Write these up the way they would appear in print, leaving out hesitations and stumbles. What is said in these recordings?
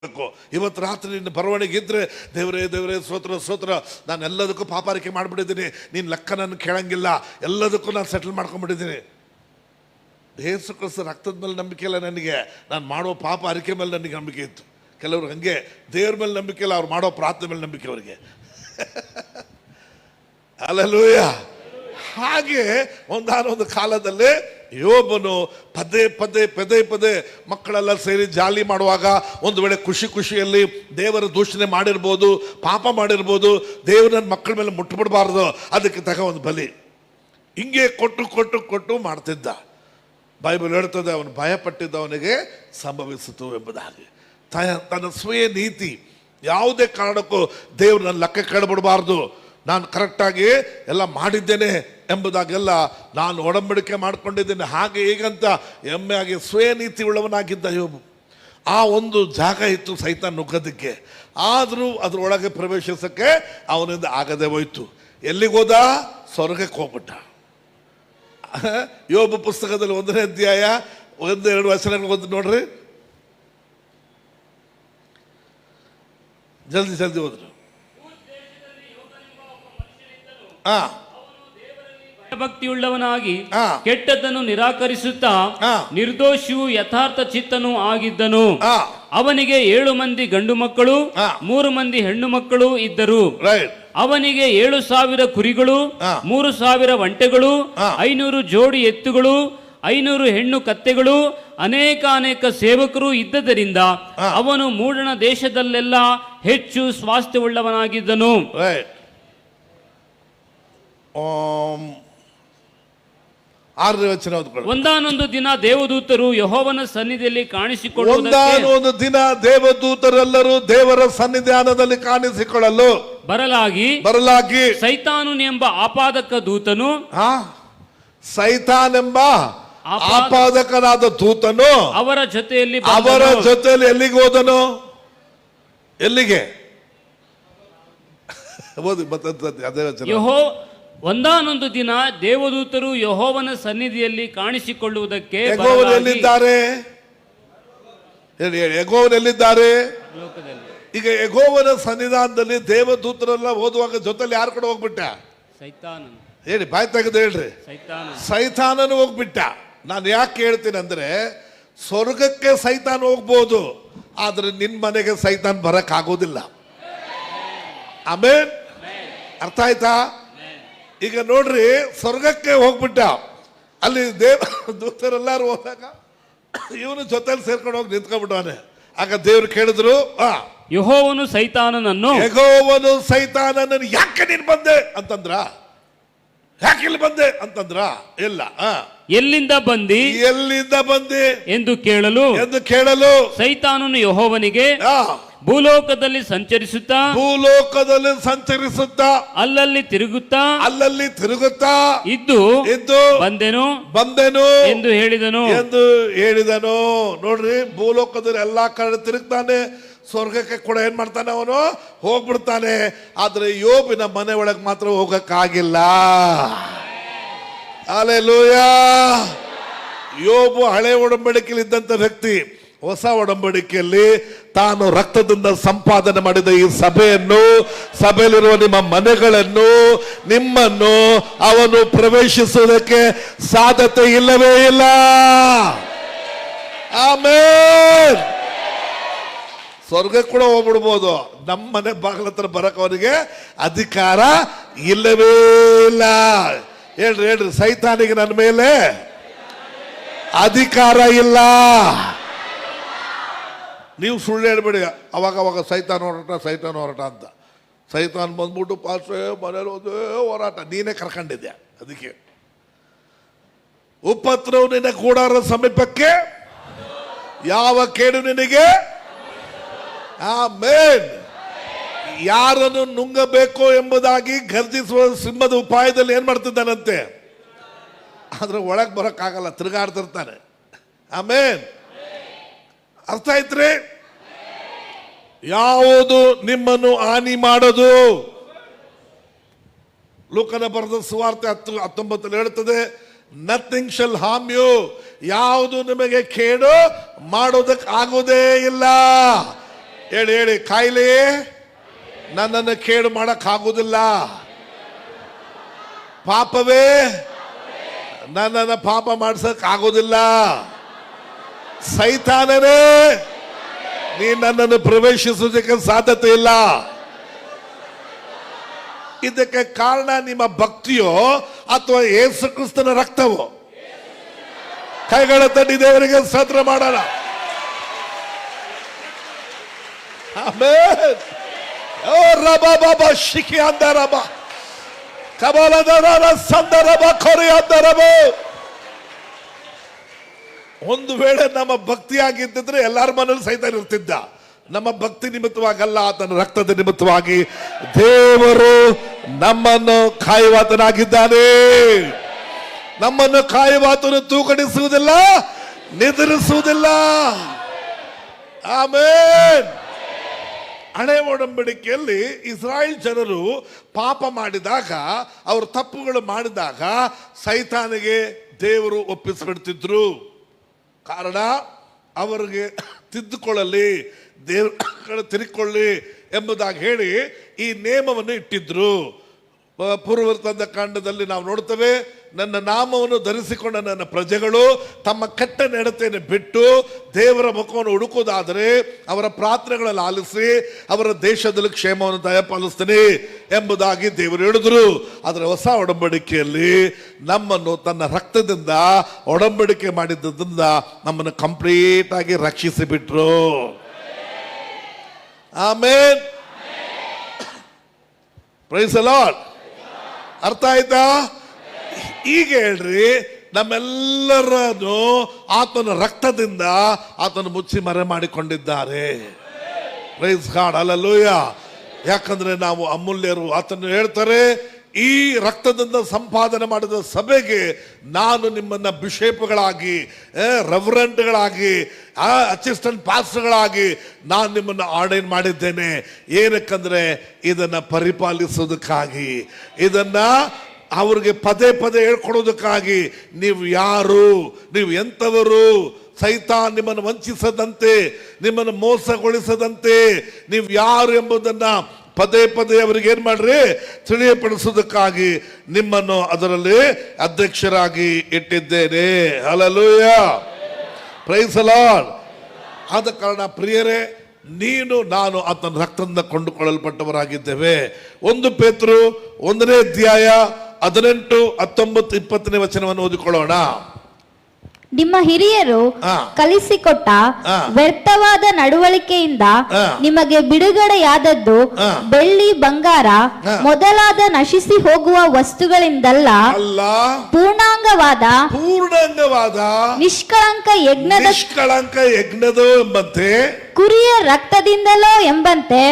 ಇವತ್ತು ರಾತ್ರಿ ನಿನ್ನ ಬರವಣಿಗೆ ಇದ್ರೆ ದೇವರೇ ದೇವರೇ ಸ್ತೋತ್ರ ಸ್ತೋತ್ರ, ನಾನು ಎಲ್ಲದಕ್ಕೂ ಪಾಪಾರಿಕೆ ಮಾಡಿಬಿಟ್ಟಿದ್ದೀನಿ, ನೀನು ಲೆಕ್ಕ ನನ್ನ ಕೇಳಂಗಿಲ್ಲ, ಎಲ್ಲದಕ್ಕೂ ನಾನು ಸೆಟಲ್ ಮಾಡ್ಕೊಂಡ್ಬಿಟ್ಟಿದ್ದೀನಿ. ಯೇಸು ಕ್ರಿಸ್ತ ರಕ್ತದ ಮೇಲೆ ನಂಬಿಕೆ ಇಲ್ಲ ನನಗೆ, ನಾನು ಮಾಡೋ ಪಾಪ ಅರಿಕೆ ಮೇಲೆ ನನಗೆ ನಂಬಿಕೆ ಇತ್ತು. ಕೆಲವರು ಹಂಗೆ ದೇವ್ರ ಮೇಲೆ ನಂಬಿಕೆ ಇಲ್ಲ, ಅವ್ರು ಮಾಡೋ ಪ್ರಾರ್ಥನೆ ಮೇಲೆ ನಂಬಿಕೆ ಅವರಿಗೆ. ಹಲ್ಲೆಲೂಯಾ. ಹಾಗೆ ಒಂದಾನೊಂದು ಕಾಲದಲ್ಲಿ ಯೋಬನು ಪದೇ ಪದೇ ಪದೇ ಪದೇ ಮಕ್ಕಳೆಲ್ಲ ಸೇರಿ ಜಾಲಿ ಮಾಡುವಾಗ ಒಂದು ವೇಳೆ ಖುಷಿ ಖುಷಿಯಲ್ಲಿ ದೇವರ ದೂಷಣೆ ಮಾಡಿರ್ಬೋದು, ಪಾಪ ಮಾಡಿರ್ಬೋದು, ದೇವರನ್ನ ಮಕ್ಕಳ ಮೇಲೆ ಮುಟ್ಟಬಿಡಬಾರ್ದು, ಅದಕ್ಕೆ ತಗ ಒಂದು ಬಲಿ ಹಿಂಗೆ ಕೊಟ್ಟು ಕೊಟ್ಟು ಕೊಟ್ಟು ಮಾಡ್ತಿದ್ದ. ಬೈಬಲ್ ಹೇಳ್ತದೆ, ಅವನು ಭಯಪಟ್ಟಿದ್ದವನಿಗೆ ಸಂಭವಿಸಿತು ಎಂಬುದಾಗಿ. ತನ್ನ ಸ್ವಯ ನೀತಿ, ಯಾವುದೇ ಕಾರಣಕ್ಕೂ ದೇವ್ರನ್ನ ಲೆಕ್ಕ ಕೇಳಬಿಡಬಾರ್ದು, ನಾನು ಕರೆಕ್ಟಾಗಿ ಎಲ್ಲ ಮಾಡಿದ್ದೇನೆ ಎಂಬುದಾಗೆಲ್ಲ ನಾನು ಒಡಂಬಡಿಕೆ ಮಾಡ್ಕೊಂಡಿದ್ದೇನೆ, ಹಾಗೆ ಹೀಗಂತ ಹೆಮ್ಮೆಯಾಗಿ ಸ್ವಯ ನೀತಿ ಉಳ್ಳವನಾಗಿದ್ದ ಯೋಬು. ಆ ಒಂದು ಜಾಗ ಇತ್ತು ಸೈತಾನ್ ನುಗ್ಗೋದಕ್ಕೆ, ಆದರೂ ಅದರೊಳಗೆ ಪ್ರವೇಶಿಸಕ್ಕೆ ಅವನಿಂದ ಆಗದೆ ಹೋಯ್ತು. ಎಲ್ಲಿಗೋದ? ಸ್ವರ್ಗಕ್ಕೆ ಹೋಗ್ಬಿಟ್ಟ. ಯೋಬ ಪುಸ್ತಕದಲ್ಲಿ 1ನೇ ಅಧ್ಯಾಯ 1-2 ವಚನಗಳು ಓದಿ ನೋಡ್ರಿ, ಜಲ್ದಿ ಜಲ್ದಿ ಹೋದ್ರು. ಭಕ್ತಿಯುಳ್ಳವನಾಗಿ ಕೆಟ್ಟದ್ದನ್ನು ನಿರಾಕರಿಸುತ್ತಾ ನಿರ್ದೋಷಿಯು ಯಥಾರ್ಥ ಚಿತ್ತನೂ ಆಗಿದ್ದನು. ಅವನಿಗೆ 7 ಮಂದಿ ಗಂಡು ಮಕ್ಕಳು 3 ಮಂದಿ ಹೆಣ್ಣು ಮಕ್ಕಳು ಇದ್ದರು. ಅವನಿಗೆ 7,000 ಕುರಿಗಳು 3,000 ಒಂಟೆಗಳು 500 ಜೋಡಿ ಎತ್ತುಗಳು 500 ಹೆಣ್ಣು ಕತ್ತೆಗಳು ಅನೇಕ ಸೇವಕರು ಇದ್ದದರಿಂದ ಅವನು ಮೂಡಣ ದೇಶದಲ್ಲೆಲ್ಲ ಹೆಚ್ಚು ಸ್ವಾಸ್ಥ್ಯವುಳ್ಳವನಾಗಿದ್ದನು. ಒಂದಾನೊಂದು ದಿನ ದೇವದೂತರು ಯೆಹೋವನ ಸನ್ನಿಧಿಯಲ್ಲಿ ಒಂದಾನೊಂದು ದಿನ ದೇವದೂತರೆಲ್ಲರೂ ದೇವರ ಸನ್ನಿಧಾನದಲ್ಲಿ ಕಾಣಿಸಿಕೊಳ್ಳಲು ಬರಲಾಗಿ ಸೈತಾನನೆಂಬ ಆಪಾದಕ ದೂತನು ಸೈತಾನೆಂಬ ಆಪಾದಕನಾದ ದೂತನು ಅವರ ಜೊತೆಯಲ್ಲಿ ಎಲ್ಲಿಗೆ ಹೋದನು? ಎಲ್ಲಿಗೆ? ಒಂದಾನೊಂದು ದಿನ ದೇವದೂತರು ಯೆಹೋವನ ಸನ್ನಿಧಿಯಲ್ಲಿ ಕಾಣಿಸಿಕೊಳ್ಳುವುದಕ್ಕೆ ಎಲ್ಲಿದ್ದಾರೆ? ಎಲ್ಲಿದ್ದಾರೆ? ಈಗ ಯೆಹೋವನ ಸನ್ನಿಧಾನದಲ್ಲಿ ದೇವದೂತರೆಲ್ಲ ಓದುವಾಗ ಜೊತೆಲಿ ಯಾರ ಕಡೆ ಹೋಗ್ಬಿಟ್ಟ? ಸೈತಾನನು. ಹೇಳಿ, ಬಾಯ್ ತೆಗೆದು ಹೇಳ್ರಿ. ಸೈತಾನನು ಹೋಗ್ಬಿಟ್ಟ. ನಾನು ಯಾಕೆ ಹೇಳ್ತೀನಿ ಅಂದ್ರೆ, ಸ್ವರ್ಗಕ್ಕೆ ಸೈತಾನ್ ಹೋಗ್ಬೋದು, ಆದ್ರೆ ನಿನ್ ಮನೆಗೆ ಸೈತಾನ್ ಬರಕ್ ಆಗೋದಿಲ್ಲ. ಆಮೇನ್? ಅರ್ಥ ಆಯ್ತಾ? ಈಗ ನೋಡ್ರಿ, ಸ್ವರ್ಗಕ್ಕೆ ಹೋಗ್ಬಿಟ್ಟ, ಅಲ್ಲಿ ದೂತರೆಲ್ಲಾರು ಹೋದಾಗ ಇವನು ಜೊತೆಲಿ ಸೇರ್ಕೊಂಡು ಹೋಗಿ ನಿಂತ್ಕೊಂಡ್ಬಿಟ್ಟವನೆ. ಆಗ ದೇವ್ರು ಕೇಳಿದ್ರು, ಯೆಹೋವನು ಸೈತಾನನನ್ನು ಯಾಕೆ ನೀನ್ ಬಂದೆ ಅಂತಂದ್ರ? ಯಾಕೆ ಇಲ್ಲಿ ಬಂದೆ ಅಂತಂದ್ರ? ಇಲ್ಲ. ಎಲ್ಲಿಂದ ಬಂದಿ ಎಂದು ಕೇಳಲು ಸೈತಾನನು ಯೆಹೋವನಿಗೆ, ಭೂಲೋಕದಲ್ಲಿ ಸಂಚರಿಸುತ್ತಾ ಅಲ್ಲಲ್ಲಿ ತಿರುಗುತ್ತಾ ಇದ್ದು ಬಂದೆನು ಎಂದು ಹೇಳಿದನು. ನೋಡ್ರಿ, ಭೂಲೋಕದಲ್ಲಿ ಎಲ್ಲಾ ಕಡೆ ತಿರುಗ್ತಾನೆ, ಸ್ವರ್ಗಕ್ಕೆ ಕೂಡ ಏನ್ ಮಾಡ್ತಾನೆ? ಅವನು ಹೋಗ್ಬಿಡ್ತಾನೆ. ಆದ್ರೆ ಯೋಬಿನ ಮನೆ ಒಳಗೆ ಮಾತ್ರ ಹೋಗಕ್ಕಾಗಿಲ್ಲ. ಹಲ್ಲೆಲೂಯಾ. ಯೋಬು ಹಳೆ ಒಡಂಬಡಿಕೆಯಲ್ಲಿ ಇದ್ದಂತ ವ್ಯಕ್ತಿ, ಹೊಸ ಒಡಂಬಡಿಕೆಯಲ್ಲಿ ತಾನು ರಕ್ತದಿಂದ ಸಂಪಾದನೆ ಮಾಡಿದ ಈ ಸಭೆಯಲ್ಲಿರುವ ನಿಮ್ಮ ಮನೆಗಳನ್ನು, ನಿಮ್ಮನ್ನು ಅವನು ಪ್ರವೇಶಿಸುವುದಕ್ಕೆ ಸಾಧ್ಯತೆ ಇಲ್ಲವೇ ಇಲ್ಲ. ಆಮೇನ್. ಸ್ವರ್ಗಕ್ಕೆ ಕೂಡ ಹೋಗ್ಬಿಡ್ಬೋದು, ನಮ್ಮ ಮನೆ ಬಾಗಿಲ ಹತ್ರ ಬರಕ್ ಅವನಿಗೆ ಅಧಿಕಾರ ಇಲ್ಲವೇ ಇಲ್ಲ. ಹೇಳ್ರಿ, ಸೈತಾನಿಗೆ ನನ್ನ ಮೇಲೆ ಅಧಿಕಾರ ಇಲ್ಲ. ನೀವು ಸುಳ್ಳು ಹೇಳ್ಬೇಡಿ, ಅವಾಗ ಸೈತಾನ್ ಹೊರಟ ಅಂತ. ಸೈತಾನ್ ಬಂದ್ಬಿಟ್ಟು ಪಾಸ್ಟ್ರೇ ಮನೇಲಿ ಒಂದೇ ಹೋರಾಟ, ನೀನೇ ಕರ್ಕೊಂಡಿದ್ಯಾ. ಅದಕ್ಕೆ ಉಪದ್ರವ ನಿನ್ನ ಕೂಡಾರ ಸಮೀಪಕ್ಕೆ ಯಾವ ಕೇಡು ನಿನಗೆ. ಆಮೇನ್. ಯಾರನ್ನು ನುಂಗಬೇಕು ಎಂಬುದಾಗಿ ಗರ್ಜಿಸುವ ಸಿಂಹದ ಉಪಾಯದಲ್ಲಿ ಏನ್ ಮಾಡ್ತಿದ್ದಾನಂತೆ? ಆದ್ರೆ ಒಳಗೆ ಬರೋಕ್ಕಾಗಲ್ಲ, ತಿರುಗಾಡ್ತಿರ್ತಾನೆ. ಆಮೇನ್. ಅರ್ಥ ಆಯ್ತ್ರಿ? ಯಾವುದು ನಿಮ್ಮನ್ನು ಹಾನಿ ಮಾಡೋದು? ಲೂಕನ ಬರೆದ ಸುವಾರ್ತೆ 10:19 ಹೇಳ್ತದೆ, ನಥಿಂಗ್ ಶಲ್ ಹಾರ್ಮ್ ಯು. ಯಾವುದು ನಿಮಗೆ ಕೇಡು ಮಾಡೋದಕ್ಕೆ ಆಗೋದೇ ಇಲ್ಲ. ಹೇಳಿ ಹೇಳಿ, ಕಾಯಿಲೆ ನನ್ನನ್ನು ಕೇಡು ಮಾಡಕ್ಕಾಗುವುದಿಲ್ಲ. ಪಾಪವೇ ನನ್ನನ್ನು ಪಾಪ ಮಾಡ್ಸಕ್ ಆಗೋದಿಲ್ಲ. ಸೈತಾನನೇ ನೀ ನನ್ನನ್ನು ಪ್ರವೇಶಿಸುವುದಕ್ಕೆ ಸಾಧ್ಯತೆ ಇಲ್ಲ. ಇದಕ್ಕೆ ಕಾರಣ ನಿಮ್ಮ ಭಕ್ತಿಯೋ ಅಥವಾ ಯೇಸು ಕ್ರಿಸ್ತನ ರಕ್ತವೋ? ಕೈಗಳ ತಟ್ಟಿ ದೇವರಿಗೆ ಸ್ತೋತ್ರ ಮಾಡೋಣ. ಆಮೆನ್. ಓ ರಬ ಬಾಬ ಶಿಖಿ ಅಂದರಬ ಕಬಲದರ ಸಂದರಬ ಕೊರಿ ಅಂದರಬ. ಒಂದು ವೇಳೆ ನಮ್ಮ ಭಕ್ತಿ ಆಗಿದ್ದಿದ್ರೆ ಎಲ್ಲರ ಮನೇಲಿ ಸೈತಾನ ಇರ್ತಿದ್ದ. ನಮ್ಮ ಭಕ್ತಿ ನಿಮಿತ್ತವಾಗಲ್ಲ, ಆತನ ರಕ್ತದ ನಿಮಿತ್ತವಾಗಿ ದೇವರು ನಮ್ಮನ್ನು ಕಾಯುವಾತನಾಗಿದ್ದಾನೆ. ನಮ್ಮನ್ನು ಕಾಯುವಾತನು ತೂಕಡಿಸುವುದಿಲ್ಲ, ನಿದ್ರಿಸುವುದಿಲ್ಲ. ಆಮೆನ್. ಹಳೆ ಒಡಂಬಡಿಕೆಯಲ್ಲಿ ಇಸ್ರಾಯೇಲ್ ಜನರು ಪಾಪ ಮಾಡಿದಾಗ, ಅವರು ತಪ್ಪುಗಳು ಮಾಡಿದಾಗ ಸೈತಾನಿಗೆ ದೇವರು ಒಪ್ಪಿಸಿಬಿಡ್ತಿದ್ರು. ಕಾರಣ ಅವರಿಗೆ ತಿದ್ದುಕೊಳ್ಳಲಿ, ದೇವರ ತಿರುಕೊಳ್ಳಿ ಎಂಬುದಾಗಿ ಹೇಳಿ ಈ ನೇಮವನ್ನು ಇಟ್ಟಿದ್ರು. ಪೂರ್ವವೃತ್ತದ ಕಾಂಡದಲ್ಲಿ ನಾವು ನೋಡ್ತೇವೆ, ನನ್ನ ನಾಮವನ್ನು ಧರಿಸಿಕೊಂಡ ನನ್ನ ಪ್ರಜೆಗಳು ತಮ್ಮ ಕೆಟ್ಟ ನಡತೆಯನ್ನು ಬಿಟ್ಟು ದೇವರ ಮುಖವನ್ನು ಹುಡುಕುವುದಾದರೆ ಅವರ ಪ್ರಾರ್ಥನೆಗಳಲ್ಲಿ ಆಲಿಸಿ ಅವರ ದೇಶದಲ್ಲಿ ಕ್ಷೇಮವನ್ನು ದಯಪಾಲಿಸ್ತೀನಿ ಎಂಬುದಾಗಿ ದೇವರು ಹೇಳಿದ್ರು. ಆದರೆ ಹೊಸ ಒಡಂಬಡಿಕೆಯಲ್ಲಿ ನಮ್ಮನ್ನು ತನ್ನ ರಕ್ತದಿಂದ ಒಡಂಬಡಿಕೆ ಮಾಡಿದ್ದರಿಂದ ನಮ್ಮನ್ನು ಕಂಪ್ಲೀಟ್ ಆಗಿ ರಕ್ಷಿಸಿ ಬಿಟ್ರು. ಆಮೆನ್. Praise the Lord. ಅರ್ಥ ಆಯ್ತಾ? ಈಗ ಹೇಳ್ರಿ, ನಮ್ಮೆಲ್ಲರನ್ನು ಆತನ ರಕ್ತದಿಂದ ಆತನ ಮುಚ್ಚಿ ಮರೆ ಮಾಡಿಕೊಂಡಿದ್ದಾರೆ. Price God, hallelujah. ಯಾಕಂದ್ರೆ ನಾವು ಅಮೂಲ್ಯರು. ಆತನು ಹೇಳ್ತಾರೆ, ಈ ರಕ್ತದಿಂದ ಸಂಪಾದನೆ ಮಾಡಿದ ಸಭೆಗೆ ನಾನು ನಿಮ್ಮನ್ನ ಬಿಷೇಪ್ಗಳಾಗಿ, ರೆವರೆಂಟ್ಗಳಾಗಿ, ಅಸಿಸ್ಟೆಂಟ್ ಪಾಸ್ಟರ್ಗಳಾಗಿ ನಾನು ನಿಮ್ಮನ್ನು ಆರ್ಡೈನ್ ಮಾಡಿದ್ದೇನೆ. ಏನಕ್ಕಂದ್ರೆ ಇದನ್ನ ಪರಿಪಾಲಿಸೋದಕ್ಕಾಗಿ, ಇದನ್ನ ಅವ್ರಿಗೆ ಪದೇ ಪದೇ ಹೇಳ್ಕೊಡೋದಕ್ಕಾಗಿ. ನೀವು ಯಾರು, ನೀವು ಎಂಥವರು, ಸೈತಾನ್ ನಿಮ್ಮನ್ನು ವಂಚಿಸದಂತೆ, ನಿಮ್ಮನ್ನು ಮೋಸಗೊಳಿಸದಂತೆ ನೀವು ಯಾರು ಎಂಬುದನ್ನ ಪದೇ ಪದೇ ಅವರಿಗೆ ಏನ್ ಮಾಡ್ರಿ, ತಿಳಿಯಪಡಿಸೋದಕ್ಕಾಗಿ ನಿಮ್ಮನ್ನು ಅದರಲ್ಲಿ ಅಧ್ಯಕ್ಷರಾಗಿ ಇಟ್ಟಿದ್ದೇನೆ. ಹಲ್ಲೆಲೂಯಾ. Praise the Lord. ಆದ ಕಾರಣ ಪ್ರಿಯರೇ, ನೀನು ನಾನು ಆತನ ರಕ್ತದಿಂದ ಕೊಂಡುಕೊಳ್ಳಲ್ಪಟ್ಟವರಾಗಿದ್ದೇವೆ. 1 ಪೇತ್ರರು 1ನೇ ಅಧ್ಯಾಯ 18, 19, 20ನೇ ವಚನವನ್ನು ಓದಿಕೊಳ್ಳೋಣ. ನಿಮ್ಮ ಹಿರಿಯರು ಕಲಿಸಿಕೊಟ್ಟ ವ್ಯರ್ಥವಾದ ನಡವಳಿಕೆಯಿಂದ ನಿಮಗೆ ಬಿಡುಗಡೆಯಾದದ್ದು ಬೆಳ್ಳಿ ಬಂಗಾರ ಮೊದಲಾದ ನಶಿಸಿ ಹೋಗುವ ವಸ್ತುಗಳಿಂದಲ್ಲ, ಪೂರ್ಣಾಂಗವಾದ ನಿಷ್ಕಳಂಕ ಯಜ್ಞದ ಎಂಬಂತೆ ಕುರಿಯ ರಕ್ತದಿಂದಲೋ ಎಂಬಂತೆ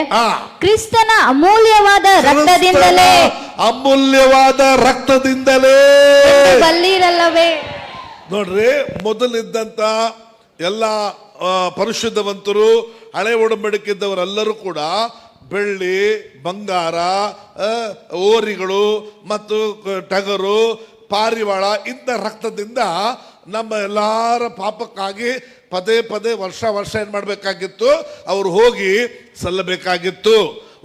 ಕ್ರಿಸ್ತನ ಅಮೂಲ್ಯವಾದ ರಕ್ತದಿಂದಲೇ ಬಲ್ಲಿರಲ್ಲವೇ. ನೋಡ್ರಿ, ಮೊದಲಿದ್ದಂತ ಎಲ್ಲ ಪರಿಶುದ್ಧವಂತರು, ಹಳೆ ಒಡಂಬಡಿಕೆದ್ದವರೆಲ್ಲರೂ ಕೂಡ ಬೆಳ್ಳಿ, ಬಂಗಾರ, ಓರಿಗಳು ಮತ್ತು ಟಗರು, ಪಾರಿವಾಳ ಇಂಥ ರಕ್ತದಿಂದ ನಮ್ಮ ಎಲ್ಲರ ಪಾಪಕ್ಕಾಗಿ ಪದೇ ಪದೇ ವರ್ಷ ಏನ್ ಮಾಡಬೇಕಾಗಿತ್ತು, ಅವರು ಹೋಗಿ ಸಲ್ಲಬೇಕಾಗಿತ್ತು.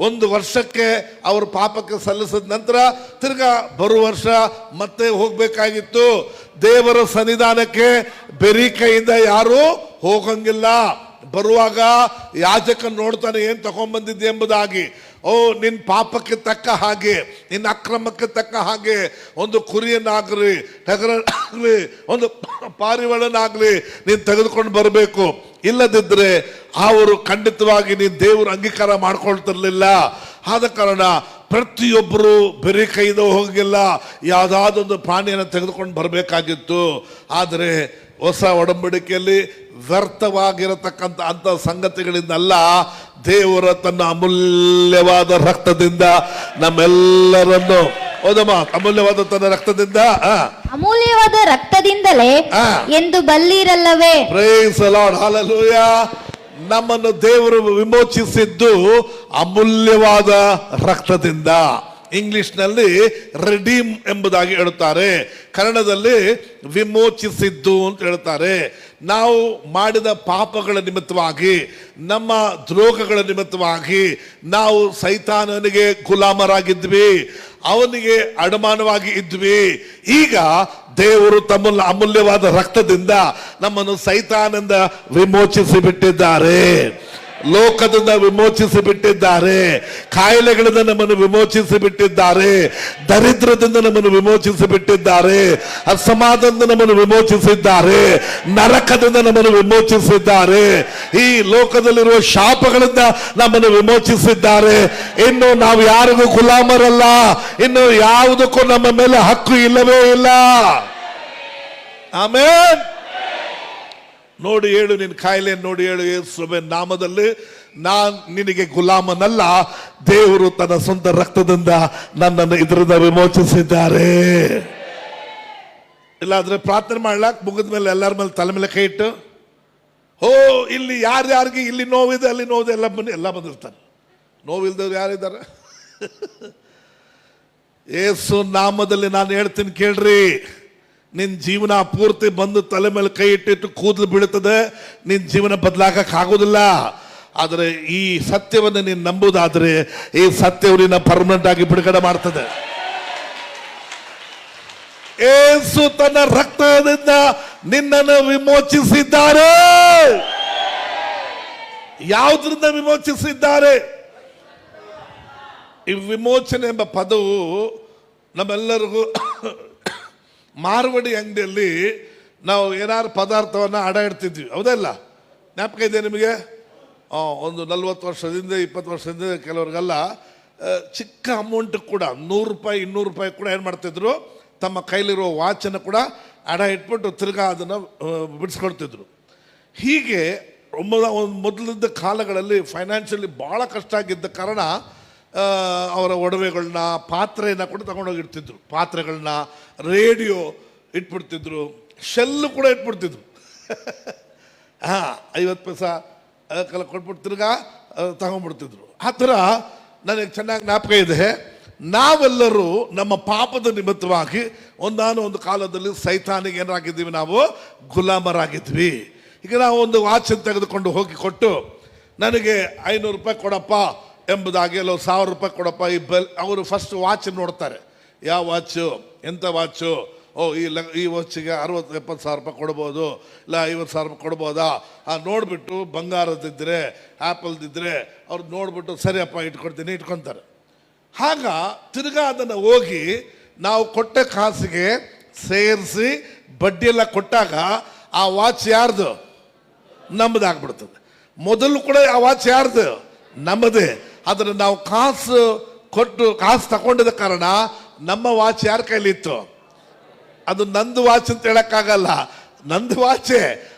1 ವರ್ಷಕ್ಕೆ ಅವರು ಪಾಪಕ್ಕೆ ಸಲ್ಲಿಸಿದ ನಂತರ ತಿರ್ಗಾ ಬರುವ ವರ್ಷ ಮತ್ತೆ ಹೋಗ್ಬೇಕಾಗಿತ್ತು. ದೇವರ ಸನ್ನಿಧಾನಕ್ಕೆ ಬೆರಿ ಕೈಯಿಂದ ಯಾರು ಹೋಗಂಗಿಲ್ಲ. ಬರುವಾಗ ಯಾಜಕ ನೋಡ್ತಾನೆ ಏನ್ ತಗೊಂಡ್ಬಂದಿದ್ದೆ ಎಂಬುದಾಗಿ. ಓ, ನಿನ್ನ ಪಾಪಕ್ಕೆ ತಕ್ಕ ಹಾಗೆ, ನಿನ್ನ ಅಕ್ರಮಕ್ಕೆ ತಕ್ಕ ಹಾಗೆ ಒಂದು ಕುರಿಯನ್ನಾಗ್ಲಿ, ಟಗರನ್ನಾಗ್ಲಿ, ಒಂದು ಪಾರಿವಾಳನಾಗ್ಲಿ ನೀನು ತೆಗೆದುಕೊಂಡು ಬರಬೇಕು. ಇಲ್ಲದಿದ್ದರೆ ಅವರು ಖಂಡಿತವಾಗಿ ನೀನು ದೇವರು ಅಂಗೀಕಾರ ಮಾಡ್ಕೊಳ್ತಿರ್ಲಿಲ್ಲ. ಆದ ಕಾರಣ ಪ್ರತಿಯೊಬ್ಬರು ಬೆರಿ ಕೈಯಿಂದ ಹೋಗಿಲ್ಲ, ಯಾವುದಾದೊಂದು ಪ್ರಾಣಿಯನ್ನು ತೆಗೆದುಕೊಂಡು ಬರಬೇಕಾಗಿತ್ತು. ಆದರೆ ಹೊಸ ಒಡಂಬಡಿಕೆಯಲ್ಲಿ ವ್ಯರ್ಥವಾಗಿರತಕ್ಕಂಥ ಅಂಥ ಸಂಗತಿಗಳಿಂದಲ್ಲ, ದೇವರ ತನ್ನ ಅಮೂಲ್ಯವಾದ ರಕ್ತದಿಂದ ನಮ್ಮೆಲ್ಲರನ್ನು, ಹೌದಮ್ಮ, ಅಮೂಲ್ಯವಾದ ತನ್ನ ರಕ್ತದಿಂದ, ಅಮೂಲ್ಯವಾದ ರಕ್ತದಿಂದಲೇ ಎಂದು ಬಲ್ಲಿರಲ್ಲವೇ. Praise the Lord. ಹಲ್ಲೆಲೂಯಾ. ನಮ್ಮನ್ನು ದೇವರು ವಿಮೋಚಿಸಿದ್ದು ಅಮೂಲ್ಯವಾದ ರಕ್ತದಿಂದ. ಇಂಗ್ಲಿಷ್ನಲ್ಲಿ ರಿಡೀಮ್ ಎಂಬುದಾಗಿ ಹೇಳುತ್ತಾರೆ, ಕನ್ನಡದಲ್ಲಿ ವಿಮೋಚಿಸಿದ್ದು ಅಂತ ಹೇಳ್ತಾರೆ. ನಾವು ಮಾಡಿದ ಪಾಪಗಳ ನಿಮಿತ್ತವಾಗಿ, ನಮ್ಮ ದ್ರೋಹಗಳ ನಿಮಿತ್ತವಾಗಿ ನಾವು ಸೈತಾನನಿಗೆ ಗುಲಾಮರಾಗಿದ್ವಿ, ಅವನಿಗೆ ಅಡಮಾನವಾಗಿ ಇದ್ವಿ. ಈಗ ದೇವರು ತಮ್ಮ ಅಮೂಲ್ಯವಾದ ರಕ್ತದಿಂದ ನಮ್ಮನ್ನು ಸೈತಾನದಿಂದ ವಿಮೋಚಿಸಿ ಬಿಟ್ಟಿದ್ದಾರೆ, ಲೋಕದಿಂದ ವಿಮೋಚಿಸಿ ಬಿಟ್ಟಿದ್ದಾರೆ, ಕಾಯಿಲೆಗಳಿಂದ ನಮ್ಮನ್ನು ವಿಮೋಚಿಸಿ ಬಿಟ್ಟಿದ್ದಾರೆ, ದರಿದ್ರದಿಂದ ನಮ್ಮನ್ನು ವಿಮೋಚಿಸಿ ಬಿಟ್ಟಿದ್ದಾರೆ, ಅಸಮಾಧಾನದಿಂದ ನಮ್ಮನ್ನು ವಿಮೋಚಿಸಿದ್ದಾರೆ, ನರಕದಿಂದ ನಮ್ಮನ್ನು ವಿಮೋಚಿಸಿದ್ದಾರೆ, ಈ ಲೋಕದಲ್ಲಿರುವ ಶಾಪಗಳಿಂದ ನಮ್ಮನ್ನು ವಿಮೋಚಿಸಿದ್ದಾರೆ. ಇನ್ನು ನಾವು ಯಾರಿಗೂ ಗುಲಾಮರಲ್ಲ, ಇನ್ನು ಯಾವುದಕ್ಕೂ ನಮ್ಮ ಮೇಲೆ ಹಕ್ಕು ಇಲ್ಲವೇ ಇಲ್ಲ. ಆಮೇನ್. ನೋಡಿ ಹೇಳು, ನಿನ್ನ ಕಾಯಿಲೆ ನೋಡಿ ಹೇಳು, ಯೇಸುವಿನ ನಾಮದಲ್ಲಿ ನಾನು ನಿನಗೆ ಗುಲಾಮನಲ್ಲ, ದೇವರು ತನ್ನ ಸ್ವಂತ ರಕ್ತದಿಂದ ನನ್ನನ್ನು ಇದರಿಂದ ವಿಮೋಚಿಸಿದ್ದಾರೆ. ಇಲ್ಲಾದ್ರೆ ಪ್ರಾರ್ಥನೆ ಮಾಡ್ಲಾಕ್ ಮುಗಿದ ಮೇಲೆ ಎಲ್ಲರ ಮೇಲೆ ತಲೆ ಮೇಲೆ ಕೈ ಇಟ್ಟು, ಓ ಇಲ್ಲಿ ಯಾರ್ಯಾರಿಗೆ ಇಲ್ಲಿ ನೋವಿದೆ ಅಲ್ಲಿ ನೋವಿದೆ ಎಲ್ಲ ಬಂದಿರ್ತಾರೆ. ನೋವಿಲ್ದವ್ರು ಯಾರಿದ್ದಾರೆ? ಯೇಸು ನಾಮದಲ್ಲಿ ನಾನು ಹೇಳ್ತೀನಿ ಕೇಳ್ರಿ, ನಿನ್ನ ಜೀವನ ಪೂರ್ತಿ ಬಂದು ತಲೆ ಮೇಲೆ ಕೈ ಇಟ್ಟಿಟ್ಟು ಕೂದಲು ಬೀಳುತ್ತದೆ, ನಿನ್ನ ಜೀವನ ಬದಲಾಗಕ್ಕೆ ಆಗೋದಿಲ್ಲ. ಆದರೆ ಈ ಸತ್ಯವನ್ನು ನೀನು ನಂಬುದಾದ್ರೆ ಈ ಸತ್ಯವು ನಿನ್ನ ಪರ್ಮನೆಂಟ್ ಆಗಿ ಬಿಡುಗಡೆ ಮಾಡ್ತದೆ. ಯೇಸು ತನ್ನ ರಕ್ತದಿಂದ ನಿನ್ನನ್ನು ವಿಮೋಚಿಸಿದ್ದಾರೆ. ಯಾವುದರಿಂದ ವಿಮೋಚಿಸಿದ್ದಾರೆ? ಈ ವಿಮೋಚನೆ ಎಂಬ ಪದವು ನಮ್ಮೆಲ್ಲರಿಗೂ ಮಾರುವಡಿ ಅಂಗಡಿಯಲ್ಲಿ ನಾವು ಏನಾದ್ರು ಪದಾರ್ಥವನ್ನು ಅಡ ಇಡ್ತಿದ್ವಿ, ಹೌದಲ್ಲ? ಜ್ಞಾಪಕ ಇದೆ ನಿಮಗೆ? ಒಂದು 40 ವರ್ಷದಿಂದ 20 ವರ್ಷದಿಂದ ಕೆಲವ್ರಿಗೆಲ್ಲ ಚಿಕ್ಕ ಅಮೌಂಟ್ ಕೂಡ 100 ರೂಪಾಯಿ 200 ರೂಪಾಯಿ ಕೂಡ ಏನು ಮಾಡ್ತಿದ್ರು, ತಮ್ಮ ಕೈಲಿರೋ ವಾಚನ್ನು ಕೂಡ ಅಡ ಇಟ್ಬಿಟ್ಟು ತಿರ್ಗಾ ಅದನ್ನು ಬಿಡಿಸ್ಕೊಳ್ತಿದ್ರು. ಹೀಗೆ ಮೊದಲಿದ್ದ ಕಾಲಗಳಲ್ಲಿ ಫೈನಾನ್ಷಿಯಲಿ ಭಾಳ ಕಷ್ಟ ಆಗಿದ್ದ ಕಾರಣ ಅವರ ಒಡವೆಗಳನ್ನ, ಪಾತ್ರೆಯನ್ನು ಕೂಡ ತಗೊಂಡೋಗಿರ್ತಿದ್ರು. ಪಾತ್ರೆಗಳನ್ನ, ರೇಡಿಯೋ ಇಟ್ಬಿಡ್ತಿದ್ರು, ಶೆಲ್ಲು ಕೂಡ ಇಟ್ಬಿಡ್ತಿದ್ರು. 50 ಪೈಸಾ ಅದಕ್ಕೆಲ್ಲ ಕೊಟ್ಬಿಟ್ಟು ತಿರ್ಗಾ ತಗೊಂಡ್ಬಿಡ್ತಿದ್ರು. ಆ ಥರ ನನಗೆ ಚೆನ್ನಾಗಿ ಜ್ಞಾಪಕ ಇದೆ. ನಾವೆಲ್ಲರೂ ನಮ್ಮ ಪಾಪದ ನಿಮಿತ್ತವಾಗಿ ಒಂದಾನೊಂದು ಕಾಲದಲ್ಲಿ ಸೈತಾನಿಗೆ ಏನಾಗಿದ್ದೀವಿ, ನಾವು ಗುಲಾಮರಾಗಿದ್ವಿ. ಈಗ ನಾವು ಒಂದು ವಾಚನ್ನು ತೆಗೆದುಕೊಂಡು ಹೋಗಿ ಕೊಟ್ಟು, ನನಗೆ 500 ರೂಪಾಯಿ ಕೊಡಪ್ಪ ಎಂಬುದಾಗಿ, ಅಲ್ಲ 1000 ರೂಪಾಯಿ ಕೊಡಪ್ಪ, ಅವರು ಫಸ್ಟ್ ವಾಚ್ ನೋಡ್ತಾರೆ. ಯಾವ ವಾಚು, ಎಂಥ ವಾಚು, ಈ ವಾಚಿಗೆ 60-70 ಸಾವಿರ ರೂಪಾಯಿ ಕೊಡ್ಬೋದು, ಇಲ್ಲ 50 ಸಾವಿರ ರೂಪಾಯಿ ಕೊಡ್ಬೋದಾ? ನೋಡಿಬಿಟ್ಟು ಬಂಗಾರದಿದ್ದರೆ, ಆ್ಯಪಲ್ದಿದ್ದರೆ ಅವ್ರು ನೋಡಿಬಿಟ್ಟು ಸರಿಯಪ್ಪ ಇಟ್ಕೊಡ್ತೀನಿ ಇಟ್ಕೊತಾರೆ. ಆಗ ತಿರ್ಗಾ ಅದನ್ನು ಹೋಗಿ ನಾವು ಕೊಟ್ಟ ಕಾಸಿಗೆ ಸೇರಿಸಿ ಬಡ್ಡಿಯೆಲ್ಲ ಕೊಟ್ಟಾಗ ಆ ವಾಚ್ ಯಾರ್ದು? ನಮ್ಮದಾಗ್ಬಿಡ್ತದೆ. ಮೊದಲು ಕೂಡ ಆ ವಾಚ್ ಯಾರ್ದು? ನಮ್ಮದೇ. ಆದರೆ ನಾವು ಕಾಸು ಕೊಟ್ಟು ಕಾಸು ತಗೊಂಡಿದ್ದ ಕಾರಣ ನಮ್ಮ ವಾಚ್ ಯಾರ ಕೈಲಿತ್ತು? ಅದು ನಂದು ವಾಚ್ ಅಂತ ಹೇಳಕ್ಕಾಗಲ್ಲ, ನಂದು ವಾಚೆ.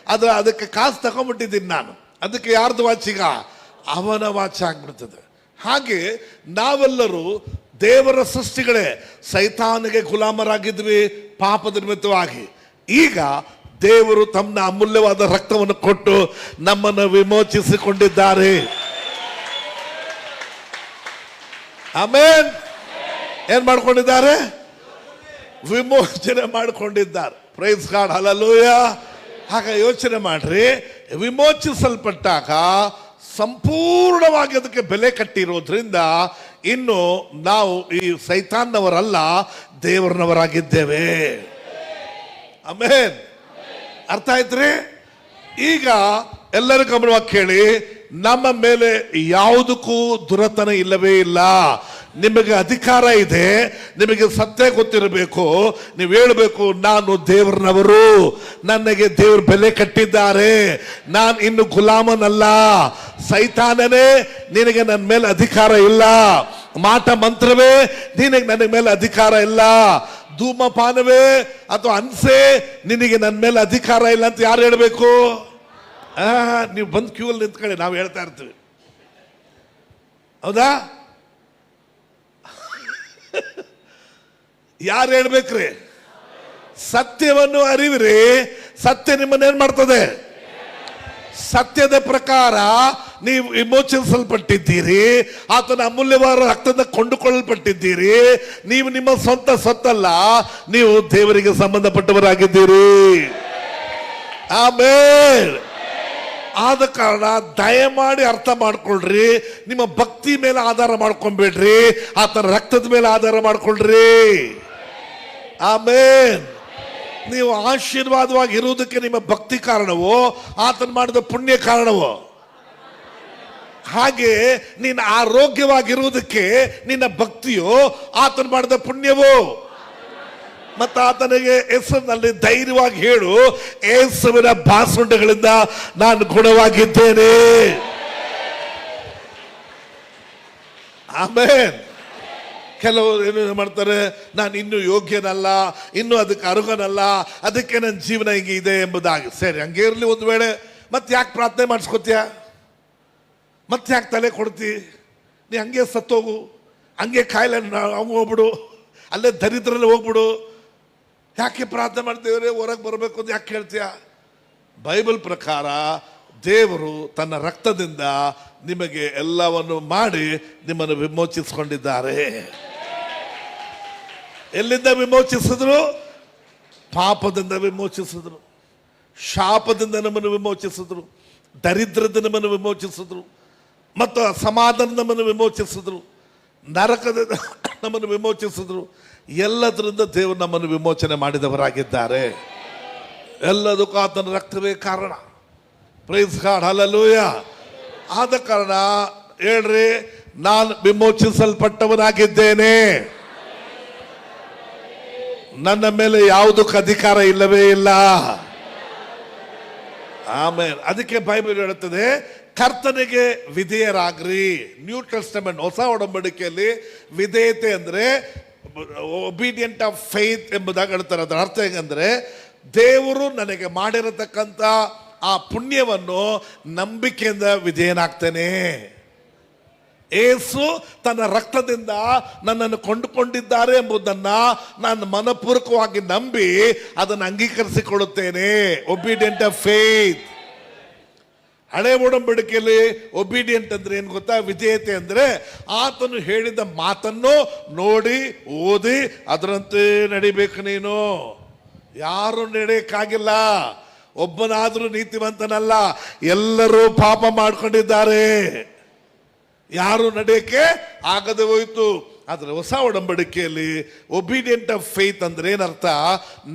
ಅದಕ್ಕೆ ಕಾಸು ತಗೊಂಡ್ಬಿಟ್ಟಿದ್ದೀನಿ ನಾನು, ಅದಕ್ಕೆ ಯಾರ್ದು ವಾಚ್? ಈಗ ಅವನ ವಾಚ್ ಆಗ್ಬಿಡ್ತದೆ. ಹಾಗೆ ನಾವೆಲ್ಲರೂ ದೇವರ ಸೃಷ್ಟಿಗಳೇ, ಸೈತಾನಿಗೆ ಗುಲಾಮರಾಗಿದ್ವಿ ಪಾಪದ ನಿಮಿತ್ತವಾಗಿ. ಈಗ ದೇವರು ತಮ್ಮ ಅಮೂಲ್ಯವಾದ ರಕ್ತವನ್ನು ಕೊಟ್ಟು ನಮ್ಮನ್ನು ವಿಮೋಚಿಸಿಕೊಂಡಿದ್ದಾರೆ. ಆಮೇನ್. ಏನ್ ಮಾಡ್ಕೊಂಡಿದ್ದಾರೆ? ವಿಮೋಚನೆ ಮಾಡಿಕೊಂಡಿದ್ದಾರೆ. Praise God, hallelujah. ಹಾಗ ಯೋಚನೆ ಮಾಡ್ರಿ, ವಿಮೋಚಿಸಲ್ಪಟ್ಟಾಗ ಸಂಪೂರ್ಣವಾಗಿ ಅದಕ್ಕೆ ಬೆಲೆ ಕಟ್ಟಿರೋದ್ರಿಂದ ಇನ್ನು ನಾವು ಈ ಸೈತಾನ್ನವರಲ್ಲ, ದೇವರನವರಾಗಿದ್ದೇವೆ. ಆಮೇನ್. ಅರ್ಥ ಆಯ್ತ್ರಿ? ಈಗ ಎಲ್ಲರೂ ಗಮನವಾಗಿ ಕೇಳಿ, ನಮ್ಮ ಮೇಲೆ ಯಾವುದಕ್ಕೂ ದುರತನ ಇಲ್ಲವೇ ಇಲ್ಲ. ನಿಮಗೆ ಅಧಿಕಾರ ಇದೆ, ನಿಮಗೆ ಸತ್ಯ ಗೊತ್ತಿರಬೇಕು. ನೀವು ಹೇಳಬೇಕು, ನಾನು ದೇವರನವರು, ನನಗೆ ದೇವ್ರ ಬೆಲೆ ಕಟ್ಟಿದ್ದಾರೆ, ನಾನು ಇನ್ನು ಗುಲಾಮನಲ್ಲ. ಸೈತಾನನೇ, ನಿನಗೆ ನನ್ನ ಮೇಲೆ ಅಧಿಕಾರ ಇಲ್ಲ. ಮಾಟ ಮಂತ್ರವೇ, ನಿನಗೆ ನನ್ನ ಮೇಲೆ ಅಧಿಕಾರ ಇಲ್ಲ. ಧೂಮಪಾನವೇ ಅಥವಾ ಅನ್ಸೆ, ನಿನಗೆ ನನ್ನ ಮೇಲೆ ಅಧಿಕಾರ ಇಲ್ಲ ಅಂತ ಯಾರು ಹೇಳಬೇಕು? ನೀವು ಬಂದು ಕ್ಯೂಲ್ ನಿಂತ್ಕೊಳ್ಳಿ, ನಾವು ಹೇಳ್ತಾ ಇರ್ತೀವಿ, ಹೌದಾ? ಯಾರು ಹೇಳ್ಬೇಕ್ರಿ? ಸತ್ಯವನ್ನು ಅರಿವಿರಿ, ಸತ್ಯ ನಿಮ್ಮನ್ನೇನ್ ಮಾಡ್ತದೆ? ಸತ್ಯದ ಪ್ರಕಾರ ನೀವು ವಿಮೋಚಿಸಲ್ಪಟ್ಟಿದ್ದೀರಿ, ಆತನ ಅಮೂಲ್ಯವಾದ ರಕ್ತದಿಂದ ಕೊಂಡುಕೊಳ್ಳಲ್ಪಟ್ಟಿದ್ದೀರಿ. ನೀವು ನಿಮ್ಮ ಸ್ವಂತ ಸೊತ್ತಲ್ಲ, ನೀವು ದೇವರಿಗೆ ಸಂಬಂಧಪಟ್ಟವರಾಗಿದ್ದೀರಿ. ಆಮೇಲೆ ಆದ ಕಾರಣ ದಯಮಾಡಿ ಅರ್ಥ ಮಾಡ್ಕೊಳ್ರಿ, ನಿಮ್ಮ ಭಕ್ತಿ ಮೇಲೆ ಆಧಾರ ಮಾಡ್ಕೊಂಡ್ಬೇಡ್ರಿ, ಆತನ ರಕ್ತದ ಮೇಲೆ ಆಧಾರ ಮಾಡ್ಕೊಳ್ರಿ. ಆಮೇಲೆ ನೀವು ಆಶೀರ್ವಾದವಾಗಿ ಇರುವುದಕ್ಕೆ ನಿಮ್ಮ ಭಕ್ತಿ ಕಾರಣವೋ, ಆತನ ಮಾಡಿದ ಪುಣ್ಯ ಕಾರಣವೋ? ಹಾಗೆ ನೀನು ಆರೋಗ್ಯವಾಗಿರುವುದಕ್ಕೆ ನಿನ್ನ ಭಕ್ತಿಯೋ, ಆತನ ಮಾಡಿದ ಪುಣ್ಯವೋ? ಮತ್ತು ಆತನಿಗೆ ಹೆಸರಿನಲ್ಲಿ ಧೈರ್ಯವಾಗಿ ಹೇಳು, ಯೇಸುವಿನ ಬಾಸುಂಡೆಗಳಿಂದ ನಾನು ಗುಣವಾಗಿದ್ದೇನೆ. ಆಮೇಲೆ ಕೆಲವರು ಏನು ಮಾಡ್ತಾರೆ, ನಾನು ಇನ್ನೂ ಯೋಗ್ಯನಲ್ಲ, ಇನ್ನೂ ಅದಕ್ಕೆ ಅರ್ಹನಲ್ಲ, ಅದಕ್ಕೆ ನನ್ನ ಜೀವನ ಹಿಂಗೆ ಇದೆ ಎಂಬುದಾಗಿ. ಸರಿ, ಹಂಗೆ ಇರಲಿ. ಒಂದು ವೇಳೆ ಮತ್ತೆ ಯಾಕೆ ಪ್ರಾರ್ಥನೆ ಮಾಡಿಸ್ಕೊತೀಯ? ಮತ್ತೆ ಯಾಕೆ ತಲೆ ಕೊಡ್ತಿ? ನೀ ಹಂಗೆ ಸತ್ತೋಗು, ಹಂಗೆ ಕಾಯಿಲೆ ಹೋಗ್ಬಿಡು, ಅಲ್ಲೇ ದರಿದ್ರಲ್ಲಿ ಹೋಗ್ಬಿಡು. ಯಾಕೆ ಪ್ರಾರ್ಥನೆ ಮಾಡ್ತೀವ್ರೆ ಹೊರಗೆ ಬರಬೇಕು ಅಂತ ಯಾಕೆ ಹೇಳ್ತೀಯ? ಬೈಬಲ್ ಪ್ರಕಾರ ದೇವರು ತನ್ನ ರಕ್ತದಿಂದ ನಿಮಗೆ ಎಲ್ಲವನ್ನು ಮಾಡಿ ನಿಮ್ಮನ್ನು ವಿಮೋಚಿಸಿಕೊಂಡಿದ್ದಾರೆ. ಎಲ್ಲಿಂದ ವಿಮೋಚಿಸಿದ್ರು? ಪಾಪದಿಂದ ವಿಮೋಚಿಸಿದ್ರು, ಶಾಪದಿಂದ ನಮ್ಮನ್ನು ವಿಮೋಚಿಸಿದ್ರು, ದರಿದ್ರದ ನಮ್ಮನ್ನು ವಿಮೋಚಿಸಿದ್ರು, ಮತ್ತು ಅಸಮಾಧಾನ ನಮ್ಮನ್ನು ವಿಮೋಚಿಸಿದ್ರು, ನರಕದಿಂದ ನಮ್ಮನ್ನು ವಿಮೋಚಿಸಿದ್ರು. ಎಲ್ಲದರಿಂದ ದೇವರು ನಮ್ಮನ್ನು ವಿಮೋಚನೆ ಮಾಡಿದವರಾಗಿದ್ದಾರೆ. ಎಲ್ಲದಕ್ಕೂ ಆತನ ರಕ್ತವೇ ಕಾರಣ. Price God, hallelujah. ಆದ ಕಾರಣ ಹೇಳ್ರಿ, ನಾನು ವಿಮೋಚಿಸಲ್ಪಟ್ಟವನಾಗಿದ್ದೇನೆ, ನನ್ನ ಮೇಲೆ ಯಾವುದಕ್ಕೆ ಅಧಿಕಾರ ಇಲ್ಲವೇ ಇಲ್ಲ. ಆಮೇಲೆ ಅದಕ್ಕೆ ಬೈಬಲ್ ಹೇಳುತ್ತದೆ, ಕರ್ತನಿಗೆ ವಿಧೇಯರಾಗ್ರಿ. ನ್ಯೂ ಟೆಸ್ಟಮೆಂಟ್, ಹೊಸ ಒಡಂಬಡಿಕೆಯಲ್ಲಿ ವಿಧೇಯತೆ ಅಂದ್ರೆ ಒಬಿಡಿಯಂಟ್ ಆಫ್ ಫೇತ್ ಎಂಬುದಾಗಿ ಹೇಳ್ತಾರೆ. ಅದರ ಅರ್ಥ ಹೇಗಂದ್ರೆ, ದೇವರು ನನಗೆ ಮಾಡಿರತಕ್ಕಂಥ ಆ ಪುಣ್ಯವನ್ನು ನಂಬಿಕೆಯಿಂದ ವಿಧೇಯನಾಗ್ತೇನೆ. ಏಸು ತನ್ನ ರಕ್ತದಿಂದ ನನ್ನನ್ನು ಕೊಂಡುಕೊಂಡಿದ್ದಾರೆ ಎಂಬುದನ್ನು ನಾನು ಮನಪೂರ್ವಕವಾಗಿ ನಂಬಿ ಅದನ್ನು ಅಂಗೀಕರಿಸಿಕೊಳ್ಳುತ್ತೇನೆ. Obedient of faith. ಹಳೆ ಒಡಂಬಡಿಕೆಯಲ್ಲಿ ಒಬಿಡಿಯಂಟ್ ಅಂದ್ರೆ ಏನು ಗೊತ್ತಾ? ವಿಧೇಯತೆ ಅಂದ್ರೆ ಆತನು ಹೇಳಿದ ಮಾತನ್ನು ನೋಡಿ ಓದಿ ಅದರಂತೆ ನಡಿಬೇಕು. ನೀನು ಯಾರು ನಡೆಯಕ್ಕಾಗಿಲ್ಲ, ಒಬ್ಬನಾದ್ರೂ ನೀತಿವಂತನಲ್ಲ, ಎಲ್ಲರೂ ಪಾಪ ಮಾಡ್ಕೊಂಡಿದ್ದಾರೆ, ಯಾರು ನಡೆಯಕ್ಕೆ ಆಗದೆ ಹೋಯಿತು. ಆದರೆ ಹೊಸ ಒಡಂಬಡಿಕೆಯಲ್ಲಿ ಒಬಿಡಿಯಂಟ್ ಆಫ್ ಫೇತ್ ಅಂದ್ರೆ ಏನರ್ಥ?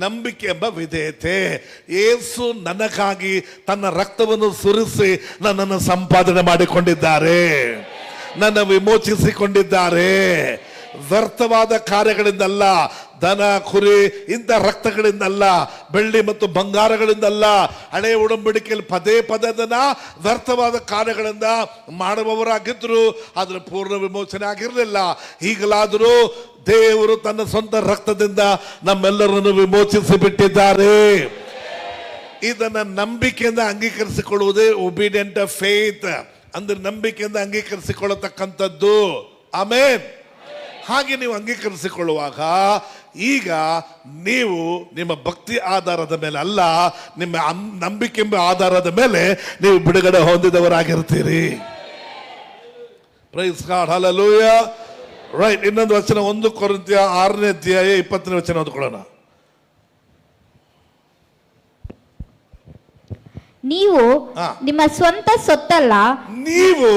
ನಂಬಿಕೆ ಎಂಬ ವಿಧೇಯತೆ. ಯೇಸು ನನಗಾಗಿ ತನ್ನ ರಕ್ತವನ್ನು ಸುರಿಸಿ ನನ್ನನ್ನು ಸಂಪಾದನೆ ಮಾಡಿಕೊಂಡಿದ್ದಾರೆ, ನನ್ನ ವಿಮೋಚಿಸಿಕೊಂಡಿದ್ದಾರೆ. ವ್ಯರ್ಥವಾದ ಕಾರ್ಯಗಳಿಂದಲ್ಲ, ದನ ಕುರಿ ಇಂಥ ರಕ್ತಗಳಿಂದಲ್ಲ, ಬೆಳ್ಳಿ ಮತ್ತು ಬಂಗಾರಗಳಿಂದಲ್ಲ. ಹಳೆಯ ಉಡಂಬಡಿಕೆಯಲ್ಲಿ ಪದೇ ಪದದನ ವ್ಯರ್ಥವಾದ ಕಾರ್ಯಗಳಿಂದ ಮಾಡುವವರಾಗಿದ್ರು, ಆದರೆ ಪೂರ್ಣ ವಿಮೋಚನೆ ಆಗಿರಲಿಲ್ಲ. ಈಗಲಾದರೂ ದೇವರು ತನ್ನ ಸ್ವಂತ ರಕ್ತದಿಂದ ನಮ್ಮೆಲ್ಲರನ್ನು ವಿಮೋಚಿಸಿ ಬಿಟ್ಟಿದ್ದಾರೆ. ಇದನ್ನ ನಂಬಿಕೆಯಿಂದ ಅಂಗೀಕರಿಸಿಕೊಳ್ಳುವುದೇ ಒಬಿಡಿಯಂಟ್ ಆಫ್ ಫೇತ್ ಅಂದ್ರೆ ನಂಬಿಕೆಯಿಂದ ಅಂಗೀಕರಿಸಿಕೊಳ್ಳತಕ್ಕಂಥದ್ದು. ಆಮೇನ್. ಹಾಗೆ ನೀವು ಅಂಗೀಕರಿಸಿಕೊಳ್ಳುವಾಗ ಈಗ ನೀವು ನಿಮ್ಮ ಭಕ್ತಿ ಆಧಾರದ ಮೇಲೆ ಅಲ್ಲ, ನಿಮ್ಮ ನಂಬಿಕೆ ಎಂಬ ಆಧಾರದ ಮೇಲೆ ನೀವು ಬಿಡುಗಡೆ ಹೊಂದಿದವರಾಗಿರ್ತೀರಿ. Praise God, hallelujah. ರೈಟ್. ಇನ್ನೊಂದು ವಚನ, 1 ಕೊರಿಂಥಿಯ 6ನೇ ಅಧ್ಯಾಯ 20ನೇ ವಚನ ಓದಿಕೊಳ್ಳೋಣ. ನೀವು ನಿಮ್ಮ ಸ್ವಂತ ಸೊತ್ತಲ್ಲ, ನೀವು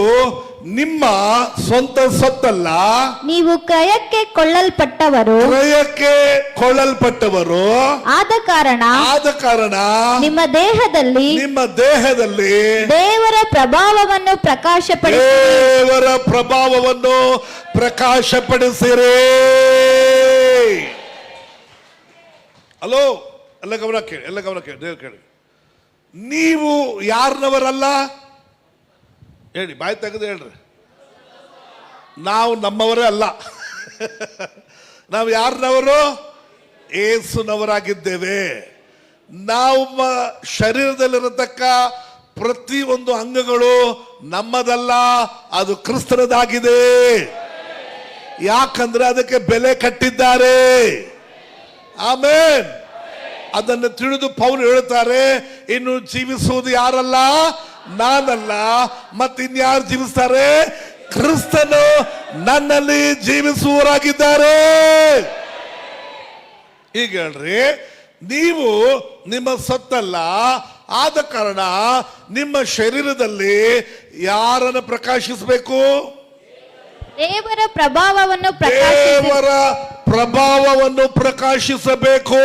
ನಿಮ್ಮ ಸ್ವಂತ ಸೊತ್ತಲ್ಲ, ನೀವು ಕ್ರಯಕ್ಕೆ ಕೊಳ್ಳಲ್ಪಟ್ಟವರು, ಆದ ಕಾರಣ ನಿಮ್ಮ ದೇಹದಲ್ಲಿ ದೇವರ ಪ್ರಭಾವವನ್ನು ಪ್ರಕಾಶಪಡಿಸಿರಿ. ಹಲೋ, ಎಲ್ಲ ಗಮನ ಕೇಳಿ, ದೇವ್ರು ಕೇಳಿ. ನೀವು ಯಾರನವರಲ್ಲ ಹೇಳಿ, ಬಾಯಿ ತೆಗೆದು ಹೇಳ್ರಿ. ನಾವು ನಮ್ಮವರೇ ಅಲ್ಲ. ನಾವು ಯಾರನವರು? ಏಸುನವರಾಗಿದ್ದೇವೆ. ನಮ್ಮ ಶರೀರದಲ್ಲಿರತಕ್ಕ ಪ್ರತಿಯೊಂದು ಅಂಗಗಳು ನಮ್ಮದಲ್ಲ, ಅದು ಕ್ರಿಸ್ತನದಾಗಿದೆ. ಯಾಕಂದ್ರೆ ಅದಕ್ಕೆ ಬೆಲೆ ಕಟ್ಟಿದ್ದಾರೆ. ಆಮೇನ್. ಅದನ್ನು ತಿಳಿದು ಪೌಲು ಹೇಳುತ್ತಾರೆ, ಇನ್ನು ಜೀವಿಸುವುದು ಯಾರಲ್ಲ, ನಾನಲ್ಲ, ಮತ್ತಿನ್ಯಾರು ಜೀವಿಸ್ತಾರೆ? ಕ್ರಿಸ್ತನು ನನ್ನಲ್ಲಿ ಜೀವಿಸುವವರಾಗಿದ್ದಾರೆ. ಈಗ ಹೇಳ್ರಿ, ನೀವು ನಿಮ್ಮ ಸೊತ್ತಲ್ಲ, ಆದ ಕಾರಣ ನಿಮ್ಮ ಶರೀರದಲ್ಲಿ ಯಾರನ್ನು ಪ್ರಕಾಶಿಸಬೇಕು? ದೇವರ ಪ್ರಭಾವವನ್ನು ದೇವರ ಪ್ರಭಾವವನ್ನು ಪ್ರಕಾಶಿಸಬೇಕು.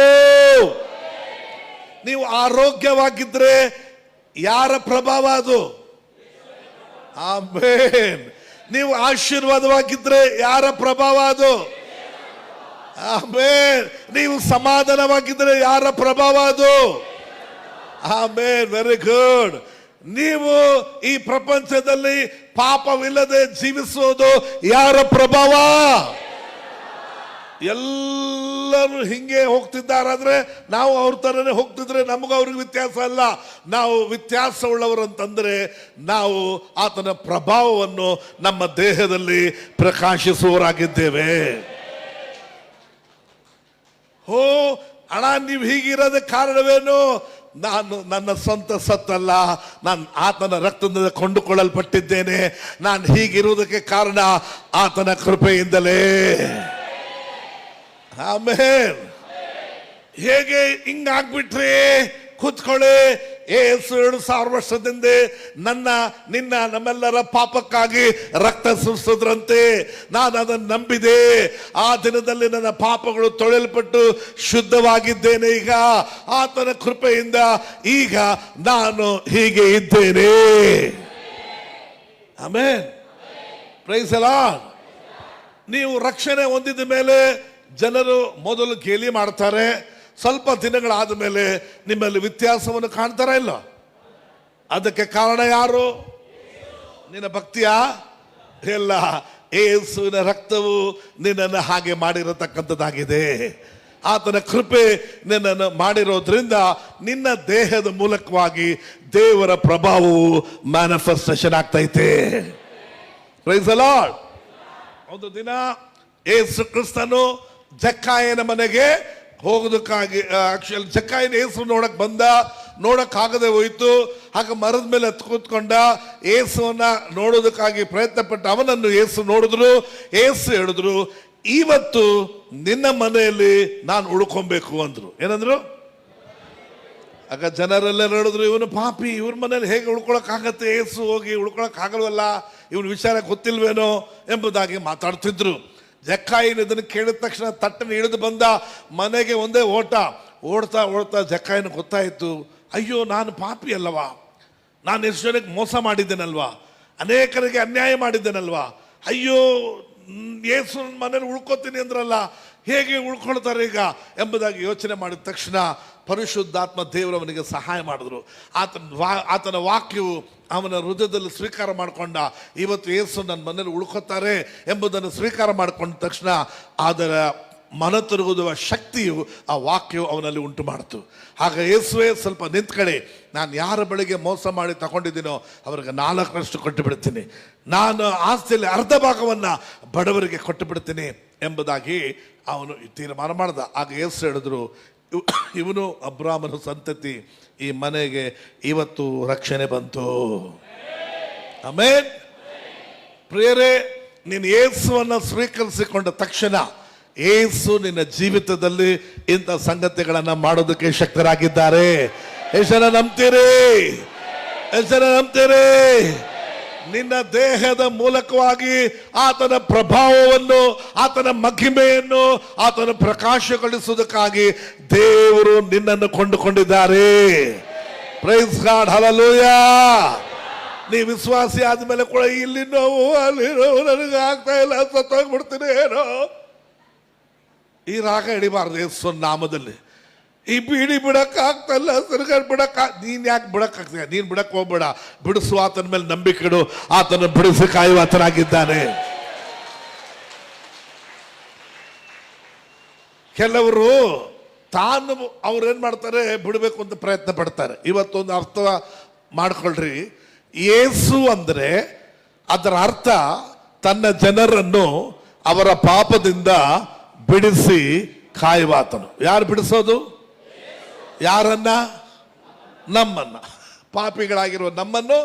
ನೀವು ಆರೋಗ್ಯವಾಗಿದ್ರೆ ಯಾರ ಪ್ರಭಾವ ಅದು? ಆಮೆನ್. ನೀವು ಆಶೀರ್ವಾದವಾಗಿದ್ರೆ ಯಾರ ಪ್ರಭಾವ ಅದು? ಆಮೆನ್. ನೀವು ಸಮಾಧಾನವಾಗಿದ್ರೆ ಯಾರ ಪ್ರಭಾವ ಅದು? ಆಮೆನ್. Very good. ನೀವು ಈ ಪ್ರಪಂಚದಲ್ಲಿ ಪಾಪವಿಲ್ಲದೆ ಜೀವಿಸುವುದು ಯಾರ ಪ್ರಭಾವ? ಎಲ್ಲರೂ ಹಿಂಗೆ ಹೋಗ್ತಿದ್ದಾರಾದ್ರೆ ನಾವು ಅವ್ರ ತರನೇ ಹೋಗ್ತಿದ್ರೆ ನಮಗೂ ಅವ್ರಿಗೆ ವ್ಯತ್ಯಾಸ ಅಲ್ಲ. ನಾವು ವ್ಯತ್ಯಾಸ ಉಳ್ಳವರು ಅಂತಂದ್ರೆ ನಾವು ಆತನ ಪ್ರಭಾವವನ್ನು ನಮ್ಮ ದೇಹದಲ್ಲಿ ಪ್ರಕಾಶಿಸುವವರಾಗಿದ್ದೇವೆ. ಓ ಅಣ್ಣ, ನೀವು ಹೀಗಿರೋದಕ್ಕೆ ಕಾರಣವೇನು? ನಾನು ನನ್ನ ಸ್ವಂತ ಸತ್ತಲ್ಲ, ನಾನು ಆತನ ರಕ್ತದಿಂದ ಕೊಂಡುಕೊಳ್ಳಲ್ಪಟ್ಟಿದ್ದೇನೆ. ನಾನು ಹೀಗಿರುವುದಕ್ಕೆ ಕಾರಣ ಆತನ ಕೃಪೆಯಿಂದಲೇ. ಆಮೆನ್. ಹೇಗೆ ಹಿಂಗಾಗ್ಬಿಟ್ರಿ? ಕೂತ್ಕೊಳ್ಳಿ. ಏಸು 2000 ವರ್ಷದಿಂದ ನಿನ್ನ ನಮ್ಮೆಲ್ಲರ ಪಾಪಕ್ಕಾಗಿ ರಕ್ತ ಸುರಿಸಿದ್ರಂತೆ. ನಾನು ಅದನ್ನು ನಂಬಿದೆ. ಆ ದಿನದಲ್ಲಿ ನನ್ನ ಪಾಪಗಳು ತೊಳೆಯಲ್ಪಟ್ಟು ಶುದ್ಧವಾಗಿದ್ದೇನೆ. ಈಗ ಆತನ ಕೃಪೆಯಿಂದ ಈಗ ನಾನು ಹೀಗೆ ಇದ್ದೇನೆ. ಆಮೆನ್. Praise the Lord. ನೀವು ರಕ್ಷಣೆ ಹೊಂದಿದ ಮೇಲೆ ಜನರು ಮೊದಲು ಗೇಲಿ ಮಾಡ್ತಾರೆ. ಸ್ವಲ್ಪ ದಿನಗಳಾದ ಮೇಲೆ ನಿಮ್ಮಲ್ಲಿ ವ್ಯತ್ಯಾಸವನ್ನು ಕಾಣ್ತಾರ ಇಲ್ಲ? ಅದಕ್ಕೆ ಕಾರಣ ಯಾರು? ನಿನ್ನ ಭಕ್ತಿಯ ಎಲ್ಲ. ಯೇಸುವಿನ ರಕ್ತವು ನಿನ್ನನ್ನು ಹಾಗೆ ಮಾಡಿರತಕ್ಕಂಥದ್ದಾಗಿದೆ. ಆತನ ಕೃಪೆ ನಿನ್ನನ್ನು ಮಾಡಿರೋದ್ರಿಂದ ನಿನ್ನ ದೇಹದ ಮೂಲಕವಾಗಿ ದೇವರ ಪ್ರಭಾವವು ಮ್ಯಾನಿಫೆಸ್ಟೇಷನ್ ಆಗ್ತೈತೆ. Praise the Lord. ಒಂದು ದಿನ ಯೇಸು ಕ್ರಿಸ್ತನು ಜಕ್ಕಾಯನ ಮನೆಗೆ ಹೋಗೋದಕ್ಕಾಗಿ, ಜಕ್ಕಾಯನ ಯೇಸು ನೋಡಕ್ಕಾಗದೆ ಹೋಯ್ತು. ಹಾಗೆ ಮರದ ಮೇಲೆ ಹತ್ತು ಕೂತ್ಕೊಂಡ. ಯೇಸುವನ್ನ ನೋಡೋದಕ್ಕಾಗಿ ಪ್ರಯತ್ನ ಪಟ್ಟ ಅವನನ್ನು ಯೇಸು ನೋಡಿದ್ರು. ಯೇಸು ಹೇಳಿದ್ರು, ಇವತ್ತು ನಿನ್ನ ಮನೆಯಲ್ಲಿ ನಾನು ಉಳ್ಕೊಬೇಕು ಅಂದ್ರು. ಏನಂದ್ರು? ಆಗ ಜನರೆಲ್ಲ ಹೇಳಿದ್ರು, ಇವನು ಪಾಪಿ, ಇವ್ರ ಮನೇಲಿ ಹೇಗೆ ಉಳ್ಕೊಳಕ್ಕಾಗತ್ತೆ? ಯೇಸು ಹೋಗಿ ಉಳ್ಕೊಳಕ್ಕಾಗಲ್ವಲ್ಲ, ಇವನ ವಿಚಾರ ಗೊತ್ತಿಲ್ವೇನೋ ಎಂಬುದಾಗಿ ಮಾತಾಡ್ತಿದ್ರು. ಜಕ್ಕಾಯನ ಇದನ್ನು ಕೇಳಿದ ತಕ್ಷಣ ತಟ್ಟನ್ನು ಇಳಿದು ಬಂದ. ಮನೆಗೆ ಒಂದೇ ಓಡ್ತಾ ಜಕ್ಕಾಯನ ಗೊತ್ತಾಯಿತು, ಅಯ್ಯೋ ನಾನು ಪಾಪಿ ಅಲ್ಲವಾ, ನಾನು ಎಷ್ಟು ಜನಕ್ಕೆ ಮೋಸ ಮಾಡಿದ್ದೇನಲ್ವಾ, ಅನೇಕರಿಗೆ ಅನ್ಯಾಯ ಮಾಡಿದ್ದೇನಲ್ವಾ, ಅಯ್ಯೋ ಯೇಸು ಮನೇಲಿ ಉಳ್ಕೋತೀನಿ ಅಂದ್ರಲ್ಲ, ಹೇಗೆ ಉಳ್ಕೊಳ್ತಾರೆ ಈಗ ಎಂಬುದಾಗಿ ಯೋಚನೆ ಮಾಡಿದ ತಕ್ಷಣ ಪರಿಶುದ್ಧಾತ್ಮ ದೇವರವನಿಗೆ ಸಹಾಯ ಮಾಡಿದ್ರು. ಆತನ ವಾಕ್ಯವು ಅವನ ಹೃದಯದಲ್ಲಿ ಸ್ವೀಕಾರ ಮಾಡಿಕೊಂಡ. ಇವತ್ತು ಯೇಸು ನನ್ನ ಮನೇಲಿ ಉಳ್ಕೋತಾರೆ ಎಂಬುದನ್ನು ಸ್ವೀಕಾರ ಮಾಡಿಕೊಂಡ ತಕ್ಷಣ ಅದರ ಮನತಿರುಗುವ ಶಕ್ತಿಯು ಆ ವಾಕ್ಯವು ಅವನಲ್ಲಿ ಉಂಟು ಮಾಡಿತು. ಆಗ ಯೇಸುವೆ, ಸ್ವಲ್ಪ ನಿಂತ್ಕಡೆ, ನಾನು ಯಾರ ಬಳಿಗೆ ಮೋಸ ಮಾಡಿ ತಗೊಂಡಿದ್ದೀನೋ ಅವರಿಗೆ 4ರಷ್ಟು ಕೊಟ್ಟು ಬಿಡ್ತೀನಿ, ನಾನು ಆಸ್ತಿಯಲ್ಲಿ ಅರ್ಧ ಭಾಗವನ್ನು ಬಡವರಿಗೆ ಕೊಟ್ಟು ಬಿಡ್ತೀನಿ ಎಂಬುದಾಗಿ ಅವನು ತೀರ್ಮಾನ ಮಾಡ್ದ. ಆಗ ಯೇಸು ಹೇಳಿದ್ರು, ಇವನು ಅಬ್ರಾಮನ ಸಂತತಿ, ಈ ಮನೆಗೆ ಇವತ್ತು ರಕ್ಷಣೆ ಬಂತು. ಆಮೆನ್. ಪ್ರಿಯರೇ, ನೀನು ಯೇಸುವನ್ನು ಸ್ವೀಕರಿಸಿಕೊಂಡ ತಕ್ಷಣ ಯೇಸು ನಿನ್ನ ಜೀವಿತದಲ್ಲಿ ಇಂಥ ಸಂಗತಿಗಳನ್ನು ಮಾಡೋದಕ್ಕೆ ಶಕ್ತರಾಗಿದ್ದಾರೆ. ಎಷ್ಟು ಜನ ನಂಬ್ತೀರಿ? ಎಷ್ಟು ಜನ ನಂಬ್ತೀರಿ? ನಿನ್ನ ದೇಹದ ಮೂಲಕವಾಗಿ ಆತನ ಪ್ರಭಾವವನ್ನು, ಆತನ ಮಹಿಮೆಯನ್ನು, ಆತನ ಪ್ರಕಾಶಗೊಳಿಸುವುದಕ್ಕಾಗಿ ದೇವರು ನಿನ್ನನ್ನು ಕೊಂಡುಕೊಂಡಿದ್ದಾರೆ. Price God. ಹಲ್ಲೆಲೂಯಾ. ನೀ ವಿಶ್ವಾಸಿ ಆದ್ಮೇಲೆ ಕೂಡ ಇಲ್ಲಿ ನೋವು, ಅಲ್ಲಿ ನೋವು, ನನಗೆ ಆಗ್ತಾ ಇಲ್ಲ, ಸತ್ತೋಗ್ಬಿಡ್ತೀನಿ ಏನೋ, ಈ ರಾಗ ಹಿಡಿಬಾರ್ದು. ಯೇಸು ನಾಮದಲ್ಲಿ ಈ ಬೀಡಿ ಬಿಡಕ್ ಆಗ್ತಲ್ಲ, ಸಿರುಗಾರ್ ಬಿಡಕ್, ನೀನ್ ಯಾಕೆ ಬಿಡಕ್ ಆಗ್ತದೆ? ನೀನ್ ಬಿಡಕ್ ಹೋಗ್ಬೇಡ. ಬಿಡಿಸು, ಆತನ ಮೇಲೆ ನಂಬಿಕೆ ಇಡು. ಆತನ ಬಿಡಿಸಿ ಕಾಯುವ ಆತನಾಗಿದ್ದಾನೆ. ಕೆಲವರು ಅವ್ರೇನ್ ಮಾಡ್ತಾರೆ, ಬಿಡಬೇಕು ಅಂತ ಪ್ರಯತ್ನ ಪಡ್ತಾರೆ. ಇವತ್ತೊಂದು ಅರ್ಥ ಮಾಡ್ಕೊಳ್ರಿ. ಯೇಸು ಅಂದ್ರೆ ಅದರ ಅರ್ಥ ತನ್ನ ಜನರನ್ನು ಅವರ ಪಾಪದಿಂದ ಬಿಡಿಸಿ ಕಾಯುವಾತನು. ಯಾರು ಬಿಡಿಸೋದು? ಯಾರನ್ನ? ನಮ್ಮನ್ನ. ಪಾಪಿಗಳಾಗಿರುವ ನಮ್ಮನ್ನು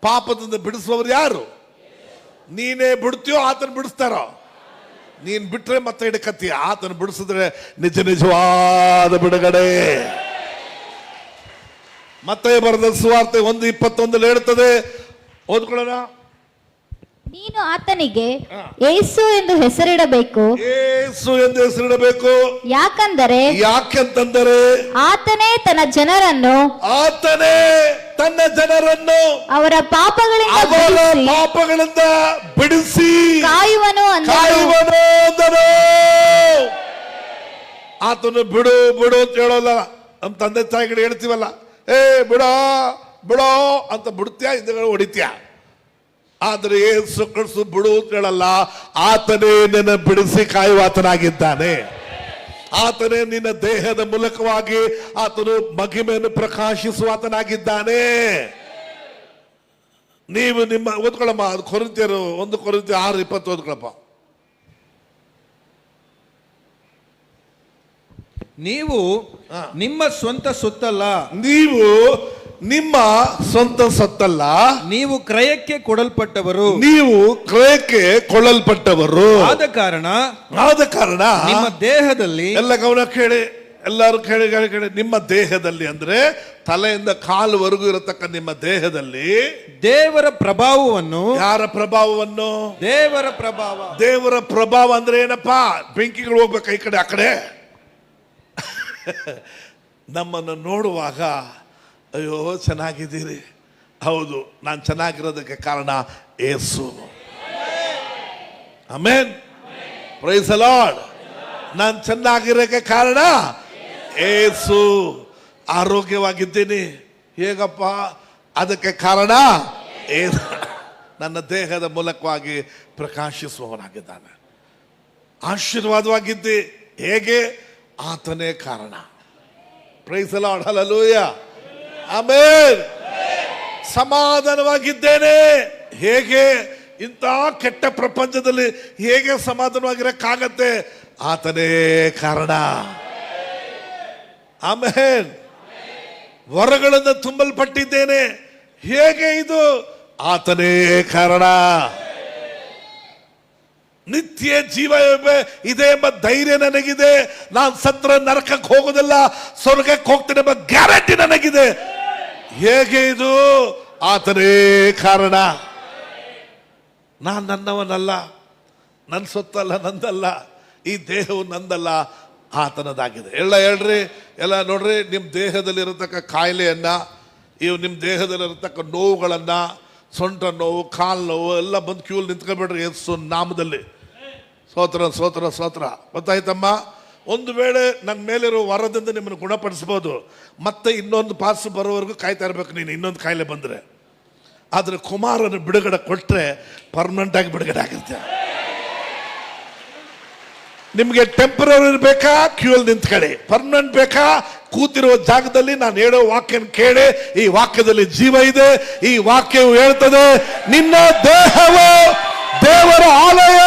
ಪಾಪದಿಂದ ಬಿಡಿಸುವವರು ಯಾರು? ನೀನೇ ಬಿಡ್ತೀಯೋ ಆತನ ಬಿಡಿಸ್ತಾರೋ? ನೀನ್ ಬಿಟ್ರೆ ಮತ್ತೆ ಹಿಡಕತ್ತೀಯ, ಆತನ ಬಿಡಿಸಿದ್ರೆ ನಿಜ ನಿಜವಾದ ಬಿಡುಗಡೆ. ಮತ್ತೆ ಬರೆದ ಸುವಾರ್ತೆ 1:21 ಹೇಳ್ತದೆ, ಓದ್ಕೊಳ್ಳೋಣ. ನೀನು ಆತನಿಗೆ ಯೇಸು ಎಂದು ಹೆಸರಿಡಬೇಕು. ಯೇಸು ಎಂದು ಹೆಸರಿಡಬೇಕು. ಯಾಕೆಂತಂದರೆ ಆತನೇ ತನ್ನ ಜನರನ್ನು ಅವರ ಪಾಪಗಳಿಂದ ಬಿಡಿಸಿ ಕಾಯುವನು ಅಂದನು. ಆತನು ಬಿಡು ಬಿಡು ಅಂತ ಹೇಳೋಲ್ಲ. ನಮ್ಮ ತಂದೆ ತಾಯಿಗಳು ಹೇಳ್ತೀವಲ್ಲ, ಬಿಡೋ ಬಿಡೋ ಅಂತ ಬಿಡ್ತೀಯ, ಹಿಂದೆಗಳು ಹೊಡಿತೀಯ. ಆದರೆ ಯೇಸು ಕ್ರಿಸ್ತ ಬಿಡು ಅಂತ ಹೇಳಲ್ಲ. ಆತನೇ ನಿನ್ನ ಬಿಡಿಸಿ ಕಾಯುವ ಆತನಾಗಿದ್ದಾನೆ. ಆತನೇ ನಿನ್ನ ದೇಹದ ಮೂಲಕವಾಗಿ ಆತನು ಮಹಿಮೆಯನ್ನು ಪ್ರಕಾಶಿಸುವ ಆತನಾಗಿದ್ದಾನೆ. ನೀವು ನಿಮ್ಮ ಓದ್ಕೊಳ್ಳಮ್ಮ, ಅದು ಕೊರಿಂಥಿಯರು 1 ಕೊರಿಂಥಿಯರು 6:20 ಓದ್ಕೊಳಪ್ಪ. ನೀವು ನಿಮ್ಮ ಸ್ವಂತ ಸೊತ್ತಲ್ಲ, ನೀವು ನಿಮ್ಮ ಸ್ವಂತ ಸೊತ್ತಲ್ಲ, ನೀವು ಕ್ರಯಕ್ಕೆ ಕೊಡಲ್ಪಟ್ಟವರು, ನೀವು ಕ್ರಯಕ್ಕೆ ಕೊಳ್ಳಲ್ಪಟ್ಟವರು. ಆದ ಕಾರಣ ನಿಮ್ಮ ದೇಹದಲ್ಲಿ, ಎಲ್ಲ ಗಮನ ಕೇಳಿ, ಎಲ್ಲರೂ ಕೇಳಿ ನಿಮ್ಮ ದೇಹದಲ್ಲಿ ಅಂದ್ರೆ ತಲೆಯಿಂದ ಕಾಲುವರೆಗೂ ಇರತಕ್ಕ ನಿಮ್ಮ ದೇಹದಲ್ಲಿ ದೇವರ ಪ್ರಭಾವವನ್ನು. ಯಾರ ಪ್ರಭಾವವನ್ನು? ದೇವರ ಪ್ರಭಾವ. ದೇವರ ಪ್ರಭಾವ ಅಂದ್ರೆ ಏನಪ್ಪಾ? ಬೆಂಕಿಗಳು ಹೋಗ್ಬೇಕು ಈ ಕಡೆ ಆ ಕಡೆ. ನಮ್ಮನ್ನು ನೋಡುವಾಗ ಅಯ್ಯೋ ಚೆನ್ನಾಗಿದ್ದೀರಿ, ಹೌದು, ನಾನು ಚೆನ್ನಾಗಿರೋದಕ್ಕೆ ಕಾರಣ Yesu. Amen, praise the Lord. ನಾನು ಚೆನ್ನಾಗಿರೋಕ್ಕೆ ಕಾರಣ ಯೇಸು. ಆರೋಗ್ಯವಾಗಿದ್ದೀನಿ ಹೇಗಪ್ಪ? ಅದಕ್ಕೆ ಕಾರಣ ಯೇಸು. ನನ್ನ ದೇಹದ ಮೂಲಕವಾಗಿ ಪ್ರಕಾಶಿಸುವವನಾಗಿದ್ದಾನೆ. ಆಶೀರ್ವಾದವಾಗಿದ್ದೆ ಹೇಗೆ? ಆತನೇ ಕಾರಣ. Praise the Lord, hallelujah, amen. ಸಮಾಧಾನವಾಗಿದ್ದೇನೆ ಹೇಗೆ? ಇಂಥ ಕೆಟ್ಟ ಪ್ರಪಂಚದಲ್ಲಿ ಹೇಗೆ ಸಮಾಧಾನವಾಗಿರಕ್ಕಾಗತ್ತೆ? ಆತನೇ ಕಾರಣ. ಆಮೆನ್. ವರಗಳಿಂದ ತುಂಬಲ್ಪಟ್ಟಿದ್ದೇನೆ ಹೇಗೆ? ಇದು ಆತನೇ ಕಾರಣ. ನಿತ್ಯ ಜೀವ ಇದೆ ಎಂಬ ಧೈರ್ಯ ನನಗಿದೆ. ನಾನು ಸತ್ರ ನರಕಕ್ಕೆ ಹೋಗೋದಿಲ್ಲ, ಸ್ವರ್ಗಕ್ಕೆ ಹೋಗ್ತೇನೆ ಎಂಬ ಗ್ಯಾರಂಟಿ ನನಗಿದೆ. ಹೇಗೆ ಇದು? ಆತನೇ ಕಾರಣ. ನಾನು ನನ್ನವನಲ್ಲ, ನನ್ನ ಸೊತ್ತಲ್ಲ, ನಂದಲ್ಲ, ಈ ದೇಹವು ನಂದಲ್ಲ, ಆತನದಾಗಿದೆ. ಹೇಳ್ರಿ, ಎಲ್ಲ ನೋಡ್ರಿ. ನಿಮ್ಮ ದೇಹದಲ್ಲಿರತಕ್ಕ ಕಾಯಿಲೆಯನ್ನ, ನಿಮ್ಮ ದೇಹದಲ್ಲಿರತಕ್ಕ ನೋವುಗಳನ್ನ, ಸೊಂಟ ನೋವು, ಕಾಲು ನೋವು ಎಲ್ಲ ಬಂದು ಕ್ಯೂಲ್ ನಿಂತ್ಕೊಬೇಡ್ರಿ ಯೇಸು ನಾಮದಲ್ಲಿ. ಸ್ತೋತ್ರ ಸ್ತೋತ್ರ ಸ್ತೋತ್ರ. ಗೊತ್ತಾಯ್ತಮ್ಮ? ಒಂದು ವೇಳೆ ನನ್ನ ಮೇಲಿರೋ ವರದಿಂದ ನಿಮ್ಮನ್ನು ಗುಣಪಡಿಸ್ಬೋದು, ಮತ್ತೆ ಇನ್ನೊಂದು ಪಾಸ್ ಬರೋವರೆಗೂ ಕಾಯ್ತಾ ಇರ್ಬೇಕು ನೀನು, ಇನ್ನೊಂದು ಕಾಯಿಲೆ ಬಂದರೆ. ಆದರೆ ಕುಮಾರನ ಬಿಡುಗಡೆ ಕೊಟ್ಟರೆ ಪರ್ಮನೆಂಟ್ ಆಗಿ ಬಿಡುಗಡೆ ಆಗುತ್ತೆ. ನಿಮಗೆ ಟೆಂಪರರಿ ಬೇಕಾ? ಕ್ಯೂಲ್ ನಿಂತ್ಕೊಳ್ಳಿ. ಪರ್ಮನೆಂಟ್ ಬೇಕಾ? ಕೂತಿರುವ ಜಾಗದಲ್ಲಿ ನಾನು ಹೇಳೋ ವಾಕ್ಯನ ಕೇಳಿ. ಈ ವಾಕ್ಯದಲ್ಲಿ ಜೀವ ಇದೆ. ಈ ವಾಕ್ಯವು ಹೇಳ್ತದೆ, ನಿನ್ನ ದೇಹವು ದೇವರ ಆಲಯ,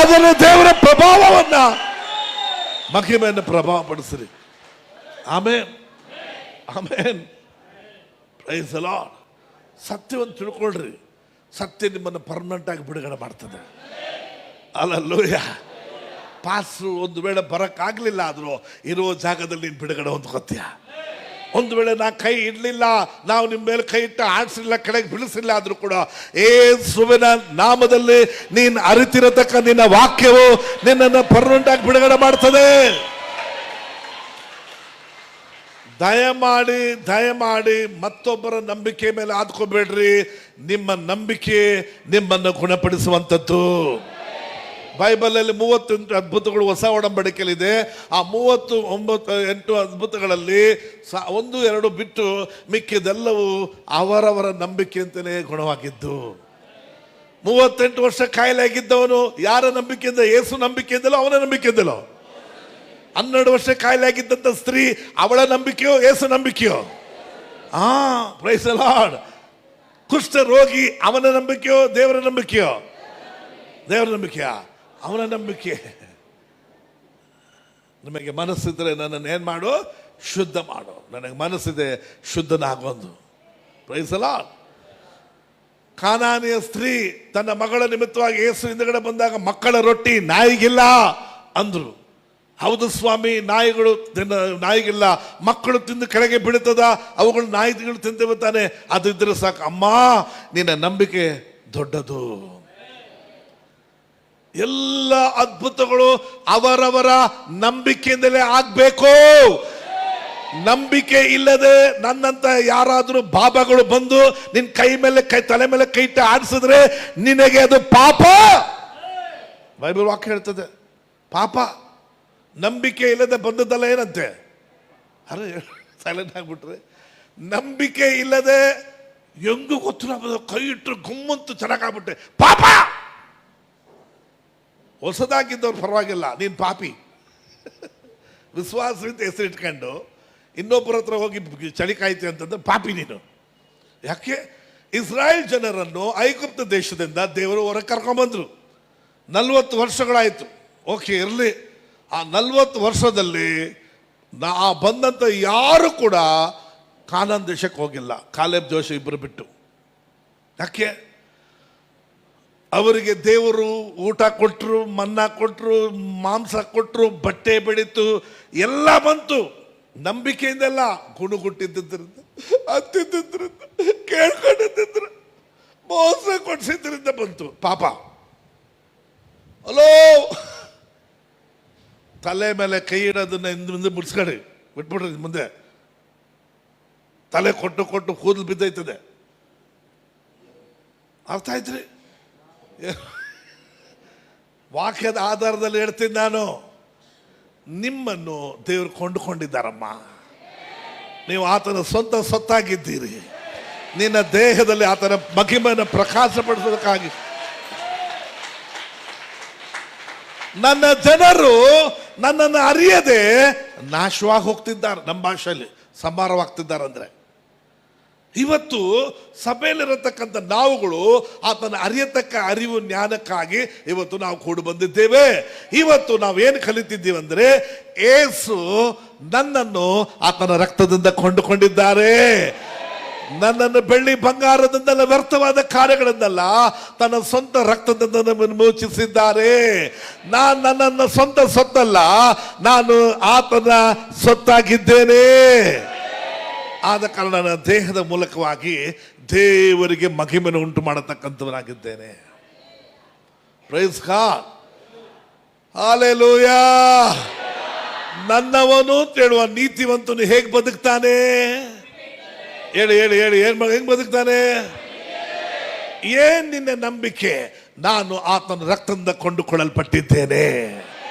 ಅದನ್ನು ದೇವರ ಪ್ರಭಾವವನ್ನ, ಮಹಿಮೆಯನ್ನು ಪ್ರಭಾವ ಪಡಿಸ್ರಿ. Amen, amen, praise the Lord. ಸತ್ಯವನ್ನು ತಿಳ್ಕೊಳ್ರಿ. ಸತ್ಯ ನಿಮ್ಮನ್ನು ಪರ್ಮನೆಂಟ್ ಆಗಿ ಬಿಡುಗಡೆ ಮಾಡ್ತದೆ. ಹಲ್ಲೆಲೂಯಾ. ಪಾಸ್ರು ಒಂದು ವೇಳೆ ಬರಕ್ಕಾಗ್ಲಿಲ್ಲ ಆದ್ರೂ ಇರುವ ಜಾಗದಲ್ಲಿ ನೀನು ಬಿಡುಗಡೆ ಹೊಂದ್ಕೊತೀಯ. ಒಂದು ವೇಳೆ ನಾ ಕೈ ಇಡ್ಲಿಲ್ಲ, ನಾವು ನಿಮ್ಮ ಮೇಲೆ ಕೈ ಇಟ್ಟು ಆಡಿಸಿಲ್ಲ, ಕೆಳಗೆ ಬೀಳಿಸಿಲ್ಲ ಆದ್ರೂ ಕೂಡ ಯೇಸುವಿನ ನಾಮದಲ್ಲಿ ನೀನು ಅರಿತಿರತಕ್ಕ ನಿನ್ನ ವಾಕ್ಯವು ನಿನ್ನನ್ನು ಪರ್ಮನೆಂಟ್ ಆಗಿ ಬಿಡುಗಡೆ ಮಾಡ್ತದೆ. ದಯಮಾಡಿ ಮತ್ತೊಬ್ಬರ ನಂಬಿಕೆ ಮೇಲೆ ಆದ್ಕೋಬೇಡ್ರಿ. ನಿಮ್ಮ ನಂಬಿಕೆ ನಿಮ್ಮನ್ನು ಗುಣಪಡಿಸುವಂಥದ್ದು. ಬೈಬಲಲ್ಲಿ 38 ಅದ್ಭುತಗಳು ಹೊಸ ಒಡಂಬಡಿಕೆಯಲ್ಲಿದೆ. ಆ 38 ಅದ್ಭುತಗಳಲ್ಲಿ 1-2 ಬಿಟ್ಟು ಮಿಕ್ಕಿದೆಲ್ಲವೂ ಅವರವರ ನಂಬಿಕೆ ಅಂತಲೇ ಗುಣವಾಗಿದ್ದು. 38 ವರ್ಷ ಕಾಯಿಲೆ ಆಗಿದ್ದವನು ಯಾರ ನಂಬಿಕೆಯಿಂದ? ಯೇಸು ನಂಬಿಕೆಯಿಂದಲೋ ಅವನ ನಂಬಿಕೆಯಿಂದಲೋ? 12 ವರ್ಷ ಕಾಯಿಲೆ ಆಗಿದ್ದಂಥ ಸ್ತ್ರೀ, ಅವಳ ನಂಬಿಕೆಯೋ ಯೇಸು ನಂಬಿಕೆಯೋ? Praise the Lord. ಕುಷ್ಠ ರೋಗಿ, ಅವನ ನಂಬಿಕೆಯೋ ದೇವರ ನಂಬಿಕೆಯೋ? ದೇವರ ನಂಬಿಕೆಯ? ಅವನ ನಂಬಿಕೆ. ನಿಮಗೆ ಮನಸ್ಸಿದ್ರೆ ನನ್ನನ್ನು ಏನು ಮಾಡು? ಶುದ್ಧ ಮಾಡು. ನನಗೆ ಮನಸ್ಸಿದೆ, ಶುದ್ಧನಾಗೊಂದು. Praise the Lord. ಕಾನಾನಿಯ ಸ್ತ್ರೀ ತನ್ನ ಮಗಳ ನಿಮಿತ್ತವಾಗಿ ಯೇಸು ಹಿಂದಗಡೆ ಬಂದಾಗ ಮಕ್ಕಳ ರೊಟ್ಟಿ ನಾಯಿಗಿಲ್ಲ ಅಂದ್ರು. ಹೌದು ಸ್ವಾಮಿ, ನಾಯಿಗಿಲ್ಲ, ಮಕ್ಕಳು ತಿಂದು ಕೆಳಗೆ ಬೀಳುತ್ತದ, ಅವುಗಳು ನಾಯಿಗಳು ತಿಂತೇವೆ ತಾನೆ, ಅದು ಇದ್ರೆ ಸಾಕು. ಅಮ್ಮ, ನಿನ್ನ ನಂಬಿಕೆ ದೊಡ್ಡದು. ಎಲ್ಲ ಅದ್ಭುತಗಳು ಅವರವರ ನಂಬಿಕೆಯಿಂದಲೇ ಆಗ್ಬೇಕು. ನಂಬಿಕೆ ಇಲ್ಲದೆ ನನ್ನಂತ ಯಾರಾದರೂ ಬಾಬಾಗಳು ಬಂದು ನಿನ್ ತಲೆ ಮೇಲೆ ಕೈ ಇಟ್ಟು ಆಡಿಸಿದ್ರೆ ನಿನಗೆ ಅದು ಪಾಪ. ಬೈಬಲ್ ವಾಕ್ಯ ಹೇಳ್ತದೆ, ಪಾಪ. ನಂಬಿಕೆ ಇಲ್ಲದೆ ಬಂದದ್ದಲ್ಲ ಏನಂತೆ. ಅರೆ ಸೈಲೆಂಟ್ ಆಗ್ಬಿಟ್ರೆ, ನಂಬಿಕೆ ಇಲ್ಲದೆ ಹೆಂಗು ಗೊತ್ತು ಕೈ ಇಟ್ಟರು ಗುಮ್ಮಂತು ಚೆನ್ನಾಗಾಗ್ಬಿಟ್ಟೆ ಪಾಪ. ಹೊಸದಾಗಿದ್ದವ್ರು ಪರವಾಗಿಲ್ಲ, ನೀನು ಪಾಪಿ. ವಿಶ್ವಾಸದಿಂದ ಹೆಸರು ಇಟ್ಕೊಂಡು ಇನ್ನೊಬ್ಬರ ಹತ್ರ ಹೋಗಿ ಚಳಿ ಕಾಯ್ತಿ ಅಂತಂದ್ರೆ ಪಾಪಿ ನೀನು. ಯಾಕೆ? ಇಸ್ರಾಯೇಲ್ ಜನರನ್ನು ಐಗುಪ್ತ ದೇಶದಿಂದ ದೇವರು ಹೊರಗೆ ಕರ್ಕೊಂಬಂದ್ರು. 40 ವರ್ಷಗಳಾಯಿತು. ಓಕೆ, ಇರಲಿ. ಆ 40 ವರ್ಷದಲ್ಲಿ ಬಂದಂಥ ಯಾರು ಕೂಡ ಕಾನಾನ್ ದೇಶಕ್ಕೆ ಹೋಗಿಲ್ಲ, ಕಾಲೇಬ್ ಜೋಶಿ ಇಬ್ಬರು ಬಿಟ್ಟು. ಯಾಕೆ? ಅವರಿಗೆ ದೇವರು ಊಟ ಕೊಟ್ಟರು, ಮನ್ನಾ ಕೊಟ್ಟರು, ಮಾಂಸ ಕೊಟ್ಟರು, ಬಟ್ಟೆ ಬೆಳೀತು, ಎಲ್ಲ ಬಂತು. ನಂಬಿಕೆಯಿಂದೆಲ್ಲ ಗುಣಗುಟ್ಟಿದ್ದರಿಂದ, ಹತ್ತಿದ್ದರಿಂದ, ಕೇಳ್ಕೊಂಡಿದ್ದರಿಂದ, ಮೋಸ ಕೊಡಿಸಿದ್ರಿಂದ ಬಂತು ಪಾಪ. ಹಲೋ, ತಲೆ ಮೇಲೆ ಕೈ ಇಡೋದನ್ನ ಮುಂದೆ ಮುಡ್ಸ್ಕೊಡಿ, ಬಿಟ್ಬಿಡ್ರಿ. ಮುಂದೆ ತಲೆ ಕೊಟ್ಟು ಕೊಟ್ಟು ಕೂದಲು ಬಿದ್ದೈತದೆ. ಅರ್ಥ ಆಯ್ತ್ರಿ? ವಾಕ್ಯದ ಆಧಾರದಲ್ಲಿ ಹೇಳ್ತೀನಿ ನಾನು. ನಿಮ್ಮನ್ನು ದೇವರು ಕೊಂಡುಕೊಂಡಿದ್ದಾರಮ್ಮ. ನೀವು ಆತನ ಸ್ವಂತ ಸೊತ್ತಾಗಿದ್ದೀರಿ. ನಿನ್ನ ದೇಹದಲ್ಲಿ ಆತನ ಮಹಿಮೆಯನ್ನು ಪ್ರಕಾಶಪಡಿಸೋದಕ್ಕಾಗಿ. ನನ್ನ ಜನರು ನನ್ನನ್ನು ಅರಿಯದೆ ನಾಶವಾಗಿ ಹೋಗ್ತಿದ್ದಾರೆ. ನಮ್ಮ ಭಾಷೆಯಲ್ಲಿ ಸಂಹಾರವಾಗ್ತಿದ್ದಾರೆ. ಅಂದ್ರೆ ಇವತ್ತು ಸಭೆಯಲ್ಲಿರತಕ್ಕಂಥ ನಾವುಗಳು ಆತನ ಅರಿಯತಕ್ಕ ಅರಿವು ಜ್ಞಾನಕ್ಕಾಗಿ ಇವತ್ತು ನಾವು ಕೂಡಿ ಬಂದಿದ್ದೇವೆ. ಇವತ್ತು ನಾವೇನು ಕಲಿತಿದ್ದೀವಿ ಅಂದ್ರೆ, ಏಸು ನನ್ನನ್ನು ಆತನ ರಕ್ತದಿಂದ ಕೊಂಡುಕೊಂಡಿದ್ದಾರೆ. ನನ್ನನ್ನು ಬೆಳ್ಳಿ ಬಂಗಾರದಿಂದಲ್ಲ, ವ್ಯರ್ಥವಾದ ಕಾರ್ಯಗಳಿಂದಲ್ಲ, ತನ್ನ ಸ್ವಂತ ರಕ್ತದಿಂದ ವಿಮೋಚಿಸಿದ್ದಾರೆ. ನನ್ನನ್ನು ಸ್ವಂತ ಸೊತ್ತಲ್ಲ, ನಾನು ಆತನ ಸೊತ್ತಾಗಿದ್ದೇನೆ. ಆದ ಕಾರಣ ನನ್ನ ದೇಹದ ಮೂಲಕವಾಗಿ ದೇವರಿಗೆ ಮಹಿಮೆಯನ್ನು ಉಂಟು ಮಾಡತಕ್ಕಂಥವನಾಗಿದ್ದೇನೆ. Praise God, hallelujah. ನನ್ನವನು ಹೇಳುವ ನೀತಿವಂತನು ಹೇಗೆ ಬದುಕ್ತಾನೆ? ಹೇಳಿ ಹೇಳಿ ಹೇಳಿ, ಹೆಂಗ್ ಬದುಕ್ತಾನೆ? ಏನ್ ನಿನ್ನ ನಂಬಿಕೆ? ನಾನು ಆತನ ರಕ್ತದಿಂದ ಕೊಂಡುಕೊಳ್ಳಲ್ಪಟ್ಟಿದ್ದೇನೆ.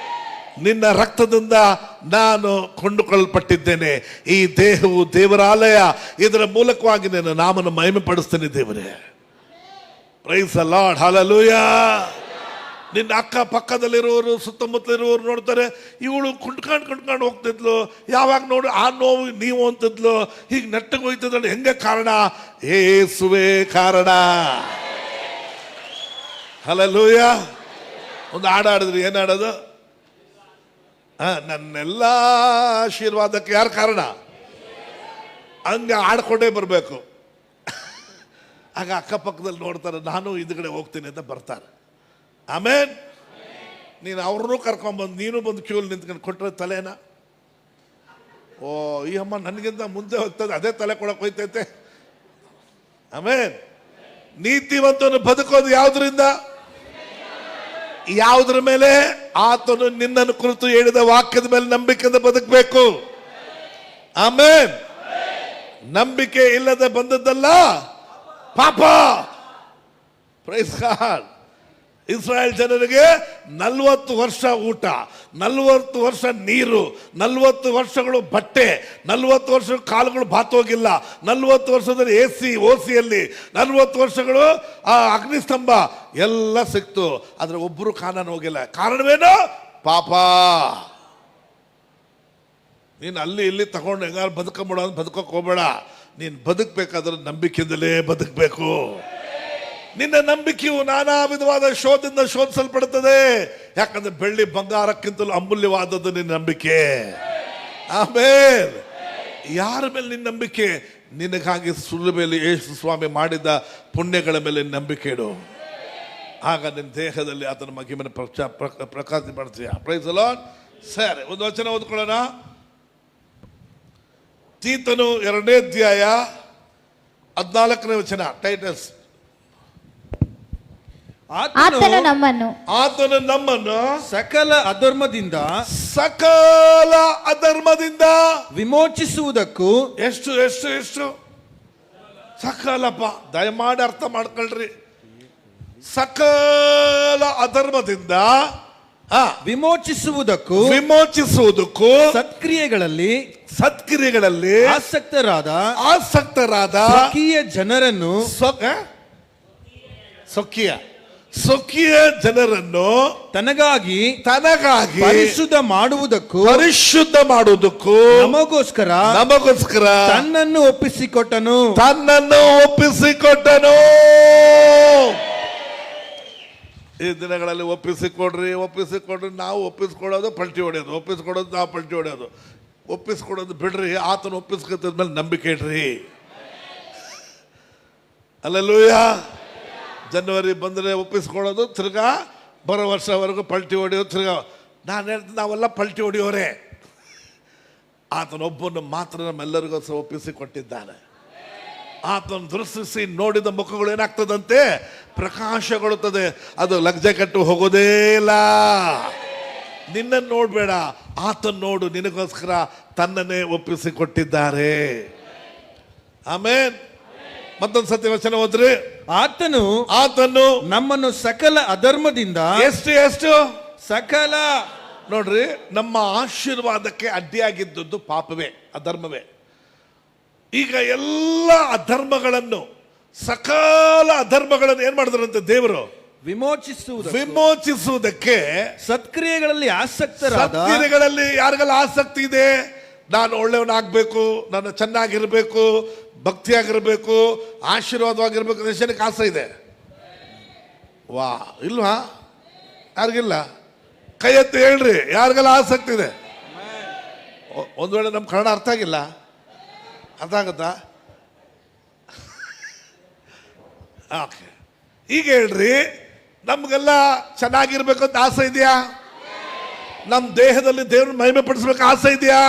ನಿನ್ನ ರಕ್ತದಿಂದ ನಾನು ಕೊಂಡುಕೊಳ್ಳಲ್ಪಟ್ಟಿದ್ದೇನೆ. ಈ ದೇಹವು ದೇವರ ಆಲಯ, ಇದರ ಮೂಲಕವಾಗಿ ನಾನು ನಾಮನ ಮಹಿಮೆ ಪಡಿಸ್ತೇನೆ ದೇವರೇ. Praise the Lord, hallelujah. ನಿನ್ನ ಅಕ್ಕ ಪಕ್ಕದಲ್ಲಿರುವವರು, ಸುತ್ತಮುತ್ತಲಿರುವವರು ನೋಡ್ತಾರೆ, ಇವಳು ಕುಂಡ್ಕೊಂಡು ಹೋಗ್ತಿದ್ಲು, ಯಾವಾಗ ನೋಡು ಆ ನೋವು ನೀವು ಅಂತಿದ್ಲು, ಹೀಗೆ ನೆಟ್ಟಗೆ ಹೋಯ್ತದಲ್ಲ, ಹೆಂಗೆ ಕಾರಣ? ಯೇಸುವೇ ಕಾರಣ. ಹಲ್ಲೆಲೂಯಾ. ಒಂದು ಹಾಡಿದ್ರಿ, ಏನು ಹಾಡೋದು? ನನ್ನೆಲ್ಲ ಆಶೀರ್ವಾದಕ್ಕೆ ಯಾರು ಕಾರಣ? ಹಂಗೆ ಆಡ್ಕೊಂಡೇ ಬರಬೇಕು. ಆಗ ಅಕ್ಕಪಕ್ಕದಲ್ಲಿ ನೋಡ್ತಾರೆ, ನಾನು ಹಿಂದ್ಗಡೆ ಹೋಗ್ತೀನಿ ಅಂತ ಬರ್ತಾರೆ. ಆಮೇಲೆ ನೀನು ಅವ್ರನ್ನೂ ಕರ್ಕೊಂಬಂದು ನೀನು ಬಂದು ಕ್ಯೂಲ್ ನಿಂತ್ಕೊಂಡು ಕೊಟ್ಟರೆ ತಲೆನ, ಓ ಈ ಅಮ್ಮ ನನಗಿಂತ ಮುಂದೆ ಹೋಗ್ತದೆ, ಅದೇ ತಲೆ ಕೊಡಕ್ಕೆ ಹೋಯ್ತೈತೆ. ಆಮೇಲೆ ನೀತಿವಂತನು ಬದುಕೋದು ಯಾವುದರಿಂದ? ಯಾವುದ್ರ ಮೇಲೆ? ಆತನು ನಿನ್ನನ್ನು ಕುರಿತು ಹೇಳಿದ ವಾಕ್ಯದ ಮೇಲೆ ನಂಬಿಕೆಯಿಂದ ಬದುಕಬೇಕು. ಆಮೇಲೆ ನಂಬಿಕೆ ಇಲ್ಲದೆ ಬಂದದ್ದಲ್ಲ ಪಾಪ. Praise God. ಇಸ್ರಾಯೇಲ್ ಜನರಿಗೆ 40 ವರ್ಷ ಊಟ, 40 ವರ್ಷ ನೀರು, 40 ವರ್ಷಗಳು ಬಟ್ಟೆ, 40 ವರ್ಷ ಕಾಲುಗಳು ಬಾತೋಗಿಲ್ಲ, 40 ವರ್ಷದಲ್ಲಿ ಓಸಿಯಲ್ಲಿ 40 ವರ್ಷಗಳು ಆ ಅಗ್ನಿಸ್ತಂಭ ಎಲ್ಲ ಸಿಕ್ತು. ಆದ್ರೆ ಒಬ್ಬರು ಕಾನಾನ್ ಹೋಗಿಲ್ಲ. ಕಾರಣವೇನು? ಪಾಪ. ನೀನು ಅಲ್ಲಿ ಇಲ್ಲಿ ತಗೊಂಡು ಹೆಂಗಾರು ಬದುಕಬೇಡ, ಬದುಕೋಕೆ ಹೋಗಬೇಡ. ನೀನು ಬದುಕಬೇಕಾದ್ರೆ ನಂಬಿಕೆಯಿಂದಲೇ ಬದುಕಬೇಕು. ನಿನ್ನ ನಂಬಿಕೆಯು ನಾನಾ ವಿಧವಾದ ಶೋಧದಿಂದ ಶೋಧಿಸಲ್ಪಡುತ್ತದೆ. ಯಾಕಂದ್ರೆ ಬೆಳ್ಳಿ ಬಂಗಾರಕ್ಕಿಂತಲೂ ಅಮೂಲ್ಯವಾದದ್ದು ನಿನ್ನ ನಂಬಿಕೆ. ಆಮೇಲೆ ಯಾರ ಮೇಲೆ ನಿನ್ನ ನಂಬಿಕೆ? ನಿನಗಾಗಿ ಸುಲಭೆಯಲ್ಲಿ ಯೇಸು ಸ್ವಾಮಿ ಮಾಡಿದ ಪುಣ್ಯಗಳ ಮೇಲೆ ನಂಬಿಕೆ ಇಡು. ಆಗ ನಿನ್ನ ದೇಹದಲ್ಲಿ ಆತನ ಮಹಿಮೆಯನ್ನು ಪ್ರಕಾಶಪಡಿಸ್ತೀಯ. Price the lord. ಸರಿ, ಒಂದು ವಚನ ಓದ್ಕೊಳ್ಳೋಣ. ತೀತನು 2ನೇ ಅಧ್ಯಾಯ 14ನೇ ವಚನ. ಟೈಟಸ್. ಆತನು ನಮ್ಮನ್ನು ಸಕಲ ಅಧರ್ಮದಿಂದ ವಿಮೋಚಿಸುವುದಕ್ಕೂ ಎಷ್ಟು ಎಷ್ಟು ಎಷ್ಟು ಸಕಲಪ್ಪ, ದಯಮಾಡಿ ಅರ್ಥ ಮಾಡ್ಕೊಳ್ರಿ. ಸಕಲ ಅಧರ್ಮದಿಂದ ವಿಮೋಚಿಸುವುದಕ್ಕೂ ಸತ್ಕ್ರಿಯೆಗಳಲ್ಲಿ ಆಸಕ್ತರಾದ ಸ್ವಕೀಯ ಜನರನ್ನು ಸ್ವಕೀಯ ಜನರನ್ನು ತನಗಾಗಿ ಪರಿಶುದ್ಧ ಮಾಡುವುದಕ್ಕೂ ನಮಗೋಸ್ಕರ ತನ್ನನ್ನು ಒಪ್ಪಿಸಿಕೊಟ್ಟನು. ಈ ದಿನಗಳಲ್ಲಿ ಒಪ್ಪಿಸಿಕೊಡ್ರಿ. ನಾವು ಒಪ್ಪಿಸ್ಕೊಳ್ಳೋದು ಪಲ್ಟಿ ಹೊಡೆಯೋದು, ನಾವು ಪಲ್ಟಿ ಹೊಡೆಯೋದು. ಒಪ್ಪಿಸ್ಕೊಡೋದು ಬಿಡ್ರಿ, ಆತನ ಒಪ್ಪಿಸ್ಕೊತಿದ್ಮೇಲೆ ನಂಬಿಕೆ ಇಡ್ರಿ. ಅಲ್ಲೆಲ್ಲೂಯ. ಜನವರಿ ಬಂದರೆ ಒಪ್ಪಿಸ್ಕೊಳ್ಳೋದು, ತಿರ್ಗಾ ಬರೋ ವರ್ಷವರೆಗೂ ಪಲ್ಟಿ ಹೊಡೆಯೋದು. ತಿರ್ಗಾ ನಾನು ಹೇಳ್ತೀನಿ, ನಾವೆಲ್ಲ ಪಲ್ಟಿ ಹೊಡೆಯೋರೆ. ಆತನೊಬ್ಬನು ಮಾತ್ರ ನಮ್ಮೆಲ್ಲರಿಗೂ ಒಪ್ಪಿಸಿಕೊಟ್ಟಿದ್ದಾನೆ. ಆತನ ದೃಷ್ಟಿಸಿ ನೋಡಿದ ಮುಖಗಳು ಏನಾಗ್ತದಂತೆ? ಪ್ರಕಾಶಗೊಳ್ಳುತ್ತದೆ. ಅದು ಲಗ್ಜೆ ಕಟ್ಟು ಹೋಗೋದೇ ಇಲ್ಲ. ನಿನ್ನನ್ನು ನೋಡಬೇಡ, ಆತನ ನೋಡು. ನಿನಗೋಸ್ಕರ ತನ್ನನ್ನೇ ಒಪ್ಪಿಸಿಕೊಟ್ಟಿದ್ದಾರೆ. ಆಮೇನ್. ಮತ್ತೊಂದು ಸತ್ಯ ವಚನ ಓದ್ರಿ. ಆತನು ನಮ್ಮನ್ನು ಸಕಲ ಅಧರ್ಮದಿಂದ ಎಷ್ಟು ಸಕಲ ನೋಡ್ರಿ, ನಮ್ಮ ಆಶೀರ್ವಾದಕ್ಕೆ ಅಡ್ಡಿಯಾಗಿದ್ದದ್ದು ಪಾಪವೇ, ಅಧರ್ಮವೇ. ಈಗ ಎಲ್ಲ ಸಕಲ ಅಧರ್ಮಗಳನ್ನು ಏನ್ ಮಾಡಿದ್ರಂತೆ ದೇವರು? ವಿಮೋಚಿಸುವುದಕ್ಕೆ ಸತ್ಕ್ರಿಯೆಗಳಲ್ಲಿ ಸತ್ಕ್ರಿಯೆಗಳಲ್ಲಿ ಯಾರಿಗೆಲ್ಲ ಆಸಕ್ತಿ ಇದೆ? ನಾನು ಒಳ್ಳೆಯವನಾಗಬೇಕು, ನಾನು ಚೆನ್ನಾಗಿರ್ಬೇಕು, ಭಕ್ತಿಯಾಗಿರ್ಬೇಕು, ಆಶೀರ್ವಾದವಾಗಿರ್ಬೇಕು, ದೇಶಕ್ಕೆ ಆಸೆ ಇದೆ. ವಾ, ಇಲ್ವಾ? ಯಾರಿಗಿಲ್ಲ? ಕೈ ಎತ್ತಿ ಹೇಳ್ರಿ, ಯಾರಿಗೆಲ್ಲ ಆಸಕ್ತಿ ಇದೆ? ಒಂದು ವೇಳೆ ನಮ್ಮ ಕನ್ನಡ ಅರ್ಥ ಆಗಿಲ್ಲ, ಅರ್ಥ ಆಗುತ್ತಾ? ಓಕೆ, ಈಗ ಹೇಳ್ರಿ, ನಮ್ಗೆಲ್ಲ ಚೆನ್ನಾಗಿರ್ಬೇಕು ಅಂತ ಆಸೆ ಇದೆಯಾ? ನಮ್ಮ ದೇಹದಲ್ಲಿ ದೇವ್ರನ್ನ ಮಹಿಮೆ ಪಡಿಸ್ಬೇಕು ಆಸೆ ಇದೆಯಾ?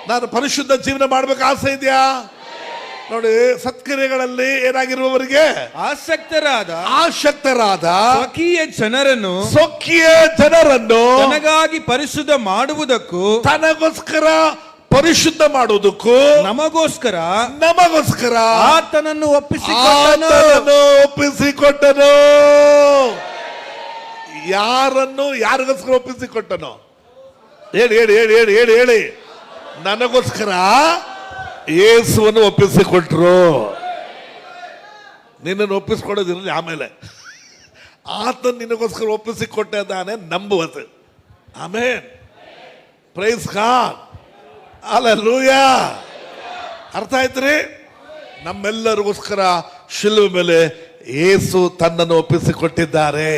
ನಾನು ಪರಿಶುದ್ಧ ಜೀವನ ಮಾಡ್ಬೇಕು ಆಸೆ ಇದೆಯಾ? ನೋಡಿ, ಸತ್ಕ್ರಿಯೆಗಳಲ್ಲಿ ಏನಾಗಿರುವವರಿಗೆ ಆಸಕ್ತರಾದ ಸ್ವಕೀಯ ಜನರನ್ನು ತನಗಾಗಿ ಪರಿಶುದ್ಧ ಮಾಡುವುದಕ್ಕೂ ತನಗೋಸ್ಕರ ಪರಿಶುದ್ಧ ಮಾಡುವುದಕ್ಕೂ ನಮಗೋಸ್ಕರ ಆತನನ್ನು ಒಪ್ಪಿಸಿಕೊಟ್ಟನು. ಯಾರಿಗೋಸ್ಕರ ಒಪ್ಪಿಸಿಕೊಟ್ಟನು? ಹೇಳಿ. ನನಗೋಸ್ಕರ ಯೇಸುವನ್ನು ಒಪ್ಪಿಸಿಕೊಟ್ರು. ನಿನ್ನನ್ನು ಒಪ್ಪಿಸಿಕೊಡೋದಿರಲಿ, ಆಮೇಲೆ ಆತನ ನಿನಗೋಸ್ಕರ ಒಪ್ಪಿಸಿಕೊಟ್ಟಿದ್ದಾನೆ, ನಂಬುವುದು. ಆಮೇನ್. Praise God. ಹಲ್ಲೆಲೂಯಾ. ಅರ್ಥ ಆಯ್ತ್ರಿ? ನಮ್ಮೆಲ್ಲರಿಗೋಸ್ಕರ ಶಿಲುಬೆ ಮೇಲೆ ಯೇಸು ತನ್ನನ್ನು ಒಪ್ಪಿಸಿಕೊಟ್ಟಿದ್ದಾರೆ.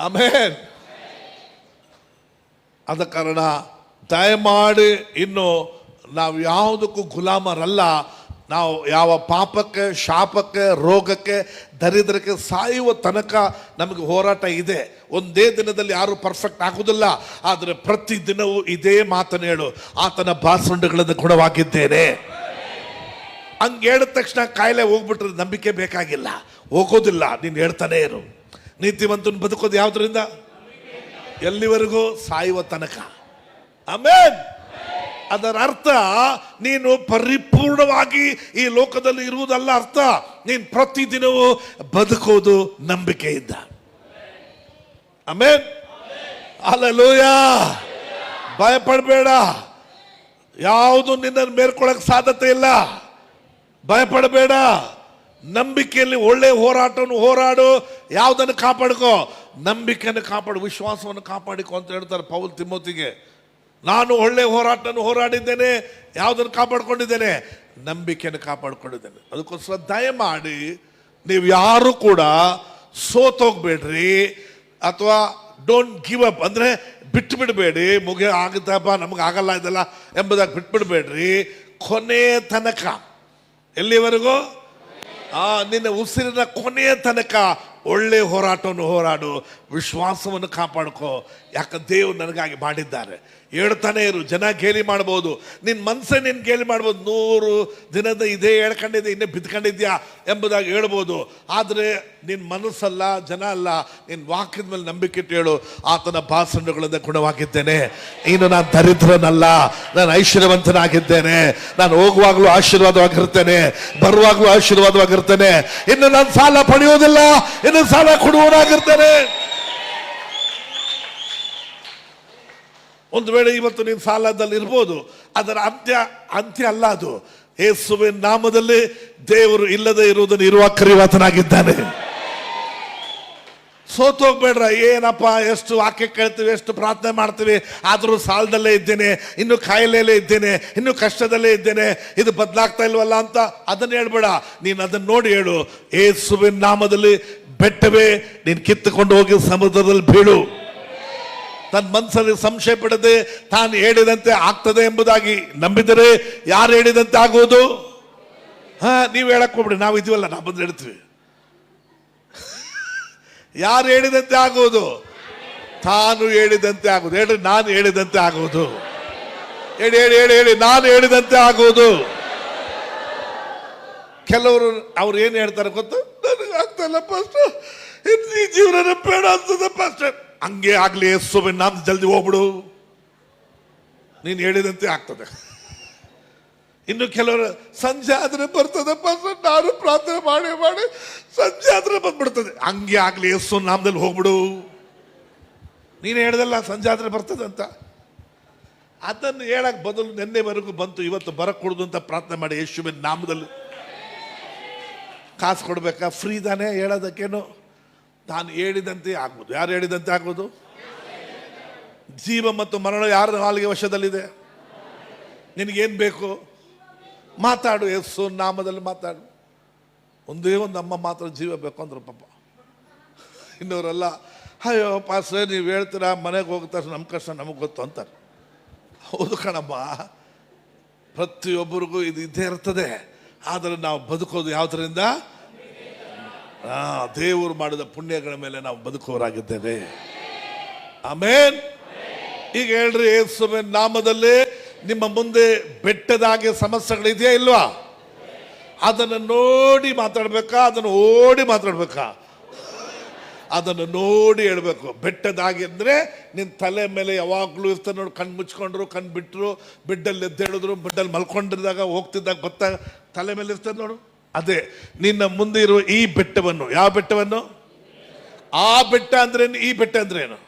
ಆಮೇನ್. ಆದ ಕಾರಣ ದಯಮಾಡಿ ಇನ್ನು ನಾವು ಯಾವುದಕ್ಕೂ ಗುಲಾಮರಲ್ಲ. ನಾವು ಯಾವ ಪಾಪಕ್ಕೆ, ಶಾಪಕ್ಕೆ, ರೋಗಕ್ಕೆ, ದರಿದ್ರಕ್ಕೆ ಸಾಯುವ ತನಕ ನಮಗೆ ಹೋರಾಟ ಇದೆ. ಒಂದೇ ದಿನದಲ್ಲಿ ಯಾರು ಪರ್ಫೆಕ್ಟ್ ಆಗುವುದಿಲ್ಲ. ಆದರೆ ಪ್ರತಿ ದಿನವೂ ಇದೇ ಮಾತನ್ನು ಹೇಳು, ಆತನ ಬಾಸುಂಡುಗಳಿಂದ ಗುಣವಾಗಿದ್ದೇನೆ. ಹಂಗೆ ಹೇಳಿದ ತಕ್ಷಣ ಕಾಯಿಲೆ ಹೋಗ್ಬಿಟ್ರೆ ನಂಬಿಕೆ ಬೇಕಾಗಿಲ್ಲ, ಹೋಗೋದಿಲ್ಲ. ನೀನು ಹೇಳ್ತಾನೆ ಇರು. ನೀತಿವಂತನ ಬದುಕೋದು ಯಾವುದರಿಂದ? ಎಲ್ಲಿವರೆಗೂ? ಸಾಯುವ ತನಕ. ಆಮೇನ್. ಅದರ ಅರ್ಥ ನೀನು ಪರಿಪೂರ್ಣವಾಗಿ ಈ ಲೋಕದಲ್ಲಿ ಇರುವುದಲ್ಲ ಅರ್ಥ. ನೀನು ಪ್ರತಿದಿನವೂ ಬದುಕೋದು ನಂಬಿಕೆಯಿಂದ. ಆಮೇನ್. ಹಲ್ಲೆಲೂಯಾ. ಭಯಪಡಬೇಡ. ಯಾವುದು ನಿನ್ನನ್ನು ಮೇರ್ಕೊಳ್ಳೋಕೆ ಸಾಧ್ಯತೆ ಇಲ್ಲ. ಭಯಪಡಬೇಡ. ನಂಬಿಕೆಯಲ್ಲಿ ಒಳ್ಳೆ ಹೋರಾಟವನ್ನು ಹೋರಾಡು. ಯಾವುದನ್ನು ಕಾಪಾಡ್ಕೋ? ನಂಬಿಕೆಯನ್ನು ಕಾಪಾಡು, ವಿಶ್ವಾಸವನ್ನು ಕಾಪಾಡಿಕೊ ಅಂತ ಹೇಳ್ತಾರೆ ಪೌಲ್ ತಿಮೋತಿಗೆ. ನಾನು ಒಳ್ಳೆ ಹೋರಾಟವನ್ನು ಹೋರಾಡಿದ್ದೇನೆ. ಯಾವುದನ್ನು ಕಾಪಾಡ್ಕೊಂಡಿದ್ದೇನೆ? ನಂಬಿಕೆಯನ್ನು ಕಾಪಾಡ್ಕೊಂಡಿದ್ದೇನೆ. ಅದಕ್ಕೋಸ್ಕರ ದಯಮಾಡಿ ನೀವು ಯಾರು ಕೂಡ ಸೋತೋಗ್ಬೇಡ್ರಿ, ಅಥವಾ ಡೋಂಟ್ ಗಿವ್ ಅಪ್ ಅಂದರೆ ಬಿಟ್ಟು ಬಿಡಬೇಡಿ. ಆಗುತ್ತಪ್ಪ, ನಮಗೆ ಆಗಲ್ಲ ಇದೆಲ್ಲ ಎಂಬುದಾಗಿ ಬಿಟ್ಬಿಡ್ಬೇಡ್ರಿ. ಕೊನೆಯ ತನಕ, ಎಲ್ಲಿವರೆಗೂ? ನಿನ್ನ ಉಸಿರಿನ ಕೊನೆಯ ತನಕ ಒಳ್ಳೆ ಹೋರಾಟವನ್ನು ಹೋರಾಡು, ವಿಶ್ವಾಸವನ್ನು ಕಾಪಾಡ್ಕೋ. ಯಾಕೆ ದೇವರು ನನಗಾಗಿ ಮಾಡಿದ್ದಾರೆ. ಹೇಳ್ತಾನೆ ಇರು. ಜನ ಗೇಲಿ ಮಾಡ್ಬೋದು, ನಿನ್ನ ಮನಸ್ಸೇ ನಿನ್ನ ಗೇಲಿ ಮಾಡ್ಬೋದು. 100 ದಿನದ ಇದೇ ಹೇಳ್ಕೊಂಡಿದ್ದೆ, ಇನ್ನೇ ಬಿದ್ಕೊಂಡಿದ್ಯಾ ಎಂಬುದಾಗಿ ಹೇಳ್ಬೋದು. ಆದರೆ ನಿನ್ನ ಮನಸ್ಸಲ್ಲ, ಜನ ಅಲ್ಲ, ನಿನ್ನ ವಾಕ್ಯದ ಮೇಲೆ ನಂಬಿಕೆ ಇಟ್ಟು ಹೇಳು, ಆತನ ಭಾಷಣಗಳಿಂದ ಗುಣವಾಗಿದ್ದೇನೆ. ಇನ್ನು ನಾನು ದರಿದ್ರನಲ್ಲ, ನಾನು ಐಶ್ವರ್ಯವಂತನಾಗಿದ್ದೇನೆ. ನಾನು ಹೋಗುವಾಗಲೂ ಆಶೀರ್ವಾದವಾಗಿರ್ತೇನೆ, ಬರುವಾಗಲೂ ಆಶೀರ್ವಾದವಾಗಿರ್ತೇನೆ. ಇನ್ನು ನಾನು ಸಾಲ ಪಡೆಯುವುದಿಲ್ಲ, ಇನ್ನು ಸಾಲ ಕೊಡುವನಾಗಿರ್ತೇನೆ. ಒಂದು ವೇಳೆ ಇವತ್ತು ನೀನು ಸಾಲದಲ್ಲಿ ಇರ್ಬೋದು, ಅದರ ಅಂತ್ಯ ಅಲ್ಲ ಅದು. ಯೇಸುವಿನ ನಾಮದಲ್ಲಿ ದೇವರು ಇಲ್ಲದೆ ಇರುವುದನ್ನು ಇರುವ ಕರೆಯುವಾತನಾಗಿದ್ದಾನೆ. ಸೋತೋಗ್ಬೇಡ್ರ. ಏನಪ್ಪ, ಎಷ್ಟು ವಾಕ್ಯ ಕೇಳ್ತೀವಿ, ಎಷ್ಟು ಪ್ರಾರ್ಥನೆ ಮಾಡ್ತೀವಿ, ಆದರೂ ಸಾಲದಲ್ಲೇ ಇದ್ದೇನೆ, ಇನ್ನು ಕಾಯಿಲೆಯಲ್ಲೇ ಇದ್ದೇನೆ, ಇನ್ನು ಕಷ್ಟದಲ್ಲೇ ಇದ್ದೇನೆ, ಇದು ಬದಲಾಗ್ತಾ ಇಲ್ವಲ್ಲ ಅಂತ ಅದನ್ನು ಹೇಳ್ಬೇಡ. ನೀನು ಅದನ್ನು ನೋಡಿ ಹೇಳು, ಯೇಸುವಿನ ನಾಮದಲ್ಲಿ ಬೆಟ್ಟವೇ ನೀನು ಕಿತ್ತುಕೊಂಡು ಹೋಗಿ ಸಮುದ್ರದಲ್ಲಿ ಬೀಳು. ತನ್ನ ಮನಸ್ಸಲ್ಲಿ ಸಂಶಯ ಪಡದೆ ತಾನು ಹೇಳಿದಂತೆ ಆಗ್ತದೆ ಎಂಬುದಾಗಿ ನಂಬಿದರೆ ಯಾರು ಹೇಳಿದಂತೆ ಆಗುವುದು? ನೀವು ಹೇಳಕ್ ಹೋಗ್ಬಿಡಿ, ನಾವು ಇದೀವಲ್ಲ, ನಾವು ಬಂದು ಹೇಳ್ತೀವಿ. ಯಾರು ಹೇಳಿದಂತೆ ಆಗುವುದು? ತಾನು ಹೇಳಿದಂತೆ ಆಗುವುದು. ಹೇಳ್ರಿ, ನಾನು ಹೇಳಿದಂತೆ ಆಗುವುದು. ಹೇಳಿ ಹೇಳಿ ಹೇಳಿ ಹೇಳಿ, ನಾನು ಹೇಳಿದಂತೆ ಆಗುವುದು. ಕೆಲವರು ಅವ್ರು ಏನು ಹೇಳ್ತಾರೆ ಗೊತ್ತು? ನನಗೆ ಆಗ್ತಲ್ಲ ಪಾಸ್ಟರ್, ಈ ಜೀವನ ಬೇಡ ಅಂತದ ಪಾಸ್ಟರ್. ಹಂಗೆ ಆಗ್ಲಿ, ಯೇಸುವಿನ ನಾಮ ಜಲ್ದಿ ಹೋಗ್ಬಿಡು, ನೀನು ಹೇಳಿದಂತೆ ಆಗ್ತದೆ. ಇನ್ನು ಕೆಲವರು ಸಂಜೆ ಆದ್ರೆ ಬರ್ತದೆ ಪಾಸ್ಟರ್, ನಾನು ಪ್ರಾರ್ಥನೆ ಮಾಡಿ ಮಾಡಿ ಸಂಜೆ ಆದ್ರೆ ಬಂದ್ಬಿಡ್ತದೆ. ಹಂಗೆ ಆಗ್ಲಿ, ಯೇಸು ನಾಮದಲ್ಲಿ ಹೋಗ್ಬಿಡು, ನೀನು ಹೇಳ್ದಲ್ಲ ಸಂಜೆ ಆದ್ರೆ ಬರ್ತದೆ ಅಂತ. ಅದನ್ನು ಹೇಳಕ್ ಬದಲು ನಿನ್ನೆವರೆಗೂ ಬಂತು, ಇವತ್ತು ಬರಕೂಡದು ಅಂತ ಪ್ರಾರ್ಥನೆ ಮಾಡಿ ಯೇಸುವಿನ ನಾಮದಲ್ಲಿ. ಕಾಸು ಕೊಡ್ಬೇಕಾ? ಫ್ರೀ ತಾನೇ ಹೇಳೋದಕ್ಕೇನು? ತಾನು ಹೇಳಿದಂತೆ ಆಗ್ಬೋದು. ಯಾರು ಹೇಳಿದಂತೆ ಆಗ್ಬೋದು? ಜೀವ ಮತ್ತು ಮರಣ ಯಾರ ನಾಲಿಗೆ ವಶದಲ್ಲಿದೆ? ನಿನಗೇನು ಬೇಕು ಮಾತಾಡು, ಯೇಸು ನಾಮದಲ್ಲಿ ಮಾತಾಡು. ಒಂದೇ ಒಂದು ಅಮ್ಮ ಮಾತ್ರ ಜೀವ ಬೇಕು ಅಂದ್ರು ಪಾಪ. ಇನ್ನವರೆಲ್ಲ ಅಯ್ಯೋ ಪಾಸ್ರೆ ನೀವು ಹೇಳ್ತೀರಾ, ಮನೆಗೆ ಹೋಗ್ತಾ ನಮ್ಮ ಕಷ್ಟ ನಮಗೆ ಗೊತ್ತು ಅಂತಾರೆ. ಹೌದು ಕಣಮ್ಮ, ಪ್ರತಿಯೊಬ್ಬರಿಗೂ ಇದು ಇದ್ದೇ ಇರ್ತದೆ. ಆದರೆ ನಾವು ಬದುಕೋದು ಯಾವುದರಿಂದ? ದೇವರು ಮಾಡಿದ ಪುಣ್ಯಗಳ ಮೇಲೆ ನಾವು ಬದುಕುವರಾಗಿದ್ದೇವೆ. ಆಮೇನ್. ಈಗ ಹೇಳ್ರಿ, ಯೇಸುವಿನ ನಾಮದಲ್ಲಿ ನಿಮ್ಮ ಮುಂದೆ ಬೆಟ್ಟದಾಗೆ ಸಮಸ್ಯೆಗಳಿದೆಯಾ ಇಲ್ವಾ? ಅದನ್ನು ನೋಡಿ ಮಾತಾಡ್ಬೇಕಾ? ಅದನ್ನು ಓಡಿ ಮಾತಾಡ್ಬೇಕಾ? ಅದನ್ನು ನೋಡಿ ಹೇಳ್ಬೇಕು. ಬೆಟ್ಟದಾಗಿ ಅಂದರೆ ನಿನ್ನ ತಲೆ ಮೇಲೆ ಯಾವಾಗಲೂ ಇರ್ತಾರೆ ನೋಡಿ. ಕಣ್ಣು ಮುಚ್ಕೊಂಡ್ರು, ಕಣ್ಣು ಬಿಟ್ಟರು, ಬೆಡ್ಡಲ್ಲಿ ಎದ್ದೇಳಿದ್ರು, ಬೆಡ್ಡಲ್ಲಿ ಮಲ್ಕೊಂಡಿದ್ದಾಗ ಹೋಗ್ತಿದ್ದಾಗ ಬತ್ತ ತಲೆ ಮೇಲೆ ಇರ್ತದೆ ನೋಡು. ಅದೇ ನಿನ್ನ ಮುಂದೆ ಇರುವ ಈ ಬೆಟ್ಟವನ್ನು. ಯಾವ ಬೆಟ್ಟವನ್ನು? ಆ ಬೆಟ್ಟ ಅಂದ್ರೆ ಈ ಬೆಟ್ಟ ಅಂದ್ರೆ ಏನು?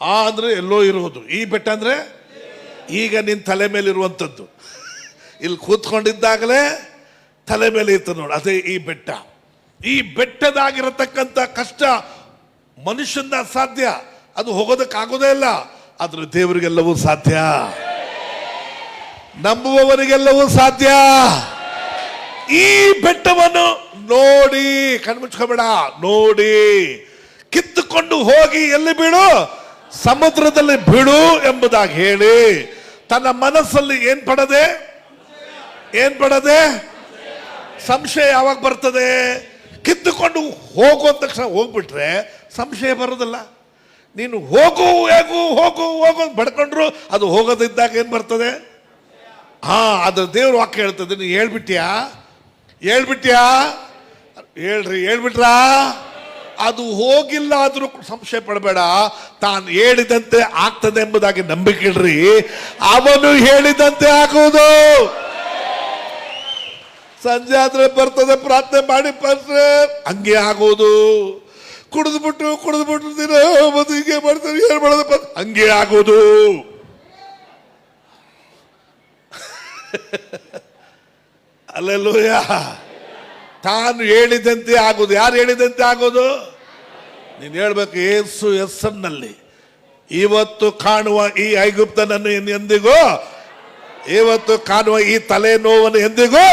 ಆ ಅಂದ್ರೆ ಎಲ್ಲೋ ಇರುವುದು, ಈ ಬೆಟ್ಟ ಅಂದ್ರೆ ಈಗ ನಿನ್ನ ತಲೆ ಮೇಲೆ ಇರುವಂಥದ್ದು. ಇಲ್ಲಿ ಕೂತ್ಕೊಂಡಿದ್ದಾಗಲೇ ತಲೆ ಮೇಲೆ ಇರ್ತದೆ ನೋಡು, ಅದೇ ಈ ಬೆಟ್ಟ. ಈ ಬೆಟ್ಟದಾಗಿರತಕ್ಕಂಥ ಕಷ್ಟ ಮನುಷ್ಯನ ಸಾಧ್ಯ, ಅದು ಹೋಗೋದಕ್ಕಾಗೋದೇ ಇಲ್ಲ. ಆದ್ರೆ ದೇವರಿಗೆಲ್ಲವೂ ಸಾಧ್ಯ, ನಂಬುವವರಿಗೆಲ್ಲವೂ ಸಾಧ್ಯ. ಈ ಬೆಟ್ಟವನ್ನು ನೋಡಿ, ಕಣ್ಮುಚ್ಕೋಬೇಡ, ನೋಡಿ ಕಿತ್ತುಕೊಂಡು ಹೋಗಿ ಎಲ್ಲಿ ಬೀಳು? ಸಮುದ್ರದಲ್ಲಿ ಬಿಡು ಎಂಬುದಾಗಿ ಹೇಳಿ ತನ್ನ ಮನಸ್ಸಲ್ಲಿ ಏನ್ ಪಡದೆ ಸಂಶಯ ಯಾವಾಗ ಬರ್ತದೆ? ಕಿತ್ತುಕೊಂಡು ಹೋಗುವಂತ ತಕ್ಷಣ ಹೋಗ್ಬಿಟ್ರೆ ಸಂಶಯ ಬರೋದಿಲ್ಲ. ನೀನು ಹೋಗು ಬಡ್ಕೊಂಡ್ರು ಅದು ಹೋಗೋದಿದ್ದಾಗ ಏನ್ ಬರ್ತದೆ? ಅದ್ರ ದೇವ್ರ ವಾಕ್ಯ ಹೇಳ್ತದೆ. ನೀನು ಹೇಳ್ಬಿಟ್ಯಾ? ಹೇಳ್ಬಿಟ್ರಾ? ಅದು ಹೋಗಿಲ್ಲ ಆದ್ರೂ ಸಂಶಯ ಪಡಬೇಡ. ತಾನು ಹೇಳಿದಂತೆ ಆಗ್ತದೆ ಎಂಬುದಾಗಿ ನಂಬಿಕೆ ಇಡ್ರಿ. ಅವನು ಹೇಳಿದಂತೆ ಆಗುವುದು. ಸಂಜೆ ಆದ್ರೆ ಬರ್ತದೆ, ಪ್ರಾರ್ಥನೆ ಮಾಡಿ ಬರ್ರೆ, ಹಂಗೆ ಆಗೋದು. ಕುಡಿದ್ಬಿಟ್ಟು ದಿನ ಮತ್ತು ಹೀಗೆ ಮಾಡ್ತಾರೆ, ಏನ್ ಮಾಡೋದಪ್ಪ, ಹಂಗೆ ಆಗೋದು. ಅಲ್ಲೆಲ್ಲೂಯ. ತಾನು ಹೇಳಿದಂತೆ ಆಗೋದು. ಯಾರು ಹೇಳಿದಂತೆ ಆಗೋದು? ನೀನು ಹೇಳ್ಬೇಕು, ಯೇಸು ಹೆಸರಿನಲ್ಲಿ ಇವತ್ತು ಕಾಣುವ ಈ ಐಗುಪ್ತನನ್ನು ಎಂದಿಗೂ, ಇವತ್ತು ಕಾಣುವ ಈ ತಲೆ ನೋವನ್ನು ಎಂದಿಗೂ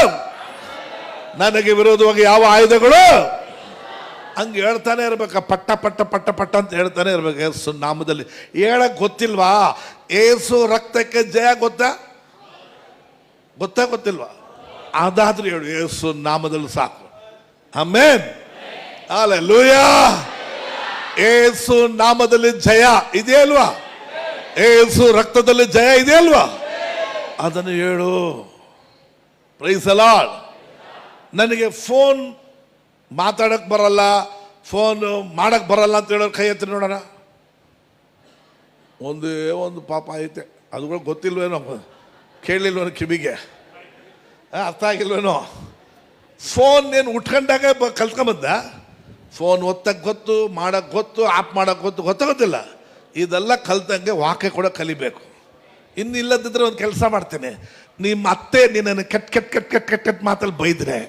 ನನಗೆ ವಿರೋಧವಾಗಿ ಯಾವ ಆಯುಧಗಳು. ಹಂಗೆ ಹೇಳ್ತಾನೆ ಇರ್ಬೇಕ, ಪಟ್ಟ ಅಂತ ಹೇಳ್ತಾನೆ ಇರ್ಬೇಕು. ಯೇಸು ನಾಮದಲ್ಲಿ ಹೇಳಕ್ ಗೊತ್ತಿಲ್ವಾ? ಯೇಸು ರಕ್ತಕ್ಕೆ ಜಯ ಗೊತ್ತಾ? ಗೊತ್ತಿಲ್ವಾ? ಅದಾದ್ರೂ ಹೇಳು, ಯೇಸು ನಾಮದಲ್ಲಿ ಸಾಕು. ಆಮೆನ್. ಹಲ್ಲೆಲೂಯಾ. ಯೇಸು ನಾಮದಲ್ಲಿ ಜಯ ಇದೆ ಅಲ್ವಾ? ಯೇಸು ರಕ್ತದಲ್ಲಿ ಜಯ ಇದೆ ಅಲ್ವಾ? ಅದನ್ನು ಹೇಳು. Praise the Lord. ನನಗೆ ಫೋನ್ ಮಾತಾಡಕ್ ಬರಲ್ಲ, ಫೋನ್ ಮಾಡಕ್ ಬರಲ್ಲ ಅಂತ ಹೇಳೋರು ಕೈ ಎತ್ತಿ ನೋಡೋಣ. ಒಂದೇ ಒಂದು ಪಾಪ ಐತೆ, ಅದು ಕೂಡ ಗೊತ್ತಿಲ್ವೇನೋ, ಕೇಳಿಲ್ವೇನೋ, ಕಿವಿಗೆ ಅರ್ಥ ಆಗಿಲ್ವೇನೋ. ಫೋನ್ ಏನು ಉಟ್ಕೊಂಡಾಗ ಕಲ್ತ್ಕೊಂಬಂದ? ಫೋನ್ ಒತ್ತಕ್ಕೆ ಗೊತ್ತು, ಮಾಡಕ್ಕೆ ಗೊತ್ತು, ಆಫ್ ಮಾಡಕ್ಕೆ ಗೊತ್ತಾಗೋದಿಲ್ಲ. ಇದೆಲ್ಲ ಕಲ್ತಂಗೆ ವಾಕ್ಯ ಕೂಡ ಕಲಿಬೇಕು. ಇನ್ನು ಇಲ್ಲದಿದ್ರೆ ಒಂದು ಕೆಲಸ ಮಾಡ್ತೇನೆ, ನಿಮ್ಮ ಅತ್ತೆ ನಿನ್ನನ್ನು ಕೆಟ್ಟ ಮಾತಲ್ಲಿ ಬೈದ್ರೆ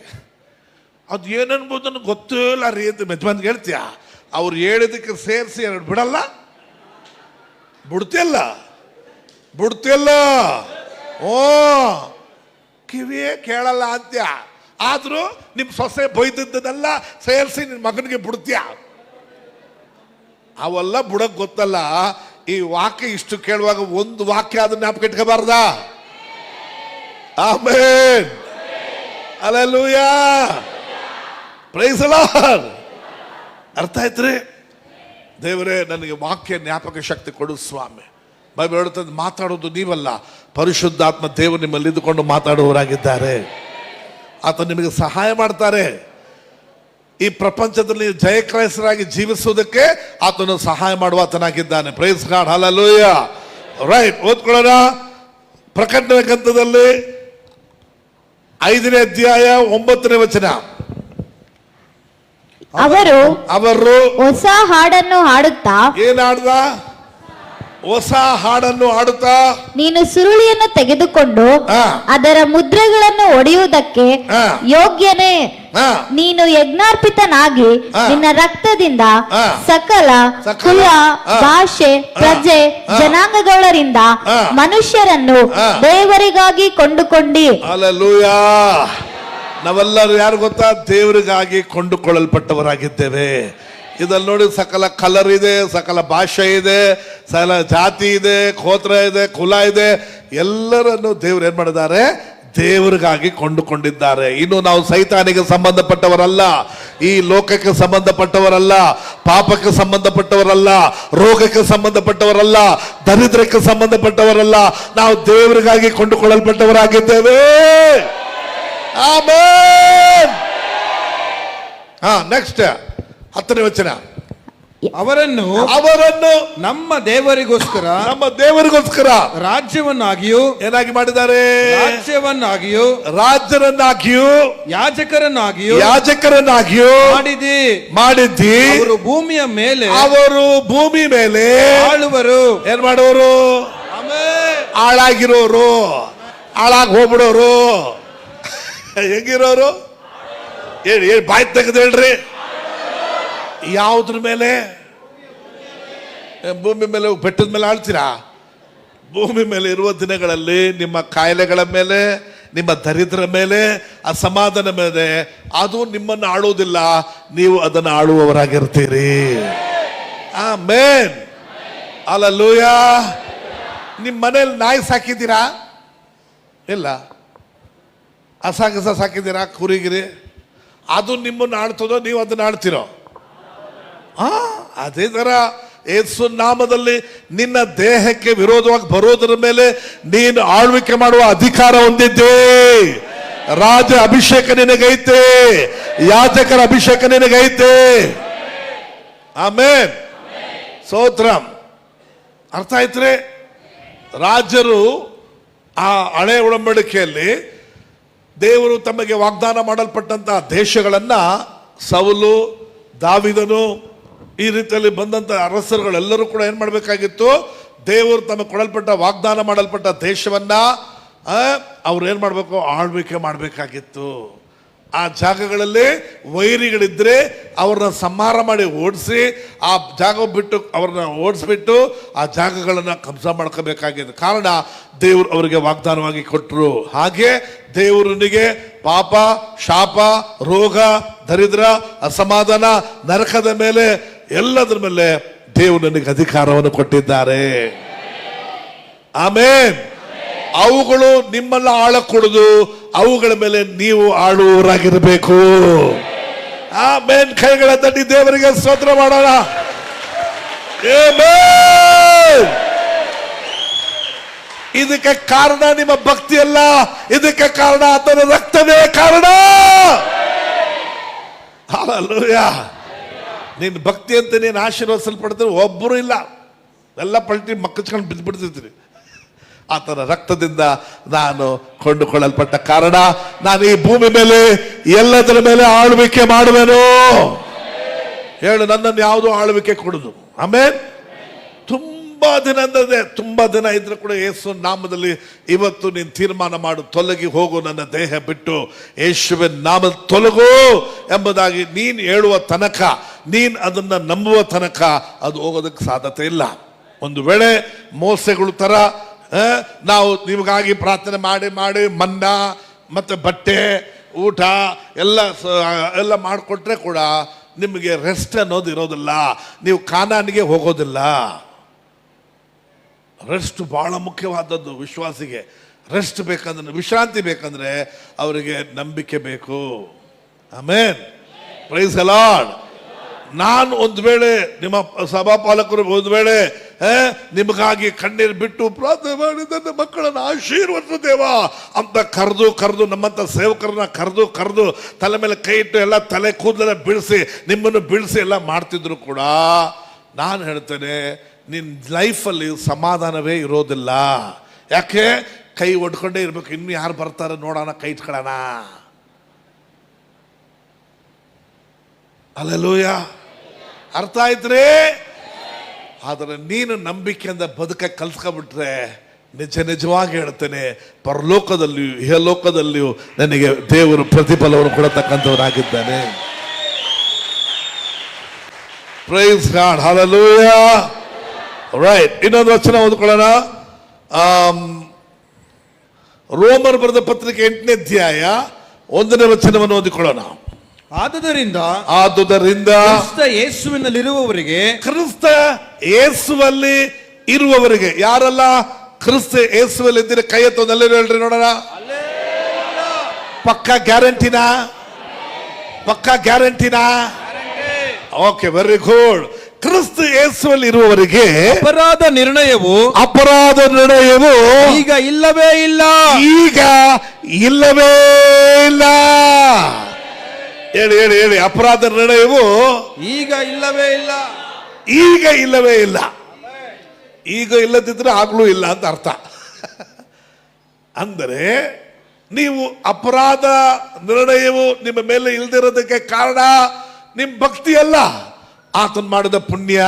ಅದು ಏನನ್ಬೋದು ನನಗೆ ಗೊತ್ತಿಲ್ಲ ರೀ ಅಂತ ಮೆಜ್ಮಾನ್ಗೆ ಹೇಳ್ತೀಯ. ಅವ್ರು ಹೇಳಿದಕ್ಕೆ ಸೇರಿಸಿ ಎರಡು ಬಿಡ್ತಿಲ್ಲ. ಓ ಕಿವಿಯೇ ಕೇಳಲ್ಲ ಅಂತ್ಯ. ಆದ್ರೂ ನಿಮ್ಮ ಸೊಸೆ ಬೈದದ್ದನ್ನೆಲ್ಲ ಸೇರಿಸಿ ನಿನ್ನ ಮಗನಿಗೆ ಬಿಡ್ತೀಯ. ಅವೆಲ್ಲ ಬಿಡಕ್ ಗೊತ್ತಲ್ಲ. ಈ ವಾಕ್ಯ ಇಷ್ಟು ಕೇಳುವಾಗ ಒಂದು ವಾಕ್ಯ ಅದನ್ನ ಜ್ಞಾಪಕ ಇಟ್ಕೋಬಾರ್ದ? Amen. Hallelujah. Praise the Lord. ಅರ್ಥ ಆಯ್ತ್ರಿ? ದೇವರೇ, ನನಗೆ ವಾಕ್ಯ ಜ್ಞಾಪಕ ಶಕ್ತಿ ಕೊಡು ಸ್ವಾಮಿ. ಬೈಬಲ್ ಹೇಳುತ್ತದೆ, ಮಾತಾಡೋದು ನೀವಲ್ಲ, ಪರಿಶುದ್ಧಾತ್ಮ ದೇವರು ನಿಮ್ಮಲ್ಲಿ ಇದ್ದುಕೊಂಡು ಮಾತಾಡುವವರಾಗಿದ್ದಾರೆ. ಆತ ನಿಮಗೆ ಸಹಾಯ ಮಾಡ್ತಾರೆ. ಈ ಪ್ರಪಂಚದಲ್ಲಿ ಜಯಕ್ರೈಸ್ತರಾಗಿ ಜೀವಿಸುವುದಕ್ಕೆ ಆತನು ಸಹಾಯ ಮಾಡುವ ಆತನಾಗಿದ್ದಾನೆ. Praise God. ಹಲ್ಲೆಲೂಯಾ. ರೈಟ್, ಓದ್ಕೊಳ್ಳೋಣ. ಪ್ರಕಟಣೆ ಗ್ರಂಥದಲ್ಲಿ 5ನೇ ಅಧ್ಯಾಯ 9ನೇ ವಚನ. ಅವರು ಹೊಸ ಹಾಡನ್ನು ಹಾಡುತ್ತಾ. ಏನ್ ಹಾಡ್ದ? ಹೊಸ ಹಾಡನ್ನು ಹಾಡುತ್ತಾ. ನೀನು ಸುರುಳಿಯನ್ನು ತೆಗೆದುಕೊಂಡು ಅದರ ಮುದ್ರೆಗಳನ್ನು ಒಡೆಯುವುದಕ್ಕೆ ಯೋಗ್ಯನೇ. ನೀನು ಯಜ್ಞಾರ್ಪಿತನಾಗಿ ನಿನ್ನ ರಕ್ತದಿಂದ ಸಕಲ ಕುಲ, ಭಾಷೆ, ಪ್ರಜೆ, ಜನಾಂಗಗಳರಿಂದ ಮನುಷ್ಯರನ್ನು ದೇವರಿಗಾಗಿ ಕೊಂಡುಕೊಂಡಿ. ಹಲ್ಲೆಲೂಯಾ. ನಾವೆಲ್ಲರೂ ಯಾರು ಗೊತ್ತಾ? ದೇವರಿಗಾಗಿ ಕೊಂಡುಕೊಳ್ಳಲ್ಪಟ್ಟವರಾಗಿದ್ದೇವೆ. ಇದಲ್ಲಿ ನೋಡಿ, ಸಕಲ ಕಲರ್ ಇದೆ, ಸಕಲ ಭಾಷೆ ಇದೆ, ಸಕಲ ಜಾತಿ ಇದೆ, ಗೋತ್ರ ಇದೆ, ಕುಲ ಇದೆ. ಎಲ್ಲರನ್ನು ದೇವರು ಏನ್ ಮಾಡಿದ್ದಾರೆ? ದೇವರಿಗಾಗಿ ಕೊಂಡುಕೊಂಡಿದ್ದಾರೆ. ಇನ್ನು ನಾವು ಸೈತಾನಿಗೆ ಸಂಬಂಧಪಟ್ಟವರಲ್ಲ, ಈ ಲೋಕಕ್ಕೆ ಸಂಬಂಧಪಟ್ಟವರಲ್ಲ, ಪಾಪಕ್ಕೆ ಸಂಬಂಧಪಟ್ಟವರಲ್ಲ, ರೋಗಕ್ಕೆ ಸಂಬಂಧಪಟ್ಟವರಲ್ಲ, ದರಿದ್ರಕ್ಕೆ ಸಂಬಂಧಪಟ್ಟವರಲ್ಲ. ನಾವು ದೇವರಿಗಾಗಿ ಕೊಂಡುಕೊಳ್ಳಲ್ಪಟ್ಟವರಾಗಿದ್ದೇವೆ. ಆಮೆನ್. ನೆಕ್ಸ್ಟ್ 10ನೇ ವಚನ. ಅವರನ್ನು ನಮ್ಮ ದೇವರಿಗೋಸ್ಕರ ರಾಜ್ಯವನ್ನಾಗಿಯೂ ಏನಾಗಿ ಮಾಡಿದ್ದಾರೆ? ರಾಜ್ಯರನ್ನಾಗಿಯೂ ಯಾಜಕರನ್ನಾಗಿಯೂ ಮಾಡಿದ್ದಿ. ಅವರು ಭೂಮಿ ಮೇಲೆ ಆಳುವರು. ಏನ್ ಮಾಡೋರು? ಹಾಳಾಗಿರೋರು, ಹಾಳಾಗಿ ಹೋಗ್ಬಿಡೋರು. ಹೆಂಗಿರೋರು? ಹೇಳಿ, ಬಾಯಿ ತೆಗೆದು ಹೇಳ್ರಿ. ಯಾವುದ್ರ ಮೇಲೆ? ಭೂಮಿ ಮೇಲೆ, ಬೆಟ್ಟದ ಮೇಲೆ ಆಳ್ತೀರಾ? ಭೂಮಿ ಮೇಲೆ ಇರುವ ದಿನಗಳಲ್ಲಿ ನಿಮ್ಮ ಕಾಯಿಲೆಗಳ ಮೇಲೆ, ನಿಮ್ಮ ದರಿದ್ರ ಮೇಲೆ, ಅಸಮಾಧಾನ ಮೇಲೆ ಅದು ನಿಮ್ಮನ್ನು ಆಳುವುದಿಲ್ಲ, ನೀವು ಅದನ್ನು ಆಳುವವರಾಗಿರ್ತೀರಿ. ಆಮೆನ್. ಹಲ್ಲೆಲೂಯಾ. ನಿಮ್ಮ ಮನೇಲಿ ನಾಯಿ ಸಾಕಿದ್ದೀರಾ? ಇಲ್ಲ. ಹಸ ಸಾಕಿದ್ದೀರಾ? ಕುರಿಗಿರಿ? ಅದು ನಿಮ್ಮನ್ನು ಆಡ್ತದೋ, ನೀವು ಅದನ್ನು ಆಡ್ತಿರೋ? ಅದೇ ತರ ಯೇಸು ನಾಮದಲ್ಲಿ ನಿನ್ನ ದೇಹಕ್ಕೆ ವಿರೋಧವಾಗಿ ಬರೋದರ ಮೇಲೆ ನೀನು ಆಳ್ವಿಕೆ ಮಾಡುವ ಅಧಿಕಾರ ಹೊಂದಿದ್ದೆ. ರಾಜ ಅಭಿಷೇಕ ನಿನಗೈತೆ, ಯಾಜಕರ ಅಭಿಷೇಕ ನಿನಗೈತೆ. ಆಮೇನ್. ಸ್ತೋತ್ರಂ. ಅರ್ಥ ಆಯ್ತ್ರಿ? ರಾಜರು ಆ ಹಳೆ ಒಡಂಬಡಿಕೆಯಲ್ಲಿ ದೇವರು ತಮಗೆ ವಾಗ್ದಾನ ಮಾಡಲ್ಪಟ್ಟಂತಹ ದೇಶಗಳನ್ನ, ಸೌಲು, ದಾವಿದನು, ಈ ರೀತಿಯಲ್ಲಿ ಬಂದಂತ ಅರಸರುಗಳೆಲ್ಲರೂ ಕೂಡ ಏನ್ ಮಾಡಬೇಕಾಗಿತ್ತು? ದೇವರು ತಮಗೆ ಕೊಡಲ್ಪಟ್ಟ ವಾಗ್ದಾನ ಮಾಡಲ್ಪಟ್ಟ ದೇಶವನ್ನ ಅವ್ರು ಏನ್ ಮಾಡ್ಬೇಕು? ಆಳ್ವಿಕೆ ಮಾಡಬೇಕಾಗಿತ್ತು. ಆ ಜಾಗಗಳಲ್ಲಿ ವೈರಿಗಳಿದ್ರೆ ಅವ್ರನ್ನ ಸಂಹಾರ ಮಾಡಿ ಓಡಿಸಿ, ಆ ಜಾಗ ಬಿಟ್ಟು ಅವ್ರನ್ನ ಓಡಿಸ್ಬಿಟ್ಟು ಆ ಜಾಗಗಳನ್ನ ಕಬ್ಜಾ ಮಾಡ್ಕೋಬೇಕಾಗಿದೆ. ಕಾರಣ ದೇವರು ಅವರಿಗೆ ವಾಗ್ದಾನವಾಗಿ ಕೊಟ್ಟರು. ಹಾಗೆ ದೇವರನಿಗೆ ಪಾಪ, ಶಾಪ, ರೋಗ, ದರಿದ್ರ, ಅಸಮಾಧಾನ, ನರಕದ ಮೇಲೆ, ಎಲ್ಲದರ ಮೇಲೆ ದೇವರು ನನಗೆ ಅಧಿಕಾರವನ್ನು ಕೊಟ್ಟಿದ್ದಾರೆ. ಆಮೆನ್. ಅವುಗಳು ನಿಮ್ಮನ್ನ ಆಳಕೊಡುದು, ಅವುಗಳ ಮೇಲೆ ನೀವು ಆಳುವವರಾಗಿರಬೇಕು. ಆಮೆನ್. ಕೈಗಳ ತಟ್ಟಿ ದೇವರಿಗೆ ಸ್ತೋತ್ರ ಮಾಡೋಣ. ಆಮೆನ್. ಇದಕ್ಕೆ ಕಾರಣ ನಿಮ್ಮ ಭಕ್ತಿ ಅಲ್ಲ, ಇದಕ್ಕೆ ಕಾರಣ ಆತನ ರಕ್ತವೇ ಕಾರಣ. ಹಲ್ಲೆಲೂಯಾ. ನಿನ್ನ ಭಕ್ತಿ ಅಂತ ನೀನು ಆಶೀರ್ವದಿಸಲ್ಪಡ್ತೀರಿ, ಒಬ್ಬರು ಇಲ್ಲ, ಎಲ್ಲ ಪಲ್ಟಿ ಮಕ್ಕಚ್ಕೊಂಡು ಬಿದ್ದುಬಿಡ್ತಿರ್ತೀರಿ. ಆತನ ರಕ್ತದಿಂದ ನಾನು ಕೊಂಡುಕೊಳ್ಳಲ್ಪಟ್ಟ ಕಾರಣ ನಾನು ಈ ಭೂಮಿ ಮೇಲೆ ಎಲ್ಲದರ ಮೇಲೆ ಆಳ್ವಿಕೆ ಮಾಡುವೆನು. ಹೇಳು, ನನ್ನನ್ನು ಯಾವುದು ಆಳ್ವಿಕೆ ಕೊಡುದು. ಆಮೇಲೆ ತುಂಬಾ ದಿನ ಅಂದ್ರೆ ತುಂಬಾ ದಿನ ಇದ್ರೆ ಕೂಡ ಯೇಸು ನಾಮದಲ್ಲಿ ಇವತ್ತು ನೀನು ತೀರ್ಮಾನ ಮಾಡು, ತೊಲಗಿ ಹೋಗು ನನ್ನ ದೇಹ ಬಿಟ್ಟು, ಯೇಸುವಿನ ನಾಮದ ತೊಲಗು ಎಂಬುದಾಗಿ ನೀನು ಹೇಳುವ ತನಕ, ನೀನು ಅದನ್ನ ನಂಬುವ ತನಕ ಅದು ಹೋಗೋದಕ್ಕೆ ಸಾಧ್ಯತೆ ಇಲ್ಲ. ಒಂದು ವೇಳೆ ಮೋಸೆಗಳು ತರ ನಾವು ನಿಮಗಾಗಿ ಪ್ರಾರ್ಥನೆ ಮಾಡಿ ಮಾಡಿ ಮನ್ನಾ ಮತ್ತೆ ಬಟ್ಟೆ ಊಟ ಎಲ್ಲ ಮಾಡಿಕೊಟ್ರೆ ಕೂಡ ನಿಮಗೆ ರೆಸ್ಟ್ ಅನ್ನೋದು ಇರೋದಿಲ್ಲ, ನೀವು ಕಾನಾನಿಗೆ ಹೋಗೋದಿಲ್ಲ. ರೆಸ್ಟ್ ಬಹಳ ಮುಖ್ಯವಾದದ್ದು ವಿಶ್ವಾಸಿಗೆ. ರೆಸ್ಟ್ ಬೇಕಂದ್ರೆ, ವಿಶ್ರಾಂತಿ ಬೇಕಂದ್ರೆ ಅವರಿಗೆ ನಂಬಿಕೆ ಬೇಕು. ಆಮೆನ್. Praise the Lord. ನಾನು ಒಂದು ವೇಳೆ ನಿಮ್ಮ ಸಭಾಪಾಲಕರು ಒಂದು ವೇಳೆ ನಿಮಗಾಗಿ ಕಣ್ಣೀರು ಬಿಟ್ಟು ಪ್ರಾರ್ಥನೆ ಮಾಡಿ ನನ್ನ ಮಕ್ಕಳನ್ನು ಆಶೀರ್ವದಿಸು ದೇವ ಅಂತ ಕರೆದು ನಮ್ಮಂಥ ಸೇವಕರನ್ನ ಕರೆದು ತಲೆ ಮೇಲೆ ಕೈ ಇಟ್ಟು ಎಲ್ಲ ತಲೆ ಕೂದಲೆಲ್ಲ ಬೀಳಿಸಿ ನಿಮ್ಮನ್ನು ಬೀಳಿಸಿ ಎಲ್ಲ ಮಾಡ್ತಿದ್ರು ಕೂಡ ನಾನು ಹೇಳ್ತೇನೆ, ನಿನ್ನ ಲೈಫಲ್ಲಿ ಸಮಾಧಾನವೇ ಇರೋದಿಲ್ಲ. ಯಾಕೆ? ಕೈ ಒಡ್ಕೊಂಡೇ ಇರ್ಬೇಕು. ಇನ್ನು ಯಾರು ಬರ್ತಾರೆ ನೋಡೋಣ, ಕೈ ಇಟ್ಕೊಳ್ಳೋಣ. ಹಲ್ಲೆಲೂಯಾ. ಅರ್ಥ ಆಯ್ತ್ರಿ? ಆದರೆ ನೀನು ನಂಬಿಕೆಯಿಂದ ಬದುಕ ಕಲ್ಸ್ಕೊಂಡ್ಬಿಟ್ರೆ ನಿಜವಾಗಿ ಹೇಳ್ತೇನೆ, ಪರಲೋಕದಲ್ಲಿಯೂ ಇಹಲೋಕದಲ್ಲಿಯೂ ನನಗೆ ದೇವರು ಪ್ರತಿಫಲವನ್ನು ಕೊಡತಕ್ಕಂಥವನಾಗಿದ್ದಾನೆ. Praise God. ಹಲ್ಲೆಲೂಯಾ. ರೈಟ್. ಇನ್ನೊಂದು ವಚನ ಓದ್ಕೊಳ್ಳೋಣ. ರೋಮರ್ ಬರೆದ ಪತ್ರಿಕೆ 8ನೇ ಅಧ್ಯಾಯ 1ನೇ ವಚನವನ್ನು ಓದಿಕೊಳ್ಳೋಣ. ಆದುದರಿಂದ ಕ್ರಿಸ್ತ ಯೇಸುವಲ್ಲಿ ಇರುವವರಿಗೆ, ಯಾರೆಲ್ಲ ಕ್ರಿಸ್ತ ಯೇಸುವಲ್ಲಿ ಇದ್ದೀರಿ ಕೈ ಎತ್ತೋದಲ್ಲೇ ಹೇಳ್ರಿ ನೋಡೋಣ. ಪಕ್ಕಾ ಗ್ಯಾರಂಟಿನಾ? Okay, very good. ಕ್ರಿಸ್ತ ಯೇಸುವಲ್ಲಿ ಇರುವವರಿಗೆ ಅಪರಾಧ ನಿರ್ಣಯವು ಈಗ ಇಲ್ಲವೇ ಇಲ್ಲ. ಹೇಳಿ. ಅಪರಾಧ ನಿರ್ಣಯವು ಈಗ ಇಲ್ಲವೇ ಇಲ್ಲ. ಈಗ ಇಲ್ಲದಿದ್ರೆ ಆಗ್ಲೂ ಇಲ್ಲ ಅಂತ ಅರ್ಥ. ಅಂದರೆ ನೀವು ಅಪರಾಧ ನಿರ್ಣಯವು ನಿಮ್ಮ ಮೇಲೆ ಇಲ್ದಿರೋದಕ್ಕೆ ಕಾರಣ ನಿಮ್ಮ ಭಕ್ತಿ ಅಲ್ಲ, ಆತನ ಮಾಡಿದ ಪುಣ್ಯ.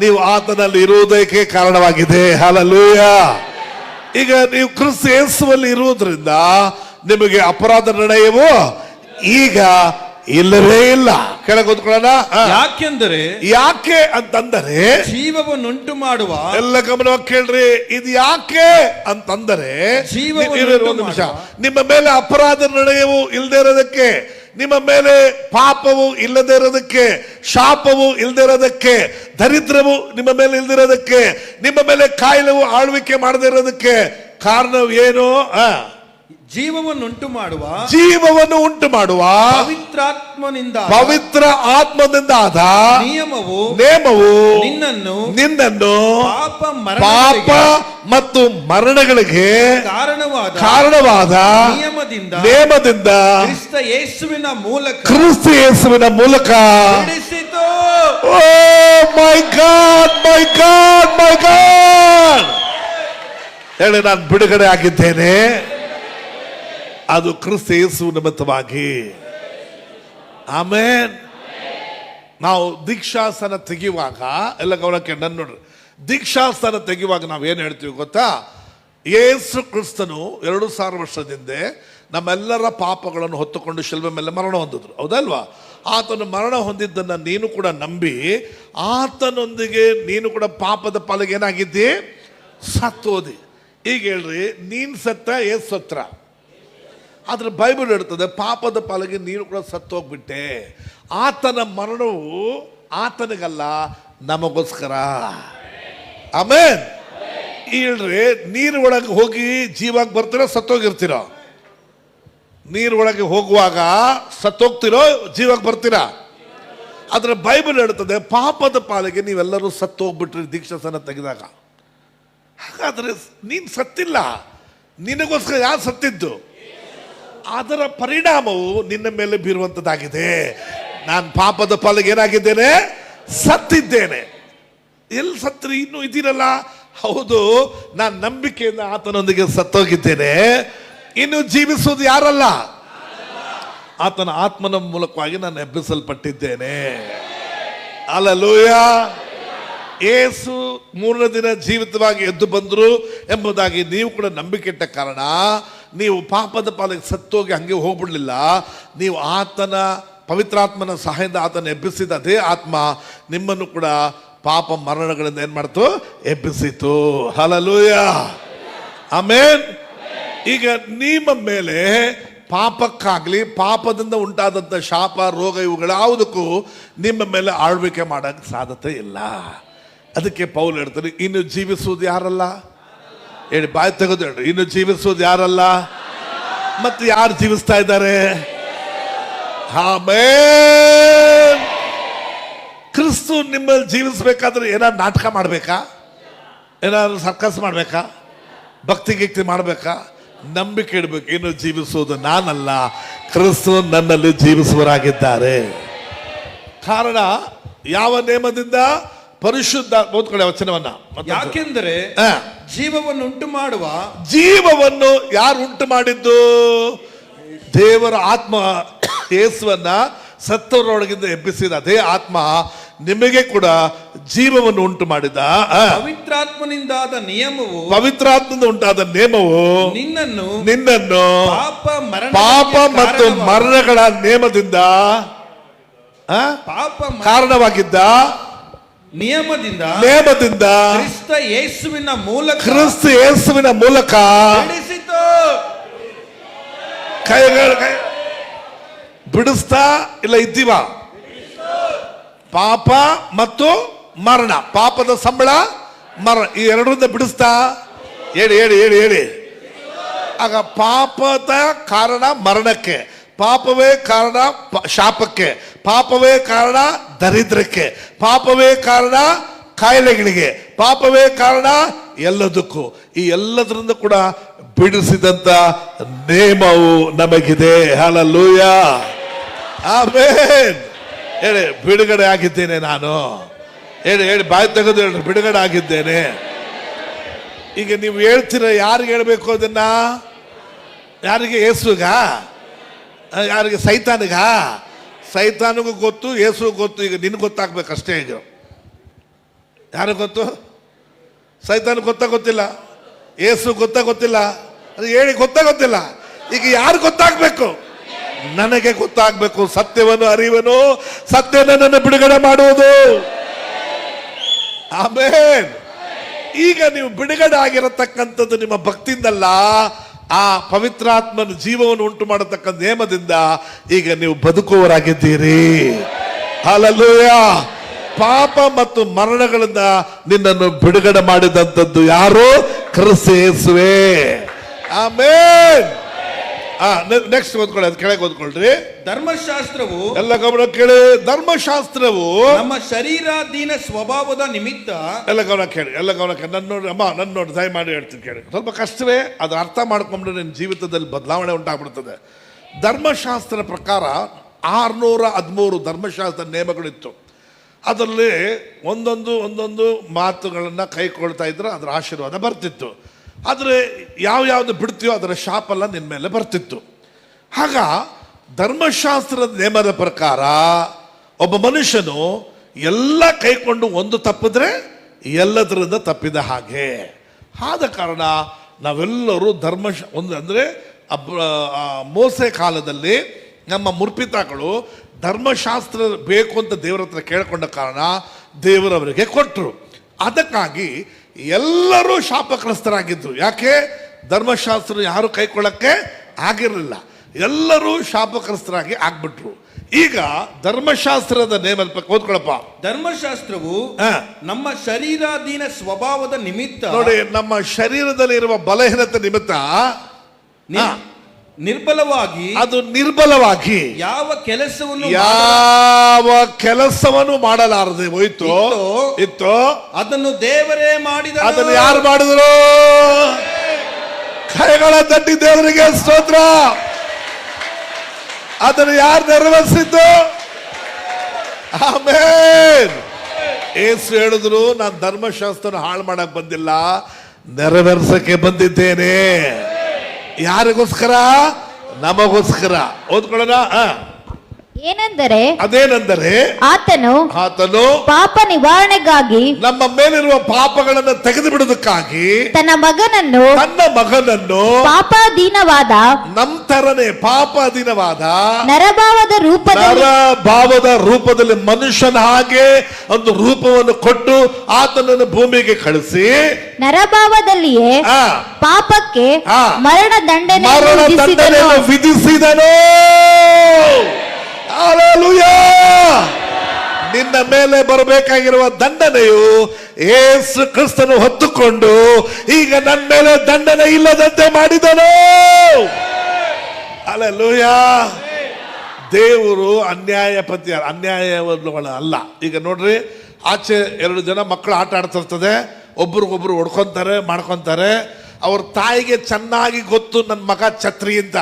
ನೀವು ಆತನಲ್ಲಿ ಇರುವುದಕ್ಕೆ ಕಾರಣವಾಗಿದೆ. ಹಲ್ಲೆಲೂಯಾ. ಈಗ ನೀವು ಕ್ರಿಸ್ತ ಯೇಸುವಲ್ಲಿ ಇರುವುದರಿಂದ ನಿಮಗೆ ಅಪರಾಧ ನಿರ್ಣಯವು ಈಗ ಇಲ್ಲವೇ ಇಲ್ಲ. ಕೆಳಗೆ ಓದ್ಕೊಳ್ಳೋಣ. ಯಾಕೆ ಅಂತಂದರೆ ಜೀವವನ್ನುಂಟು ಮಾಡುವ, ಎಲ್ಲ ಗಮನವಾಗಿ ಕೇಳ್ರಿ, ಇದು ಯಾಕೆ ಅಂತಂದರೆ ಒಂದು ನಿಮಿಷ, ನಿಮ್ಮ ಮೇಲೆ ಅಪರಾಧ ನಿರ್ಣಯವು ಇಲ್ಲದೆ ಇರೋದಕ್ಕೆ, ನಿಮ್ಮ ಮೇಲೆ ಪಾಪವು ಇಲ್ಲದೆ ಇರೋದಕ್ಕೆ, ಶಾಪವು ಇಲ್ಲದೆ ಇರೋದಕ್ಕೆ, ದರಿದ್ರವು ನಿಮ್ಮ ಮೇಲೆ ಇಲ್ದಿರೋದಕ್ಕೆ, ನಿಮ್ಮ ಮೇಲೆ ಕಾಯಿಲೆವು ಆಳ್ವಿಕೆ ಮಾಡದೇ ಇರೋದಕ್ಕೆ ಕಾರಣ ಏನು? ಜೀವವನ್ನುಂಟು ಮಾಡುವ ಪವಿತ್ರ ಆತ್ಮನಿಂದ ಆದ ನಿಯಮವು ನಿನ್ನನ್ನು ಪಾಪ ಮತ್ತು ಮರಣಗಳಿಗೆ ಕಾರಣವಾದ ನೇಮದಿಂದ ಕ್ರಿಸ್ತ ಯೇಸುವಿನ ಮೂಲಕ ಓ ಮೈ ಗಾಡ್ ಹೇಳಿ, ನಾನು ಬಿಡುಗಡೆ ಆಗಿದ್ದೇನೆ. ಅದು ಕ್ರಿಸ್ತ ಯೇಸು ನಿಮಿತ್ತವಾಗಿ. ಆಮೇನ್. ನಾವು ದೀಕ್ಷಾಸ್ಥಾನ ತೆಗೆಯುವಾಗ ಎಲ್ಲ ಗಮನಕ್ಕೆ ನನ್ನ ನೋಡ್ರಿ, ದೀಕ್ಷಾಸ್ಥಾನ ತೆಗೆಯುವಾಗ ನಾವೇನು ಹೇಳ್ತೀವಿ ಗೊತ್ತಾ? ಯೇಸು ಕ್ರಿಸ್ತನು 2000 ವರ್ಷದಿಂದ ನಮ್ಮೆಲ್ಲರ ಪಾಪಗಳನ್ನು ಹೊತ್ತುಕೊಂಡು ಶಿಲ್ಬೆ ಮೇಲೆ ಮರಣ ಹೊಂದಿದ್ರು, ಹೌದಲ್ವಾ? ಆತನು ಮರಣ ಹೊಂದಿದ್ದನ್ನು ನೀನು ಕೂಡ ನಂಬಿ ಆತನೊಂದಿಗೆ ನೀನು ಕೂಡ ಪಾಪದ ಪಾಲಿಗೆ ಏನಾಗಿದ್ದಿ? ಸತ್ತೋದಿ. ಈಗ ಹೇಳ್ರಿ, ನೀನು ಸತ್ತ ಏಸು ಸತ್ರ. ಆದ್ರೆ ಬೈಬಲ್ ಹೇಳ್ತದೆ ಪಾಪದ ಪಾಲಿಗೆ ನೀನು ಕೂಡ ಸತ್ತೋಗ್ಬಿಟ್ಟೆ. ಆತನ ಮರಣವು ಆತನಿಗಲ್ಲ, ನಮಗೋಸ್ಕರ. ಆಮೆನ್. ಹೇಳ್ರಿ, ನೀರ್ ಒಳಗೆ ಹೋಗಿ ಜೀವಾಗಿ ಬರ್ತೀರೋ ಸತ್ತೋಗಿರ್ತೀರೋ? ನೀರ್ ಒಳಗೆ ಹೋಗುವಾಗ ಸತ್ತೋಗ್ತಿರೋ ಜೀವಾಗಿ ಬರ್ತೀರಾ? ಆದ್ರೆ ಬೈಬಲ್ ಹೇಳ್ತದೆ ಪಾಪದ ಪಾಲಿಗೆ ನೀವೆಲ್ಲರೂ ಸತ್ತು ಹೋಗ್ಬಿಟ್ರಿ ದೀಕ್ಷಾಸನ ತೆಗೆದಾಗ. ಹಾಗಾದ್ರೆ ನೀನ್ ಸತ್ತಿಲ್ಲ, ನಿನಗೋಸ್ಕರ ಯಾರು ಸತ್ತಿದ್ದು? ಅದರ ಪರಿಣಾಮವು ನಿನ್ನ ಮೇಲೆ ಬೀರುವಂತದ್ದಾಗಿದೆ. ನಾನು ಪಾಪದ ಪಾಲಿಗೆ ಏನಾಗಿದ್ದೇನೆ? ಸತ್ತಿದ್ದೇನೆ. ಎಲ್ಲಿ ಸತ್ರಿ? ಇನ್ನೂ ಇದ್ದೀರಲ್ಲ? ಹೌದು, ನಾನು ನಂಬಿಕೆಯಿಂದ ಆತನೊಂದಿಗೆ ಸತ್ತೋಗಿದ್ದೇನೆ. ಇನ್ನು ಜೀವಿಸುವುದು ಯಾರಲ್ಲ, ಆತನ ಆತ್ಮನ ಮೂಲಕವಾಗಿ ನಾನು ಎಬ್ಬಿಸಲ್ಪಟ್ಟಿದ್ದೇನೆ. ಹಲ್ಲೆಲೂಯ. ಯೇಸು ಮೂರನೇ ದಿನ ಜೀವಿತವಾಗಿ ಎದ್ದು ಬಂದರು ಎಂಬುದಾಗಿ ನೀವು ಕೂಡ ನಂಬಿಕೆ ಇಟ್ಟ ಕಾರಣ ನೀವು ಪಾಪದ ಪಾಲಿಗೆ ಸತ್ತೋಗಿ ಹಂಗೆ ಹೋಗ್ಬಿಡ್ಲಿಲ್ಲ. ನೀವು ಆತನ ಪವಿತ್ರಾತ್ಮನ ಸಹಾಯದಿಂದ ಆತನ ಎಬ್ಬಿಸಿದ ಅದೇ ಆತ್ಮ ನಿಮ್ಮನ್ನು ಕೂಡ ಪಾಪ ಮರಣಗಳಿಂದ ಏನ್ ಮಾಡ್ತು? ಎಬ್ಬಿಸಿತು. Hallelujah, amen. ಈಗ ನಿಮ್ಮ ಮೇಲೆ ಪಾಪಕ್ಕಾಗ್ಲಿ ಪಾಪದಿಂದ ಉಂಟಾದಂಥ ಶಾಪ ರೋಗ ಇವುಗಳ ಯಾವುದಕ್ಕೂ ನಿಮ್ಮ ಮೇಲೆ ಆಳ್ವಿಕೆ ಮಾಡಕ್ಕೆ ಸಾಧ್ಯತೆ ಇಲ್ಲ. ಅದಕ್ಕೆ ಪೌಲ್ ಹೇಳ್ತಾರೆ, ಇನ್ನು ಜೀವಿಸುವುದು ಯಾರಲ್ಲ? ಹೇಳಿ, ಬಾಯಿ ತೆಗೆದು ಹೇಳ್ರಿ, ಇನ್ನು ಜೀವಿಸುವುದು ಯಾರಲ್ಲ? ಮತ್ತೆ ಯಾರು ಜೀವಿಸ್ತಾ ಇದ್ದಾರೆ? ಆಮೆನ್. ಕ್ರಿಸ್ತು ನಿಮ್ಮಲ್ಲಿ ಜೀವಿಸ್ಬೇಕಾದ್ರೆ ಏನಾದ್ರು ನಾಟಕ ಮಾಡಬೇಕಾ? ಏನಾದ್ರು ಸರ್ಕಸ್ ಮಾಡಬೇಕಾ? ಭಕ್ತಿ ಗಿಕ್ತಿ ಮಾಡಬೇಕಾ? ನಂಬಿಕೆ ಇಡಬೇಕು. ಇನ್ನು ಜೀವಿಸುವುದು ನಾನಲ್ಲ, ಕ್ರಿಸ್ತು ನನ್ನಲ್ಲಿ ಜೀವಿಸುವರಾಗಿದ್ದಾರೆ. ಕಾರಣ ಯಾವ ನೇಮದಿಂದ? ಪರಿಶುದ್ಧ. ಓದ್ಕೊಳ್ಳಿ ವಚನವನ್ನ. ಯಾಕೆಂದರೆ ಜೀವವನ್ನು ಉಂಟು ಮಾಡುವ, ಜೀವವನ್ನು ಯಾರು ಉಂಟು ಮಾಡಿದ್ದು? ದೇವರ ಆತ್ಮ ಯೇಸುವನ್ನ ಸತ್ತವರೊಳಗಿಂದ ಎಬ್ಬಿಸಿದ ಅದೇ ಆತ್ಮ ನಿಮಗೆ ಕೂಡ ಜೀವವನ್ನು ಉಂಟು ಮಾಡಿದ. ಪವಿತ್ರಾತ್ಮನಿಂದಾದ ನಿಯಮವು, ಪವಿತ್ರಾತ್ಮದಿಂದ ಉಂಟಾದ ನೇಮವು ನಿನ್ನನ್ನು ಪಾಪ ಮತ್ತು ಮರಣಗಳ ನೇಮದಿಂದ ಕಾರಣವಾಗಿದ್ದ ನಿಯಮದಿಂದ ಕ್ರಿಸ್ತ ಯೇಸುವಿನ ಮೂಲಕ ಬಿಡಿಸಿತು. ಬಿಡಿಸ್ತಾ ಇಲ್ಲ ಇದ್ದೀವ? ಪಾಪ ಮತ್ತು ಮರಣ, ಪಾಪದ ಸಂಬಳ ಮರಣ, ಈ ಎರಡರಿಂದ ಬಿಡಿಸ್ತಾ? ಹೇಳಿ ಹೇಳಿ ಹೇಳಿ ಹೇಳಿ. ಆಗ ಪಾಪದ ಕಾರಣ ಮರಣಕ್ಕೆ, ಪಾಪವೇ ಕಾರಣ ಶಾಪಕ್ಕೆ, ಪಾಪವೇ ಕಾರಣ ದರಿದ್ರಕ್ಕೆ, ಪಾಪವೇ ಕಾರಣ ಕಾಯಿಲೆಗಳಿಗೆ, ಪಾಪವೇ ಕಾರಣ ಎಲ್ಲದಕ್ಕೂ. ಈ ಎಲ್ಲದರಿಂದ ಕೂಡ ಬಿಡಿಸಿದಂತ ನೇಮವು ನಮಗಿದೆ. Hallelujah, amen. ಹೇಳಿ, ಬಿಡುಗಡೆ ಆಗಿದ್ದೇನೆ ನಾನು. ಹೇಳಿ ಹೇಳಿ, ಬಾಯಿ ತೆಗೆದು ಹೇಳಿ, ಬಿಡುಗಡೆ ಆಗಿದ್ದೇನೆ. ಈಗ ನೀವು ಹೇಳ್ತೀರ, ಯಾರಿಗೆ ಹೇಳ್ಬೇಕು ಅದನ್ನ? ಯಾರಿಗೆ? ಯೇಸುಗ? ಯಾರಿಗೆ? ಸೈತಾನಿಗ? ಸೈತಾನಿಗೂ ಗೊತ್ತು, ಯೇಸು ಗೊತ್ತು. ಈಗ ನಿನ್ಗೆ ಗೊತ್ತಾಗ್ಬೇಕಷ್ಟೇ. ಈಗ ಯಾರಿಗೆ ಗೊತ್ತು? ಸೈತಾನ ಗೊತ್ತಿಲ್ಲ, ಯೇಸು ಗೊತ್ತಿಲ್ಲ. ಅದು ಹೇಳಿ ಗೊತ್ತಿಲ್ಲ. ಈಗ ಯಾರು ಗೊತ್ತಾಗ್ಬೇಕು? ನನಗೆ ಗೊತ್ತಾಗ್ಬೇಕು. ಸತ್ಯವನ್ನು ಅರಿವನು, ಸತ್ಯ ನನ್ನನ್ನು ಬಿಡುಗಡೆ ಮಾಡುವುದು. ಆಮೆನ್. ಈಗ ನೀವು ಬಿಡುಗಡೆ ಆಗಿರತಕ್ಕಂಥದ್ದು ನಿಮ್ಮ ಭಕ್ತಿಯಿಂದಲ್ಲ, ಆ ಪವಿತ್ರಾತ್ಮನ ಜೀವವನ್ನು ಉಂಟು ಮಾಡತಕ್ಕ ನೇಮದಿಂದ ಈಗ ನೀವು ಬದುಕುವವರಾಗಿದ್ದೀರಿ. ಹಲ್ಲೆಲೂಯ. ಪಾಪ ಮತ್ತು ಮರಣಗಳಿಂದ ನಿನ್ನನ್ನು ಬಿಡುಗಡೆ ಮಾಡಿದಂಥದ್ದು ಯಾರು? ಕ್ರಿಸ್ತ ಯೇಸುವೇ. ಆಮೆನ್. ನೆಕ್ಸ್ಟ್ ಓದ್ಕೊಳ್ಳಿ, ಅದು ಕೆಳಗೆ ಓದ್ಕೊಳ್ರಿ. ಧರ್ಮಶಾಸ್ತ್ರವು, ಎಲ್ಲ ಗಮನ ಕೇಳಿ, ಧರ್ಮಶಾಸ್ತ್ರವು ನಮ್ಮ ಶರೀರಾಧೀನ ಸ್ವಭಾವದ ನಿಮಿತ್ತ. ಎಲ್ಲ ಗಮನ ಕೇಳಿ, ಎಲ್ಲ ಗಮನ ಕೇಳಿ. ನನ್ನ ನೋಡಿ ಅಮ್ಮ, ನನ್ನ ನೋಡಿ ದಯಮಾಡಿ ಹೇಳ್ತೀನಿ ಕೇಳಿ. ಸ್ವಲ್ಪ ಕಷ್ಟವೇ, ಅದು ಅರ್ಥ ಮಾಡ್ಕೊಂಡ್ರೆ ನಿನ್ನ ಜೀವಿತದಲ್ಲಿ ಬದಲಾವಣೆ ಉಂಟಾಗ್ಬಿಡ್ತದೆ. ಧರ್ಮಶಾಸ್ತ್ರ ಪ್ರಕಾರ 613 ಧರ್ಮಶಾಸ್ತ್ರ ನೇಮಗಳಿತ್ತು. ಅದರಲ್ಲಿ ಒಂದೊಂದು ಮಾತುಗಳನ್ನು ಕೈಕೊಳ್ತಾ ಇದ್ರೆ ಅದರ ಆಶೀರ್ವಾದ ಬರ್ತಿತ್ತು. ಆದರೆ ಯಾವ್ಯಾವ್ದು ಬಿಡ್ತೀಯೋ ಅದರ ಶಾಪೆಲ್ಲ ನಿನ್ನ ಮೇಲೆ ಬರ್ತಿತ್ತು. ಆಗ ಧರ್ಮಶಾಸ್ತ್ರದ ನೇಮದ ಪ್ರಕಾರ ಒಬ್ಬ ಮನುಷ್ಯನು ಎಲ್ಲ ಕೈಕೊಂಡು ಒಂದು ತಪ್ಪಿದ್ರೆ ಎಲ್ಲದರಿಂದ ತಪ್ಪಿದ ಹಾಗೆ. ಆದ ಕಾರಣ ನಾವೆಲ್ಲರೂ ಒಂದು ಅಂದರೆ ಮೋಸೆ ಕಾಲದಲ್ಲಿ ನಮ್ಮ ಮುರ್ಪಿತಾಗಳು ಧರ್ಮಶಾಸ್ತ್ರ ಬೇಕು ಅಂತ ದೇವರ ಹತ್ರ ಕೇಳಿಕೊಂಡ ಕಾರಣ ದೇವರವರಿಗೆ ಕೊಟ್ಟರು. ಅದಕ್ಕಾಗಿ ಎಲ್ಲರೂ ಶಾಪಗ್ರಸ್ತರಾಗಿದ್ರು. ಯಾಕೆ? ಧರ್ಮಶಾಸ್ತ್ರ ಯಾರು ಕೈಕೊಳ್ಳಕ್ಕೆ ಆಗಿರಲಿಲ್ಲ. ಎಲ್ಲರೂ ಶಾಪಗ್ರಸ್ತರಾಗಿ ಆಗ್ಬಿಟ್ರು. ಈಗ ಧರ್ಮಶಾಸ್ತ್ರದ ನೇಮ ಓದ್ಕೊಳಪ್ಪ. ಧರ್ಮಶಾಸ್ತ್ರವು ಹಾ. ನಮ್ಮ ಶರೀರಾಧೀನ ಸ್ವಭಾವದ ನಿಮಿತ್ತ ನೋಡಿ, ನಮ್ಮ ಶರೀರದಲ್ಲಿ ಇರುವ ಬಲಹೀನತೆ ನಿಮಿತ್ತ ನಿ- ನಿರ್ಬಲವಾಗಿ ಅದು ನಿರ್ಬಲವಾಗಿ ಯಾವ ಕೆಲಸವನ್ನು ಯಾವ ಕೆಲಸವನ್ನು ಮಾಡಲಾರದೆ ಹೋಯ್ತು ಇತ್ತು. ಅದನ್ನು ದೇವರೇ ಮಾಡಿದ. ಅದನ್ನು ಯಾರು ಮಾಡಿದ್ರು? ಕೈಗಳ ತಟ್ಟಿ ದೇವರಿಗೆ ಸ್ತೋತ್ರ. ಅದನ್ನು ಯಾರು ನೆರವೇರಿಸಿದ್ದು? ಆಮೆನ್. ಏಸು ಹೇಳಿದ್ರು, ನಾನು ಧರ್ಮಶಾಸ್ತ್ರ ಹಾಳು ಮಾಡಕ್ ಬಂದಿಲ್ಲ, ನೆರವೇರಿಸಕ್ಕೆ ಬಂದಿದ್ದೇನೆ. ಯಾರಿಗೋಸ್ಕರ? ನಮಗೋಸ್ಕರ. ಓದ್ಕೊಳ್ಳೋಣ. ಏನೆಂದರೆ ಅದೇನೆಂದರೆ ಆತನು ಪಾಪ ನಿವಾರಣೆಗಾಗಿ ನಮ್ಮ ಮೇಲಿರುವ ಪಾಪಗಳನ್ನು ತೆಗೆದು ಬಿಡುವುದಕ್ಕಾಗಿ ತನ್ನ ಮಗನನ್ನು ಪಾಪಾಧೀನವಾದ ನಮ್ಮ ತರನೇ ಪಾಪಾಧೀನವಾದ ನರಭಾವದ ರೂಪದಲ್ಲಿ ಮನುಷ್ಯನ ಹಾಗೆ ಒಂದು ರೂಪವನ್ನು ಕೊಟ್ಟು ಆತನನ್ನು ಭೂಮಿಗೆ ಕಳಿಸಿ ನರಭಾವದಲ್ಲಿಯೇ ಪಾಪಕ್ಕೆ ಮರಣ ದಂಡನೆಯನ್ನು ವಿಧಿಸಿದನು. ಹಲ್ಲೆಲೂಯಾ. ನಿನ್ನ ಮೇಲೆ ಬರಬೇಕಾಗಿರುವ ದಂಡನೆಯು ಯೇಸು ಕ್ರಿಸ್ತನು ಹೊತ್ತುಕೊಂಡು ಈಗ ನನ್ನ ಮೇಲೆ ದಂಡನೆ ಇಲ್ಲದಂತೆ ಮಾಡಿದನು. ಹಲ್ಲೆಲೂಯಾ. ದೇವರು ಅನ್ಯಾಯವನ್ನು ಅಲ್ಲ. ಈಗ ನೋಡ್ರಿ, ಆಚೆ 2 ಜನ ಮಕ್ಕಳು ಆಟ ಆಡ್ತಿರ್ತದೆ, ಒಬ್ರಿಗೊಬ್ರು ಹೊಡ್ಕೊಂತಾರೆ ಮಾಡ್ಕೊಂತಾರೆ. ಅವ್ರ ತಾಯಿಗೆ ಚೆನ್ನಾಗಿ ಗೊತ್ತು ನನ್ನ ಮಗ ಛತ್ರಿ ಅಂತ,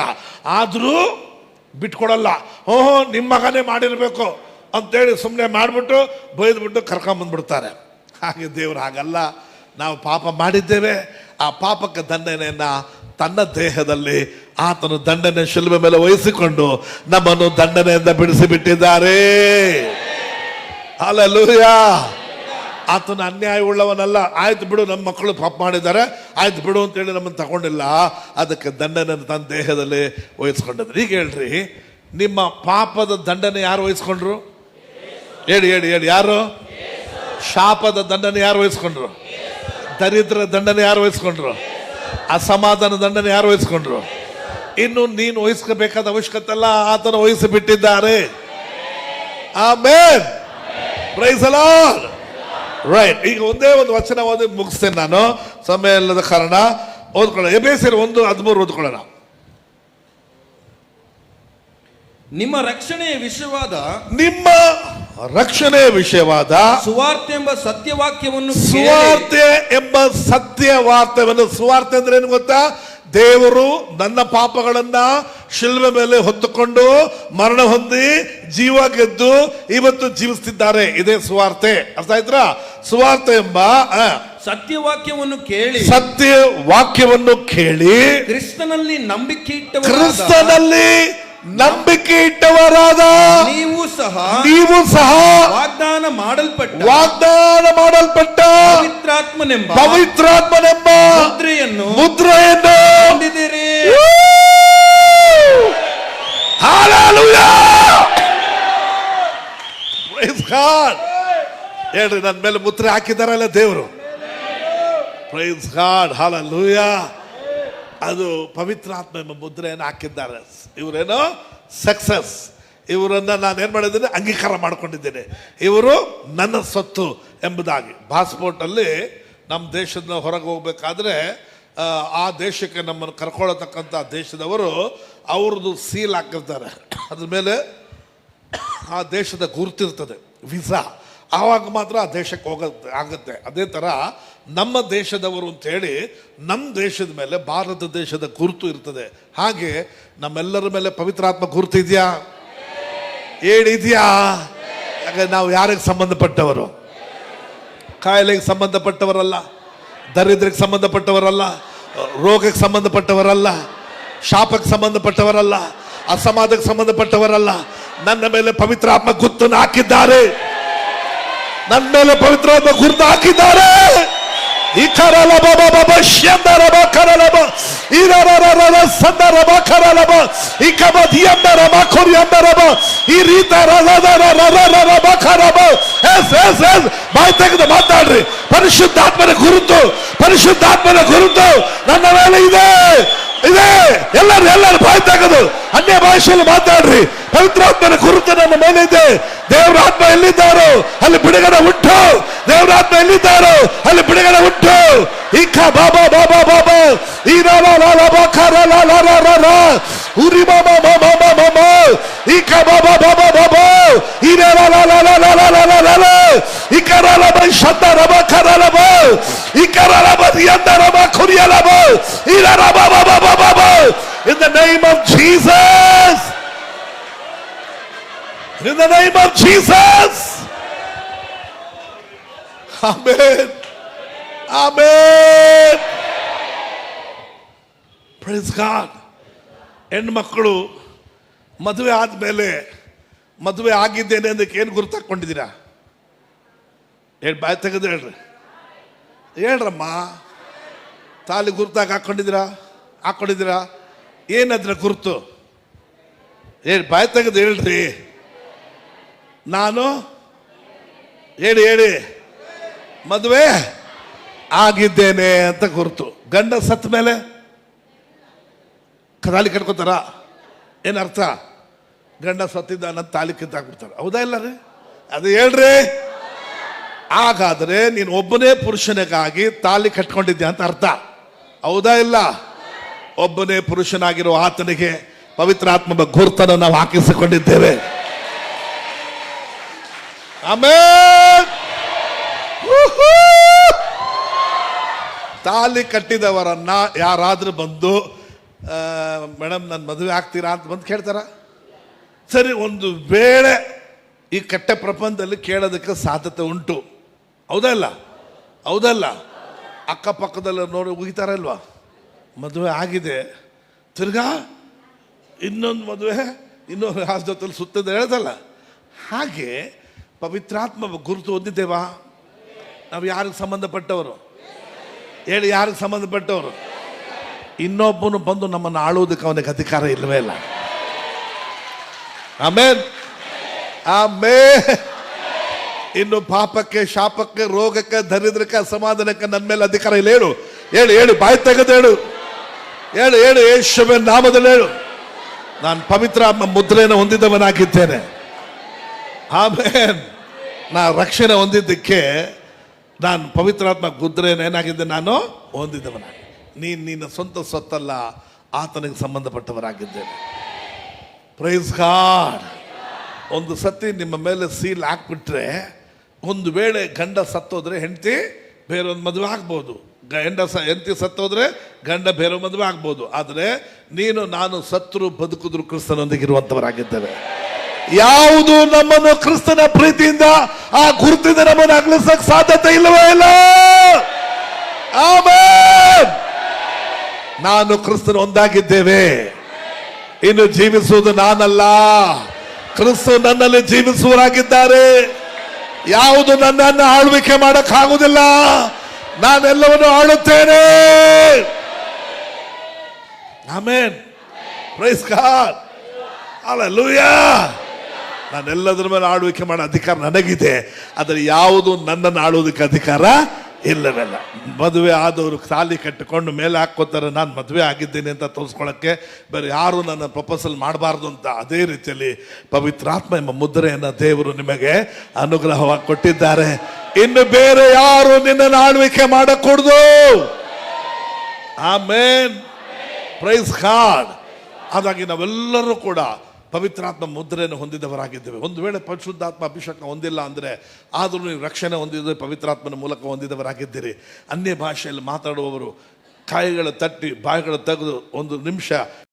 ಆದ್ರೂ ಬಿಟ್ಕೊಡಲ್ಲ. ಓಹೋ, ನಿಮ್ಮ ಮಗನೇ ಮಾಡಿರ್ಬೇಕು ಅಂತೇಳಿ ಸುಮ್ಮನೆ ಮಾಡಿಬಿಟ್ಟು ಬೈದ್ಬಿಟ್ಟು ಕರ್ಕೊಂಬಂದ್ಬಿಡ್ತಾರೆ. ಹಾಗೆ ದೇವ್ರು ಹಾಗಲ್ಲ. ನಾವು ಪಾಪ ಮಾಡಿದ್ದೇವೆ, ಆ ಪಾಪಕ್ಕೆ ದಂಡನೆಯನ್ನ ತನ್ನ ದೇಹದಲ್ಲಿ ಆತನು ದಂಡನೆ ಶಿಲುಬೆ ಮೇಲೆ ವಹಿಸಿಕೊಂಡು ನಮ್ಮನ್ನು ದಂಡನೆಯಿಂದ ಬಿಡಿಸಿ ಬಿಟ್ಟಿದ್ದಾರೆ. ಹಲ್ಲೆಲೂಯಾ. ಆತನ ಅನ್ಯಾಯ ಉಳ್ಳವನಲ್ಲ. ಆಯ್ತು ಬಿಡು, ನಮ್ಮ ಮಕ್ಕಳು ಪಾಪ ಮಾಡಿದ್ದಾರೆ, ಆಯ್ತು ಬಿಡು ಅಂತೇಳಿ ನಮ್ಮನ್ನು ತಗೊಂಡಿಲ್ಲ. ಅದಕ್ಕೆ ದಂಡನೆ ತನ್ನ ದೇಹದಲ್ಲಿ ವಹಿಸ್ಕೊಂಡಿದ್ರು. ಈಗ ಹೇಳ್ರಿ, ನಿಮ್ಮ ಪಾಪದ ದಂಡನೆ ಯಾರು ವಹಿಸ್ಕೊಂಡ್ರು? ಹೇಳಿ ಹೇಳಿ ಹೇಳಿ. ಯಾರು? ಶಾಪದ ದಂಡನೆ ಯಾರು ವಹಿಸ್ಕೊಂಡ್ರು? ದರಿದ್ರ ದಂಡನೆ ಯಾರು ವಹಿಸ್ಕೊಂಡ್ರು? ಅಸಮಾಧಾನ ದಂಡನೆ ಯಾರು ವಹಿಸ್ಕೊಂಡ್ರು? ಇನ್ನು ನೀನು ವಹಿಸ್ಕೋಬೇಕಾದ ಅವಶ್ಯಕತೆ ಅಲ್ಲ, ಆತನ ವಹಿಸಿಬಿಟ್ಟಿದ್ದಾರೆ. Amen. Praise the Lord. Right. ಈಗ ಒಂದೇ ಒಂದು ವಚನ ಓದಿ ಮುಗಿಸ್ತೇನೆ ನಾನು, ಸಮಯ ಇಲ್ಲದ ಕಾರಣ. ಓದ್ಕೊಳ್ಳೋಣ. ಎಫೆಸರ್ 1:13 ಓದ್ಕೊಳ್ಳೋಣ. ನಿಮ್ಮ ರಕ್ಷಣೆಯ ವಿಷಯವಾದ ಸುವಾರ್ತೆ ಎಂಬ ಸತ್ಯವಾಕ್ಯವನ್ನು ಸುವಾರ್ತೆ ಅಂದ್ರೆ ಏನು ಗೊತ್ತಾ? ದೇವರು ನನ್ನ ಪಾಪಗಳನ್ನ ಶಿಲುಬೆ ಮೇಲೆ ಹೊತ್ತುಕೊಂಡು ಮರಣ ಹೊಂದಿ ಜೀವ ಗೆದ್ದು ಇವತ್ತು ಜೀವಿಸ್ತಿದ್ದಾರೆ. ಇದೇ ಸುವಾರ್ತೆ. ಅರ್ಥ ಆಯ್ತಾ? ಸುವಾರ್ತೆ ಎಂಬ ಸತ್ಯವಾಕ್ಯವನ್ನು ಕೇಳಿ ಕ್ರಿಸ್ತನಲ್ಲಿ ನಂಬಿಕೆ ಇಟ್ಟವರಾದ ನೀವು ಸಹ ವಾಗ್ದಾನ ಮಾಡಲ್ಪಟ್ಟ ಪವಿತ್ರಾತ್ಮನೆಂಬ ಮುದ್ರೆಯನ್ನು ಹೊಂದಿದ್ದೀರಿ. ಹಲ್ಲೆಲೂಯಾ. Praise God. ಹೇಳ್ರಿ, ನನ್ನ ಮೇಲೆ ಮುದ್ರೆ ಹಾಕಿದಾರಲ್ಲ ದೇವರು. Price God. ಹಲ್ಲೆಲೂಯಾ. ಅದು ಪವಿತ್ರಾತ್ಮ ಎಂಬ ಮುದ್ರೆಯನ್ನು ಹಾಕಿದ್ದಾರೆ. ಇವರೇನೋ ಸಕ್ಸಸ್. ಇವರನ್ನ ನಾನು ಏನ್ ಮಾಡಿದ್ದೇನೆ? ಅಂಗೀಕಾರ ಮಾಡ್ಕೊಂಡಿದ್ದೇನೆ. ಇವರು ನನ್ನ ಸೊತ್ತು ಎಂಬುದಾಗಿ. ಪಾಸ್ಪೋರ್ಟ್ ಅಲ್ಲಿ ನಮ್ಮ ದೇಶದ ಹೊರಗೆ ಹೋಗ್ಬೇಕಾದ್ರೆ ಆ ದೇಶಕ್ಕೆ ನಮ್ಮನ್ನು ಕರ್ಕೊಳ್ಳತಕ್ಕಂಥ ದೇಶದವರು ಅವ್ರದ್ದು ಸೀಲ್ ಹಾಕಿರ್ತಾರೆ. ಅದ್ರ ಮೇಲೆ ಆ ದೇಶದ ಗುರುತಿರ್ತದೆ, ವಿಸಾ. ಆವಾಗ ಮಾತ್ರ ಆ ದೇಶಕ್ಕೆ ಆಗುತ್ತೆ. ಅದೇ ಥರ ನಮ್ಮ ದೇಶದವರು ಅಂತೇಳಿ ನಮ್ಮ ದೇಶದ ಮೇಲೆ ಭಾರತ ದೇಶದ ಗುರುತು ಇರ್ತದೆ. ಹಾಗೆ ನಮ್ಮೆಲ್ಲರ ಮೇಲೆ ಪವಿತ್ರಾತ್ಮ ಗುರುತು ಇದೆಯಾ? ಹೇಳಿದ್ಯಾ? ಯಾಕಂದ್ರೆ ನಾವು ಯಾರಿಗೆ ಸಂಬಂಧಪಟ್ಟವರು? ಕಾಯಿಲೆಗೆ ಸಂಬಂಧಪಟ್ಟವರಲ್ಲ, ದರಿದ್ರಕ್ಕೆ ಸಂಬಂಧಪಟ್ಟವರಲ್ಲ, ರೋಗಕ್ಕೆ ಸಂಬಂಧಪಟ್ಟವರಲ್ಲ, ಶಾಪಕ್ಕೆ ಸಂಬಂಧಪಟ್ಟವರಲ್ಲ, ಅಸಮಾಧಾನಕ್ಕೆ ಸಂಬಂಧಪಟ್ಟವರಲ್ಲ. ನನ್ನ ಮೇಲೆ ಪವಿತ್ರಾತ್ಮ ಗುರುತನ್ನು ಹಾಕಿದ್ದಾರೆ. ನನ್ನ ಮೇಲೆ ಪವಿತ್ರಾತ್ಮ ಗುರುತು ಹಾಕಿದ್ದಾರೆ. ಈ ಬಾಯಿ ತೆಗೆದು ಮಾತಾಡ್ರಿ. ಪರಿಶುದ್ಧಾತ್ಮನ ಗುರುತು ನನ್ನ ಮೇಲೆ ಇದೆ. ಇದೆ. ಎಲ್ಲರೂ ಬಾಯಿ ತೆಗೆದು ಅನ್ಯ ಭಾಷೆಯಲ್ಲಿ ಮಾತಾಡ್ರಿ. ಪವಿತ್ರಾತ್ಮನ ಕುರಿತು ನನ್ನ ಮೇಲೆ ಇದೆ. ದೇವರ ಆತ್ಮ ಎಲ್ಲಿದ್ದಾರೋ ಅಲ್ಲಿ ಬಿಡುಗಡೆ ಉಂಟು. ದೇವರ ಆತ್ಮ ಎಲ್ಲಿದ್ದಾರೋ ಅಲ್ಲಿ ಬಿಡುಗಡೆ ಉಂಟು. ಇಕ್ಕ ಬಾಬಾ ಬಾಬಾ ಬಾಬಾ ಈ ಉರಿ ಬಾಬಾ ಬಾಬಾ ಬಾಬಾ ಇಕ್ಕ ಬಾಬಾ ಬಾಬಾ ಬಾಬಾ ಈ ಇಕರಲಬ ಶಂದರಬ ಕರಲಬ ಇಕರಲಬ ಯಂದರಬ ಕುರಿಯಲಬ ಇರರಬ ಬಾಬಾ ಬಾಬಾ. In the name of Jesus. In the name of Jesus. Amen. Amen. Praise God. ಹೆಣ್ಮಕ್ಕಳು ಮದುವೆ ಆದ್ಮೇಲೆ ಮದುವೆ ಆಗಿದ್ದೇನೆ ಅದಕ್ಕೆ ಏನು ಗುರುತಾಕೊಂಡಿದ್ದೀರಾ? ಬಾಯಿ ತೆಗೆದು ಹೇಳ್ರಮ್ಮ. ತಾಲಿ ಗುರುತಾಗ ಹಾಕೊಂಡಿದ್ದೀರಾ? ಏನದ್ರ ಗುರುತು? ಬಾಯಿ ತೆಗೆದು ಹೇಳ್ರಿ. ನಾನು ಹೇಳಿ ಮದುವೆ ಆಗಿದ್ದೇನೆ ಅಂತ ಗುರುತು. ಗಂಡ ಸತ್ತ ಮೇಲೆ ತಾಲಿ ಕಟ್ಕೋತಾರ? ಏನರ್ಥ? ಗಂಡ ಸತ್ತಿದ್ದಾನ ತಾಲಿ ಕಿತ್ತಾಕ್ಬಿಡ್ತಾರೆ. ಹೌದಾ ಇಲ್ಲ ರೀ? ಅದು ಹೇಳ್ರಿ. ಹಾಗಾದ್ರೆ ನೀನು ಒಬ್ಬನೇ ಪುರುಷನಿಗಾಗಿ ತಾಲಿ ಕಟ್ಕೊಂಡಿದ್ಯಾ ಅಂತ ಅರ್ಥ. ಹೌದಾ ಇಲ್ಲ? ಒಬ್ಬನೇ ಪುರುಷನಾಗಿರೋ ಆತನಿಗೆ ಪವಿತ್ರಾತ್ಮದ ಗುರುತನ್ನು ನಾವು ಹಾಕಿಸಿಕೊಂಡಿದ್ದೇವೆ. ಆಮೇಲೆ ತಾಲಿ ಕಟ್ಟಿದವರನ್ನ ಯಾರಾದ್ರೂ ಬಂದು ಮೇಡಮ್ ನನ್ನ ಮದುವೆ ಆಗ್ತೀರಾ ಅಂತ ಬಂದು ಕೇಳ್ತಾರ? ಸರಿ, ಒಂದು ವೇಳೆ ಈ ಕಟ್ಟ ಪ್ರಪಂಚದಲ್ಲಿ ಕೇಳೋದಕ್ಕೆ ಸಾಧ್ಯತೆ ಉಂಟು. ಹೌದಲ್ಲ? ಅಕ್ಕಪಕ್ಕದಲ್ಲಿ ನೋಡಿ ಉಗಿತಾರ ಇಲ್ವಾ? ಮದುವೆ ಆಗಿದೆ, ತಿರ್ಗಾ ಇನ್ನೊಂದು ಮದುವೆ ಇನ್ನೊಂದು ಜೊತೆಲಿ ಸುತ್ತದ ಹೇಳ್ದಲ್ಲ. ಹಾಗೆ ಪವಿತ್ರಾತ್ಮ ಗುರುತು ಹೊಂದಿದ್ದೇವಾ? ನಾವು ಯಾರಿಗೆ ಸಂಬಂಧಪಟ್ಟವರು? ಹೇಳಿ, ಯಾರಿಗೆ ಸಂಬಂಧಪಟ್ಟವರು? ಇನ್ನೊಬ್ಬನು ಬಂದು ನಮ್ಮನ್ನು ಆಳುವುದಕ್ಕೆ ಅವನಿಗೆ ಅಧಿಕಾರ ಇಲ್ಲವೇ ಇಲ್ಲ. ಆಮೇಲೆ ಇನ್ನು ಪಾಪಕ್ಕೆ, ಶಾಪಕ್ಕೆ, ರೋಗಕ್ಕೆ, ದರಿದ್ರಕ್ಕೆ, ಅಸಮಾಧಾನಕ್ಕೆ ನನ್ನ ಮೇಲೆ ಅಧಿಕಾರ ಇಲ್ಲ. ಹೇಳು ಬಾಯಿ ತೆಗೆದು ಹೇಳು ಯೇಸುವಿನ ನಾಮದಲ್ಲಿ ಹೇಳು. ನಾನು ಪವಿತ್ರ ಮುದ್ರೆಯನ್ನು ಹೊಂದಿದವನಾಗಿದ್ದೇನೆ. ಆಮೇಲೆ ನಾ ರಕ್ಷಣೆ ಹೊಂದಿದ್ದಕ್ಕೆ ನಾನು ಪವಿತ್ರಾತ್ಮ ಮುದ್ರೆಯನ್ನು ಏನಾಗಿದ್ದೆ? ನಾನು ಹೊಂದಿದವನಾಗಿ. ನಿನ್ನ ಸ್ವಂತ ಸ್ವತ್ತಲ್ಲ, ಆತನಿಗೆ ಸಂಬಂಧಪಟ್ಟವರಾಗಿದ್ದೇನೆ. Praise God. ಒಂದು ಸತಿ ನಿಮ್ಮ ಮೇಲೆ ಸೀಲ್ ಹಾಕ್ಬಿಟ್ರೆ, ಒಂದು ವೇಳೆ ಗಂಡ ಸತ್ತೋದ್ರೆ ಹೆಂಡತಿ ಬೇರೊಂದು ಮದುವೆ ಆಗ್ಬೋದು, ಹೆಂಡತಿ ಸತ್ತೋದ್ರೆ ಗಂಡ ಬೇರೆ ಮದುವೆ ಆಗ್ಬೋದು. ಆದರೆ ನಾನು ಸತ್ರು ಬದುಕಿದ್ರು ಕ್ರಿಸ್ತನೊಂದಿಗಿರುವಂಥವರಾಗಿದ್ದೇವೆ. ಯಾವುದು ನಮ್ಮನ್ನು ಕ್ರಿಸ್ತನ ಪ್ರೀತಿಯಿಂದ ಆ ಗುರುತಿಂದ ನಮ್ಮನ್ನು ಅಗಲಿಸಕ್ಕೆ ಸಾಧ್ಯತೆ ಇಲ್ಲವೇ ಇಲ್ಲ. ಆಮೆನ್. ನಾನು ಕ್ರಿಸ್ತನ ಒಂದಾಗಿದ್ದೇವೆ. ಇನ್ನು ಜೀವಿಸುವುದು ನಾನಲ್ಲ, ಕ್ರಿಸ್ತ ನನ್ನಲ್ಲಿ ಜೀವಿಸುವರಾಗಿದ್ದಾರೆ. ಯಾವುದು ನನ್ನನ್ನು ಆಳ್ವಿಕೆ ಮಾಡಕ್ಕಾಗುವುದಿಲ್ಲ. ನಾನೆಲ್ಲವನ್ನು ಆಳುತ್ತೇನೆ. ಆಮೆನ್. Price God. ಹಲ್ಲೆಲೂಯಾ. ನಾನೆಲ್ಲದರ ಮೇಲೆ ಆಳ್ವಿಕೆ ಮಾಡೋ ಅಧಿಕಾರ ನನಗಿದೆ. ಆದರೆ ಯಾವುದು ನನ್ನನ್ನು ಆಳುವುದಕ್ಕೆ ಅಧಿಕಾರ ಇಲ್ಲವಲ್ಲ. ಮದುವೆ ಆದವರು ತಾಲಿ ಕಟ್ಟಿಕೊಂಡು ಮೇಲೆ ಹಾಕ್ಕೋತಾರೆ, ನಾನು ಮದುವೆ ಆಗಿದ್ದೇನೆ ಅಂತ ತೋರಿಸ್ಕೊಳ್ಳೋಕ್ಕೆ. ಬೇರೆ ಯಾರು ನನ್ನ ಪ್ರಪೋಸಲ್ ಮಾಡಬಾರ್ದು ಅಂತ. ಅದೇ ರೀತಿಯಲ್ಲಿ ಪವಿತ್ರಾತ್ಮ ಎಂಬ ಮುದ್ರೆಯನ್ನು ದೇವರು ನಿಮಗೆ ಅನುಗ್ರಹವಾಗಿ ಕೊಟ್ಟಿದ್ದಾರೆ. ಇನ್ನು ಬೇರೆ ಯಾರು ನಿನ್ನನ್ನು ಆಳ್ವಿಕೆ ಮಾಡಕೂಡದು. ಆಮೆನ್. Praise God. ಹಾಗಾಗಿ ನಾವೆಲ್ಲರೂ ಕೂಡ ಪವಿತ್ರಾತ್ಮ ಮುದ್ರೆಯನ್ನು ಹೊಂದಿದವರಾಗಿದ್ದೇವೆ. ಒಂದು ವೇಳೆ ಪರಿಶುದ್ಧಾತ್ಮ ಅಭಿಷೇಕ ಹೊಂದಿಲ್ಲ ಅಂದರೆ ಆದರೂ ನೀವು ರಕ್ಷಣೆ ಹೊಂದಿದ್ದರೆ ಪವಿತ್ರಾತ್ಮನ ಮೂಲಕ ಹೊಂದಿದವರಾಗಿದ್ದೀರಿ. ಅನ್ಯ ಭಾಷೆಯಲ್ಲಿ ಮಾತಾಡುವವರು ಕೈಗಳ ತಟ್ಟಿ ಬಾಯಿಗಳ ತೆಗೆದು ಒಂದು ನಿಮಿಷ